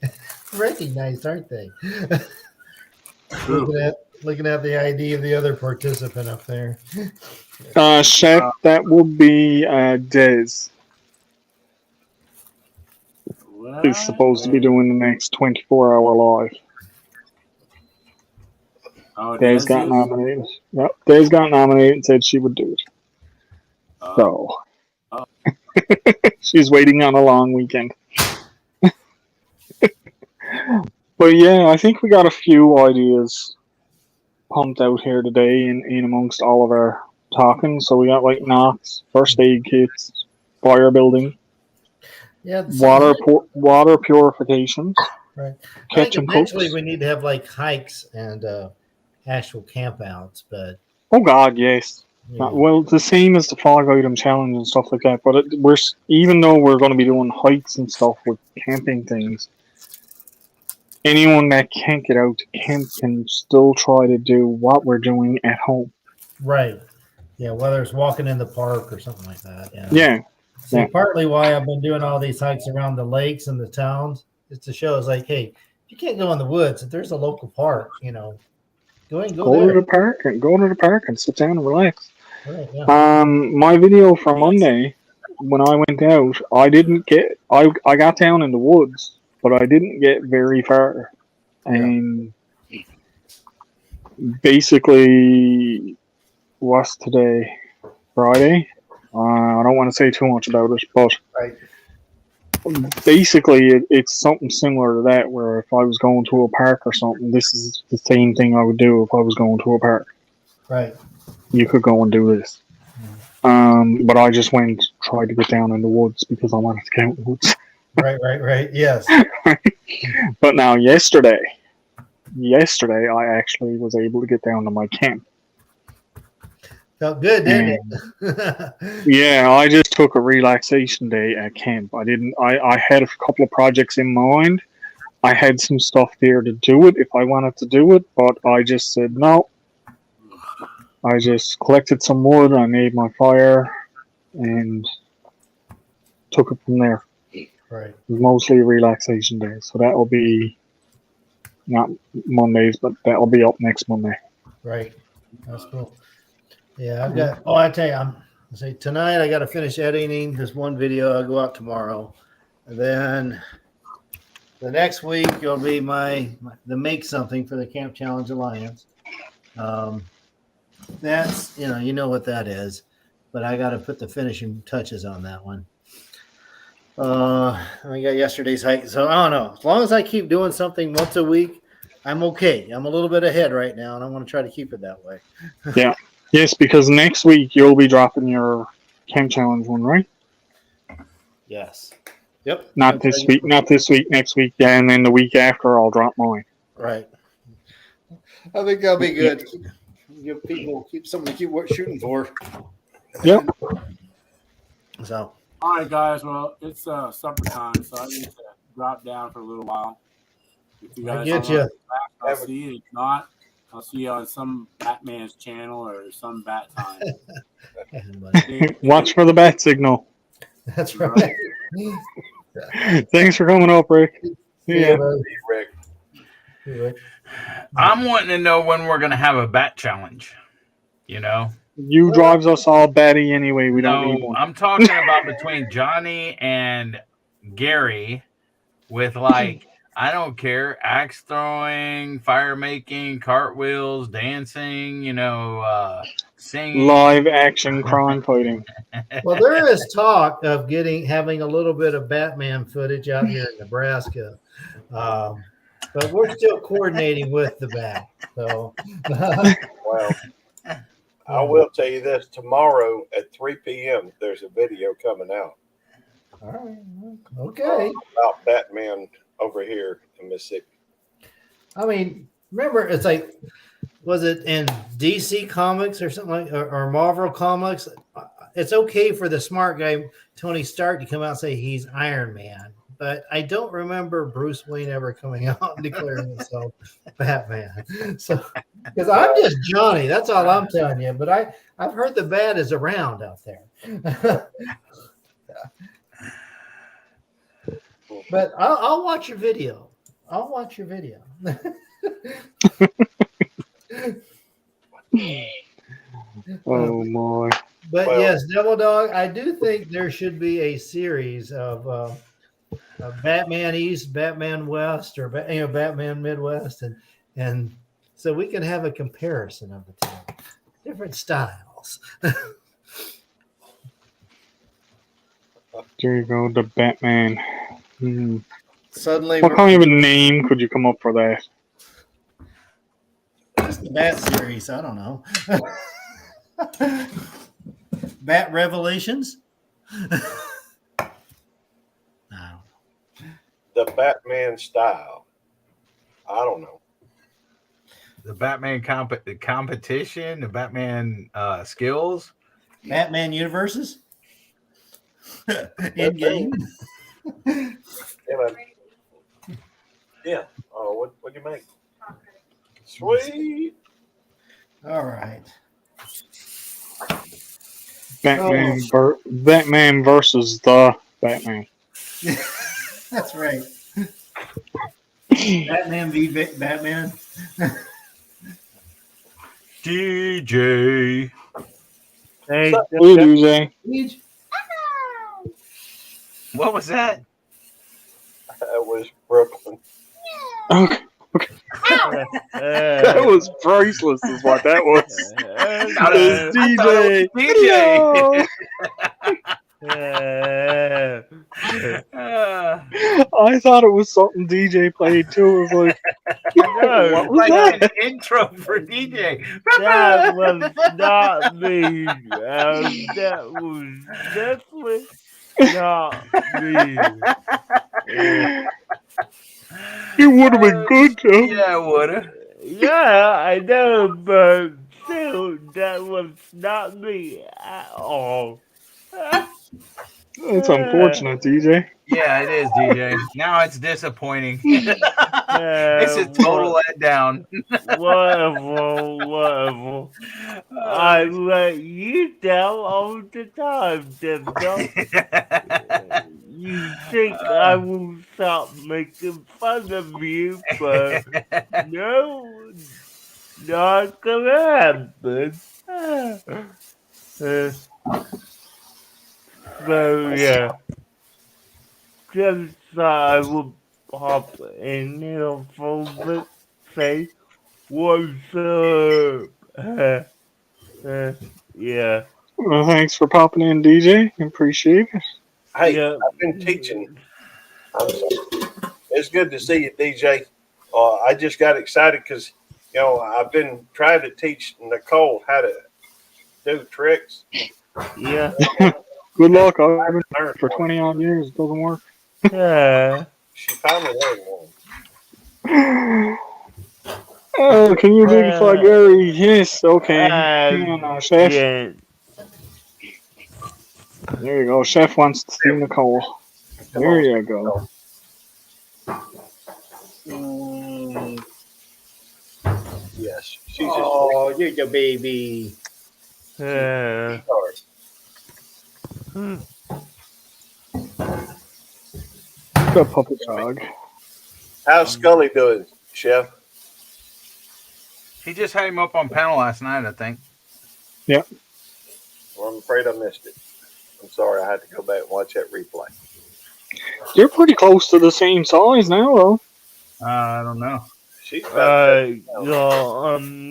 recognized, aren't they? looking at the ID of the other participant up there. Chef, that would be Dez. He's supposed to be doing the next 24-hour live. Oh, Dez got nominated. Yep, Dez got nominated and said she would do it. So she's waiting on a long weekend. But yeah, I think we got a few ideas pumped out here today in amongst all of our talking. So we got like knocks, first aid kits, fire building, Yeah, water purifications, right. I catch think and eventually cooks. we need to have like hikes and actual campouts, but Oh God, yes. yeah. Well, the same as the fog item challenge and stuff like that. But even though we're going to be doing hikes and stuff with camping things, anyone that can't get out to camp can still try to do what we're doing at home. Right. Yeah, whether it's walking in the park or something like that. Yeah. Yeah. See, Yeah. partly why I've been doing all these hikes around the lakes and the towns is to show it's like, hey, if you can't go in the woods, if there's a local park, go Go there. to the park and sit down and relax. Right, yeah. My video for Monday, when I went out, I got down in the woods, but I didn't get very far. And basically, what's today? Friday? I don't want to say too much about it, but basically it's something similar to that, where if I was going to a park or something, this is the same thing I would do if I was going to a park. Right. You could go and do this. But I just tried to get down in the woods because I wanted to get out in the woods. Right. Yes. But now yesterday I actually was able to get down to my camp. Felt good, didn't it? Yeah, I just took a relaxation day at camp. I had a couple of projects in mind. I had some stuff there to do it if I wanted to do it, but I just said no. I just collected some wood, I made my fire, and took it from there. Right. It was mostly a relaxation day, so that'll be not Mondays, but that'll be up next Monday. Right. That's cool. Yeah, I've got. Oh, I tell you, tonight I got to finish editing this one video. I'll go out tomorrow, and then the next week it'll be the make something for the Camp Challenge Alliance. That's you know what that is, but I got to put the finishing touches on that one. We got yesterday's hike, so I don't know. As long as I keep doing something once a week, I'm okay. I'm a little bit ahead right now, and I want to try to keep it that way. Yeah. Yes, because next week you'll be dropping your Camp Challenge one, right? Yes. Yep. Not this week, next week, yeah, and then the week after I'll drop mine. Right. I think that'll be good. Give people something to keep shooting for. Yep. So. All right, guys. Well, it's supper time, so I need to drop down for a little while. If you guys get you. I'll see you. If not, I'll see you on some Batman's channel or some bat time. Watch for the bat signal. That's right. Thanks for coming up, Rick. Yeah, Rick. I'm wanting to know when we're going to have a bat challenge. You drives us all batty anyway. We don't need one. I'm talking about between Johnny and Gary with I don't care, axe throwing, fire making, cartwheels, dancing, singing. Live action crime fighting. Well, there is talk of having a little bit of Batman footage out here in Nebraska. But we're still coordinating with the bat. So Well, I will tell you this, tomorrow at 3 p.m. there's a video coming out. All right. Okay. About Batman over here in Mississippi. I mean, remember, it's was it in DC Comics or something or Marvel Comics? It's okay for the smart guy, Tony Stark, to come out and say he's Iron Man. But I don't remember Bruce Wayne ever coming out and declaring himself Batman. So, because I'm just Johnny, that's all I'm telling you. But I've heard the bat is around out there. But I'll watch your video. I'll watch your video. Oh my! But yes, Devil Dog, I do think there should be a series of Batman East, Batman West, or Batman Midwest, and so we can have a comparison of the two different styles. There you go, the Batman. Suddenly, what kind of a name could you come up for that? Just the Bat series. I don't know. Bat Revelations. The Batman style. I don't know. The Batman competition, the Batman skills, Batman universes in game. Yeah. Oh, what do you make? Sweet. All right. Batman versus the Batman. That's right. Batman v Batman. DJ. Hey, DJ. What was that? That was Brooklyn. Okay. That was priceless, is what that was. DJ. I thought it was something DJ played too. I was like, what was that? An intro for DJ. That was not me. That was definitely not me. It would have been good too. Yeah, it would have. Yeah, I know, but still, that was not me at all. It's unfortunate, DJ. Yeah, it is, DJ. Now it's disappointing. It's a total letdown. Whatever. I let you down all the time, Devil. You think I will stop making fun of you, but no, not gonna happen. So yeah, just thought I would pop in here for a bit, say what's up. Yeah. Well, thanks for popping in, DJ. Appreciate it. Hey, I've been teaching. I'm sorry. It's good to see you, DJ. I just got excited because, I've been trying to teach Nicole how to do tricks. Yeah. Good luck. I've been learning for 20 odd years. It doesn't work. Yeah. She finally learned one. Oh, can you big fly Gary? Yes, okay. Come on now, Chef. Yeah. There you go. Chef wants to see Nicole. There you go. Yes. She's Oh, you're your baby. Yeah. The puppy dog. How's Scully doing, Chef? He just had him up on panel last night, I think. Yeah. Well, I'm afraid I missed it. I'm sorry. I had to go back and watch that replay. You're pretty close to the same size now, though. I don't know. She's I'm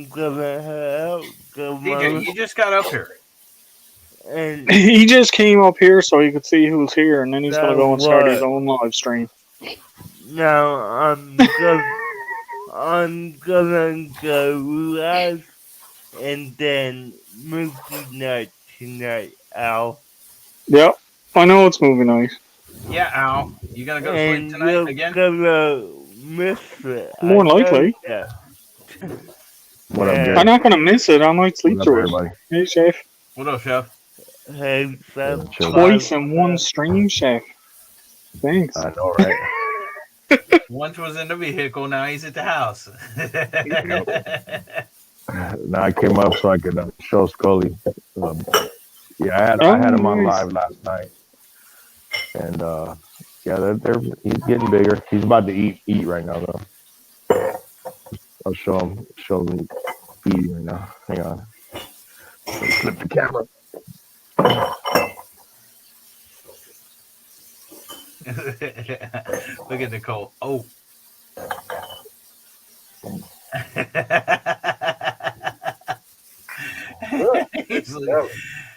gonna help. DJ, you just got up here. And He just came up here so he could see who's here, and then he's going to go and start his own live stream. now I'm gonna go live and then movie night tonight, Al. Yep. I know it's movie night. Yeah, Al. You gonna go to And sleep tonight you're again? gonna miss it. More I know likely. that. What up, Gary? I'm not going to miss it. I might sleep What up, through it. everybody? Hey, Chef. What up, Chef? Hey, Seth. Twice in one stream, Chef. Thanks. I know, right? Once was in the vehicle, now he's at the house. Now I came up so I could show Scully. Yeah, I had him on live last night, and he's getting bigger. He's about to eat right now though. I'll show him eating right now. Hang on. Flip the camera. Look at Nicole. Oh.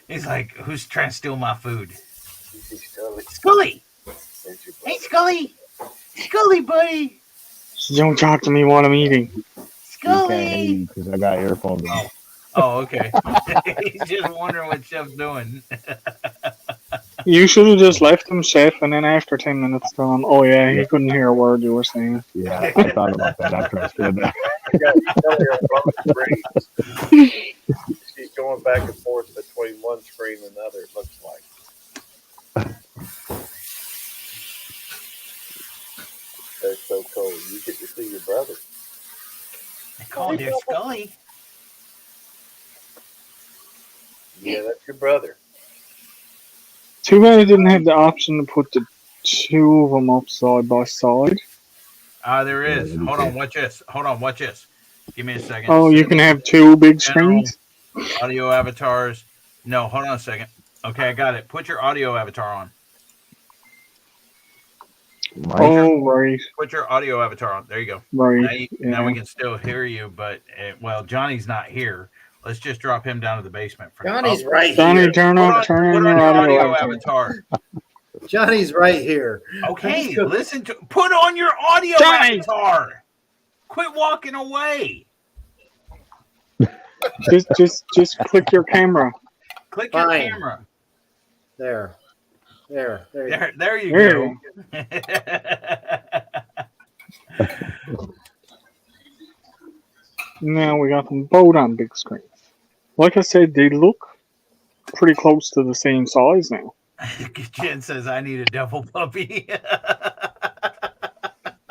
he's like, who's trying to steal my food? Scully. Hey, Scully. Scully, buddy. Don't talk to me while I'm eating. You can't hear you because I got earphones on. Oh, okay. He's just wondering what Chef's doing. You should have just left him, Chef, and then after 10 minutes, tell him, oh, yeah, he couldn't hear a word you were saying. Yeah, I thought about that after I said that. She's going back and forth between one screen and another, it looks like. That's so cool. You get to see your brother. They called you Scully. Yeah, that's your brother. Too bad I didn't have the option to put the two of them up side by side. There is. Hold on, watch this. Give me a second. Oh, you can have two big screens? Audio avatars. No, hold on a second. Okay, I got it. Put your audio avatar on. Oh, right. Put your audio avatar on. There you go. Right. Now we can still hear you, but well, Johnny's not here. Let's just drop him down to the basement. Johnny's right Johnny, here. turn on your audio avatar. Johnny's right here. Okay, listen to. Put on your audio avatar. Quit walking away. Just click your camera. Click your camera. There you go. Now we got them both on big screens. Like I said, they look pretty close to the same size now. Jen says, I need a devil puppy.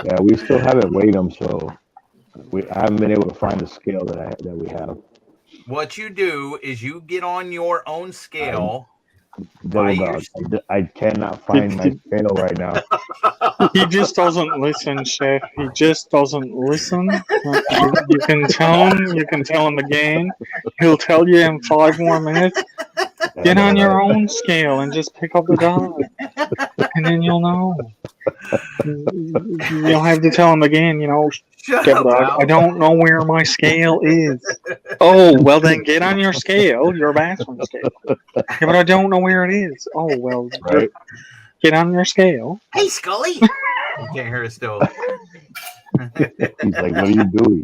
Yeah, we still haven't weighed them, so I haven't been able to find the scale that we have. What you do is you get on your own scale. Devil dog. I cannot find my scale right now. He just doesn't listen, Chef. He just doesn't listen. You can tell him again. He'll tell you in 5 more minutes. Get on your own scale and just pick up the dog. And then you'll know. You'll have to tell him again, Devil dog, I don't know where my scale is. Oh, well then get on your scale, your bathroom scale. Yeah, but I don't know where it is. Oh, well, right. Get on your scale. Hey, Scully. You can't hear us still. He's like, what are you doing?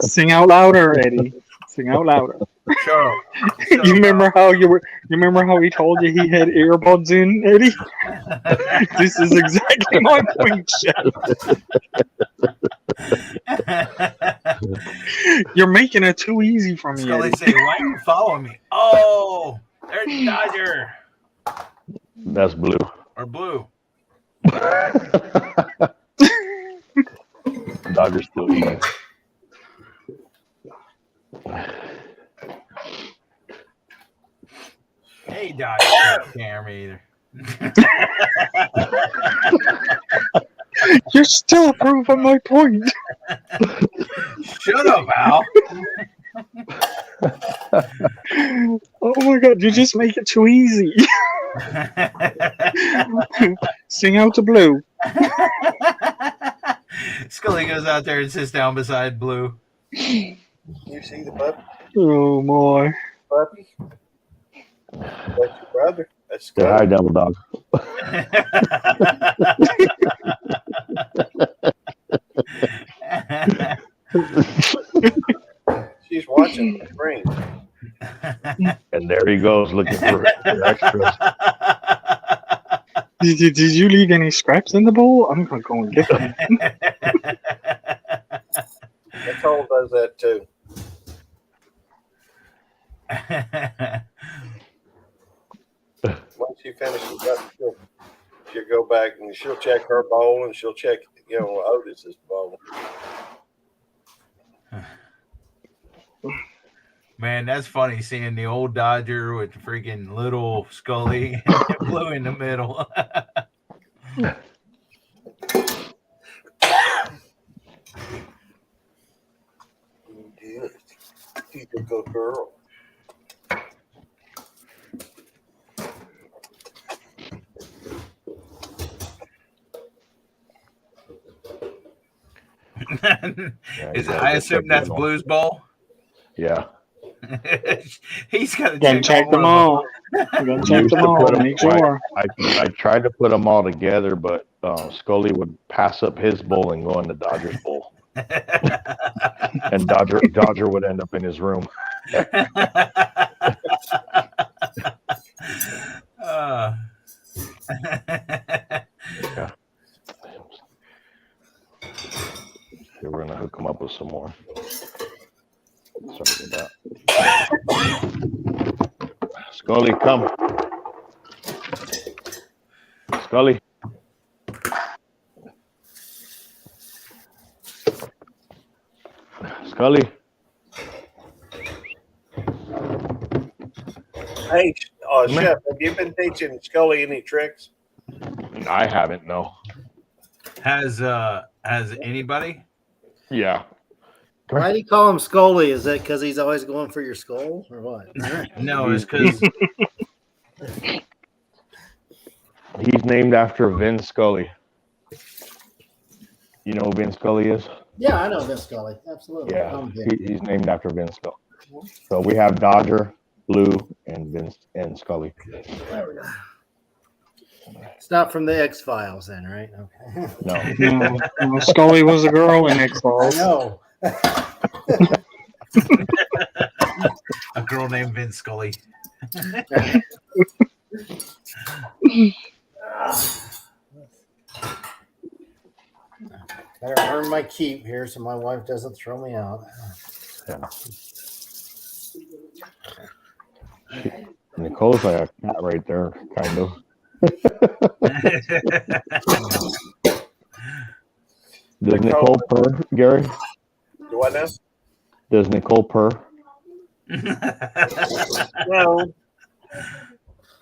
Sing out louder, Eddie. Sing out louder. Sure. You remember how he told you he had earbuds in, Eddie? This is exactly my point, Chef. You're making it too easy for me. Scully Eddie. say, why are you following me? Oh, there's the Dodger. That's blue. Or blue. Dodger's still eating. Hey, Dodger. Can't hear me either. You're still proving my point. Shut up, Al. Oh my god, you just make it too easy. Sing out to blue. Scully goes out there and sits down beside Blue. You see the puppy? Oh my. Puppy? That's your brother. That's Say hi, Devil Dog. She's watching the screen. And there he goes looking for extras. Did you leave any scraps in the bowl? I'm gonna go and get them. Nicole does that too. Once she finishes up, she'll go back and she'll check her bowl and she'll check, Otis's bowl. Man, that's funny seeing the old Dodger with freaking little Scully and Blue in the middle. Good. She's a good girl. I assume that's Blue's bowl. Yeah. He's got to check them all. Check them all. Make sure. I tried to put them all together, but Scully would pass up his bowl and go in the Dodgers bowl, and Dodger would end up in his room. Yeah. Okay, we're gonna hook him up with some more. Sorry about that. Scully, come. Scully. Scully. Hey, Chef, have you been teaching Scully any tricks? I haven't, no. Has anybody? Yeah. Why do you call him Scully? Is that because he's always going for your skull or what? No, it's because he's named after Vin Scully. You know who Vin Scully is? Yeah, I know Vince Scully. Absolutely. Yeah, he's named after Vin Scully. So we have Dodger, Blue, and Vince and Scully. There we go. It's not from the X Files, then, right? Okay. No, Scully was a girl in X Files. I know. a girl named Vince Scully. Better earn my keep here so my wife doesn't throw me out. Yeah. Nicole's like a cat right there, kind of. Does Nicole purr, Gary? Do I know? Does Nicole purr? No.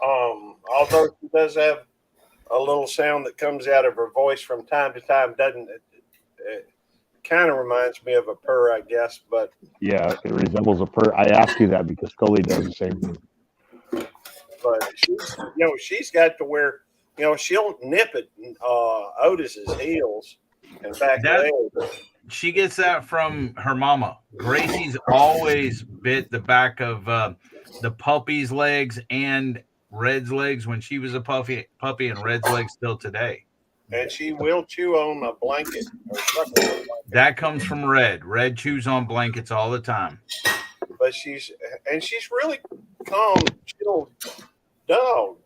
Although she does have a little sound that comes out of her voice from time to time, doesn't it? It kind of reminds me of a purr, I guess, but Yeah, it resembles a purr. I asked you that because Scully does the same thing. she's got to where she'll nip at Otis's heels and back legs. She gets that from her mama. Gracie's always bit the back of the puppy's legs and Red's legs when she was a puppy, and Red's legs still today. And she will chew on a blanket. Or suck on a blanket. That comes from Red. Red chews on blankets all the time. But she's really calm, chill dog.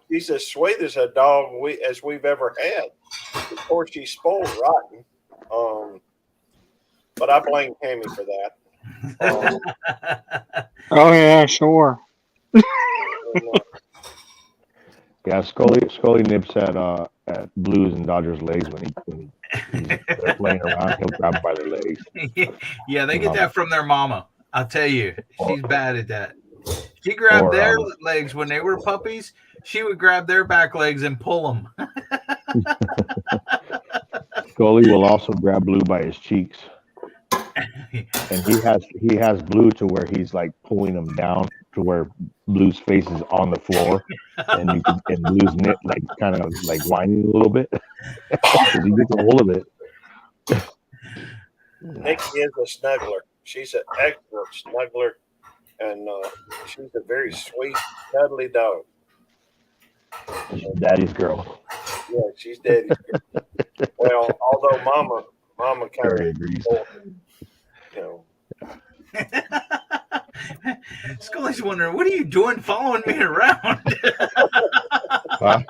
She's as sweet as a dog as we've ever had. Of course, she's spoiled rotten. But I blame Tammy for that. Oh yeah, sure. Yeah, Scully nips at Blues and Dodgers legs when they're playing around. He'll grab by their legs. Yeah, they get that from their mama. I'll tell you, she's bad at that. She grabbed their legs when they were puppies. She would grab their back legs and pull them. Scully will also grab Blue by his cheeks, and he has Blue to where he's like pulling him down to where Blue's face is on the floor, and Blue's knit like kind of like whining a little bit because he gets a hold of it. Nikki is a snuggler. She's an expert snuggler, and she's a very sweet, cuddly dog. Daddy's girl. Yeah, she's daddy's girl. Well, although Mama kind of agrees. Scully's wondering, what are you doing following me around? Huh?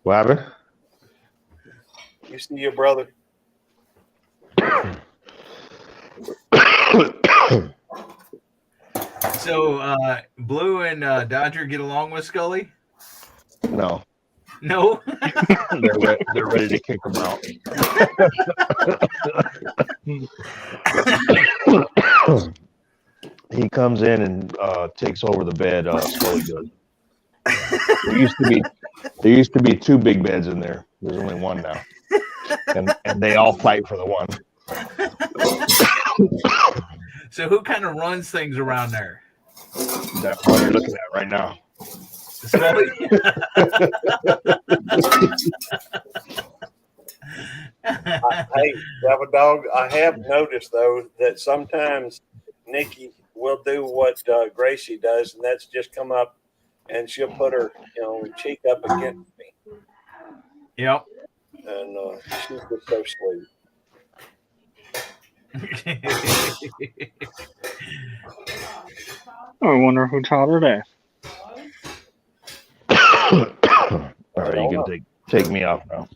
What happened? You see your brother? So, Blue and Dodger get along with Scully? No. No? They're ready to kick him out. He comes in and takes over the bed. Scully does. There used to be two big beds in there. There's only one now, and they all fight for the one. So who kind of runs things around there? That one you're looking at right now. Scully? Hey, Devil Dog, I have noticed, though, that sometimes Nikki will do what Gracie does, and that's just come up and she'll put her cheek up against me. Yep. And she's just so sweet. I wonder who taught her that. All right, you can take me off now.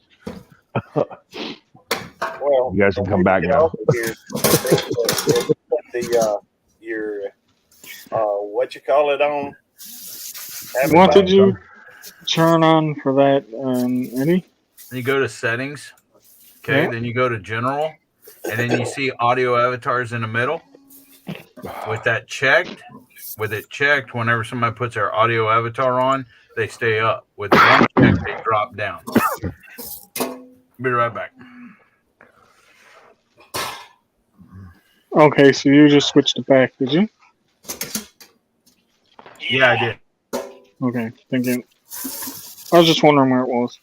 Well, You guys can come back now. Your what you call it on? What did you turn on for that, Eddie? You go to settings, okay, Yeah. then you go to general, and then you see audio avatars in the middle. With that checked, whenever somebody puts their audio avatar on, they stay up. With one check, they drop down. Be right back. Okay, so you just switched it back, did you? Yeah, I did. Okay, thank you. I was just wondering where it was,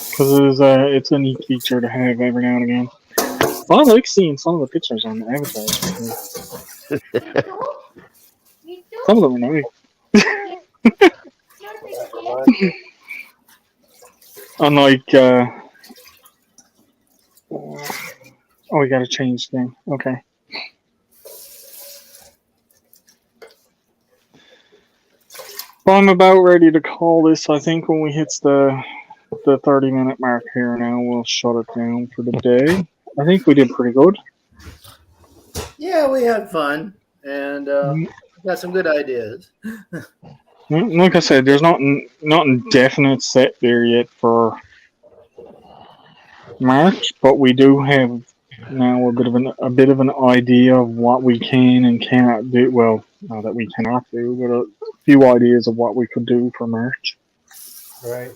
because it's a neat feature to have every now and again. Well, I like seeing some of the pictures on the avatars. Some of them are nice. Unlike, oh, we gotta change the thing. Okay. Well, I'm about ready to call this. I think when we hit the 30-minute mark here now, we'll shut it down for the day. I think we did pretty good. Yeah, we had fun and got some good ideas. Like I said, there's nothing definite set there yet for March, but we do have now a bit of an idea of what we can and cannot do. Well, not that we cannot do, but a few ideas of what we could do for March, Right.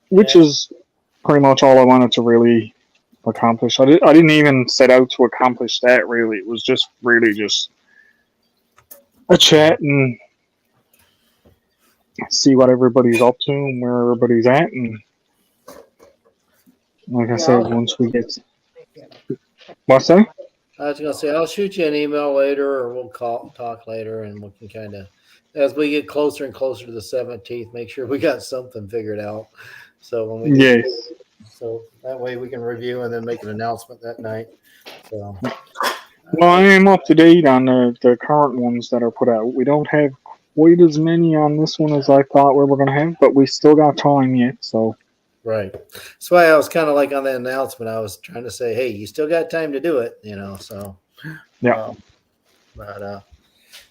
which is pretty much all I wanted to really accomplish. I didn't even set out to accomplish that really. It was just really just a chat and see what everybody's up to and where everybody's at, and like I said, once we get what's that? I was gonna say I'll shoot you an email later, or we'll talk later, and we can kind of, as we get closer and closer to the 17th, make sure we got something figured out. So when we so that way we can review and then make an announcement that night. So Well, I am up to date on the current ones that are put out. We don't have quite as many on this one as I thought we were going to have, but we still got time yet. So right. That's why I was kind of like on the announcement. I was trying to say, hey, you still got time to do it, So yeah. But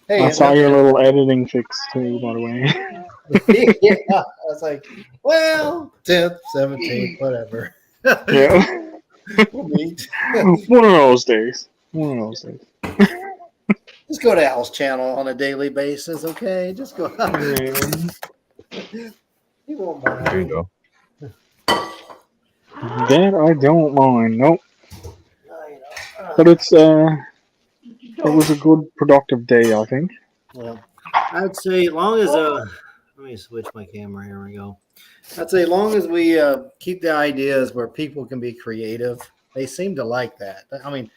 hey, I saw your little editing fix too, by the way. yeah, I was like, well, 10th, 17th, whatever. Yeah. We'll meet. One of those days. One of those days. Just go to Al's channel on a daily basis, okay? Just go. He won't mind. There you go. That I don't mind. Nope. But it was a good productive day, I think. Yeah. I'd say as long as let me switch my camera. Here we go. I'd say as long as we keep the ideas where people can be creative, they seem to like that. I mean,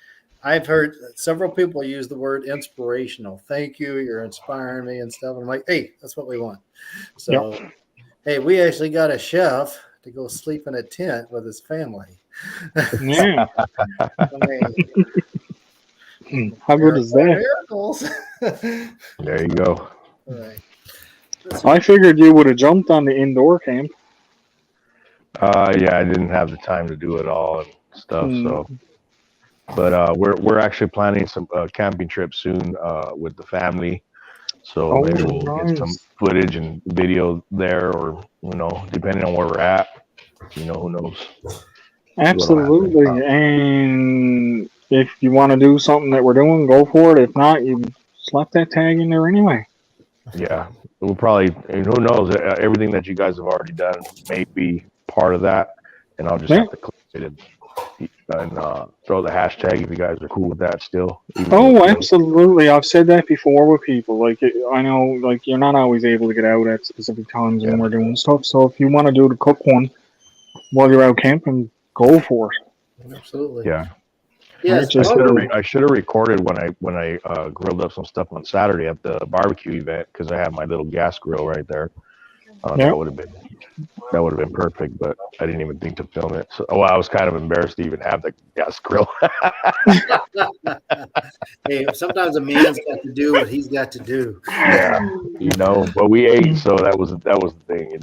I've heard several people use the word inspirational. Thank you, you're inspiring me and stuff. I'm like, hey, that's what we want. So, hey, we actually got a chef to go sleep in a tent with his family. Yeah. I mean, how good is that? Miracles. There you go. All right. I figured you would have jumped on the indoor camp. Yeah, I didn't have the time to do it all and stuff. So, but we're actually planning some camping trips soon with the family. So maybe we'll get some footage and video there, or depending on where we're at, who knows. Absolutely. And if you want to do something that we're doing, go for it. If not, you slap that tag in there anyway. Yeah, we'll probably, and who knows, everything that you guys have already done may be part of that, and I'll just have to click it and throw the hashtag if you guys are cool with that still. Oh, absolutely. I've said that before with people. Like, I know, like, you're not always able to get out at specific times when we're doing stuff. So if you want to do the cook one while you're out camping, go for it. Absolutely. Yeah. Yes. I should have recorded when I grilled up some stuff on Saturday at the barbecue event, because I have my little gas grill right there. That would have been perfect, but I didn't even think to film it. So, I was kind of embarrassed to even have the gas grill. Hey, sometimes a man's got to do what he's got to do. Yeah, but we ate, so that was the thing,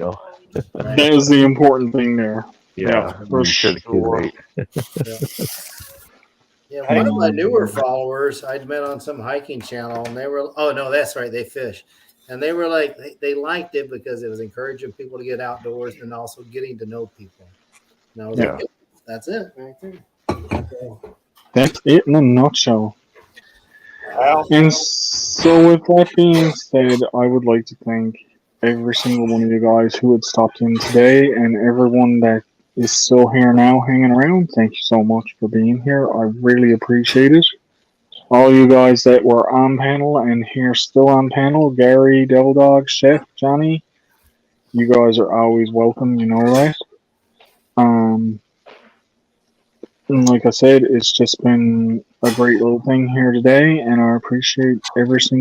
That is the important thing there. Yeah, for sure the kids ate. Yeah, one of my newer followers I'd met on some hiking channel, and they were, oh no, that's right, they fish. And they were like, they liked it because it was encouraging people to get outdoors and also getting to know people. And I was like, that's it right there. That's it in a nutshell. And so with that being said, I would like to thank every single one of you guys who had stopped in today and everyone that is still here now hanging around. Thank you so much for being here. I really appreciate it. All you guys that were on panel and here still on panel, Gary, Devil Dog, Chef, Johnny, you guys are always welcome, you know that. And like I said, it's just been a great little thing here today, and I appreciate every single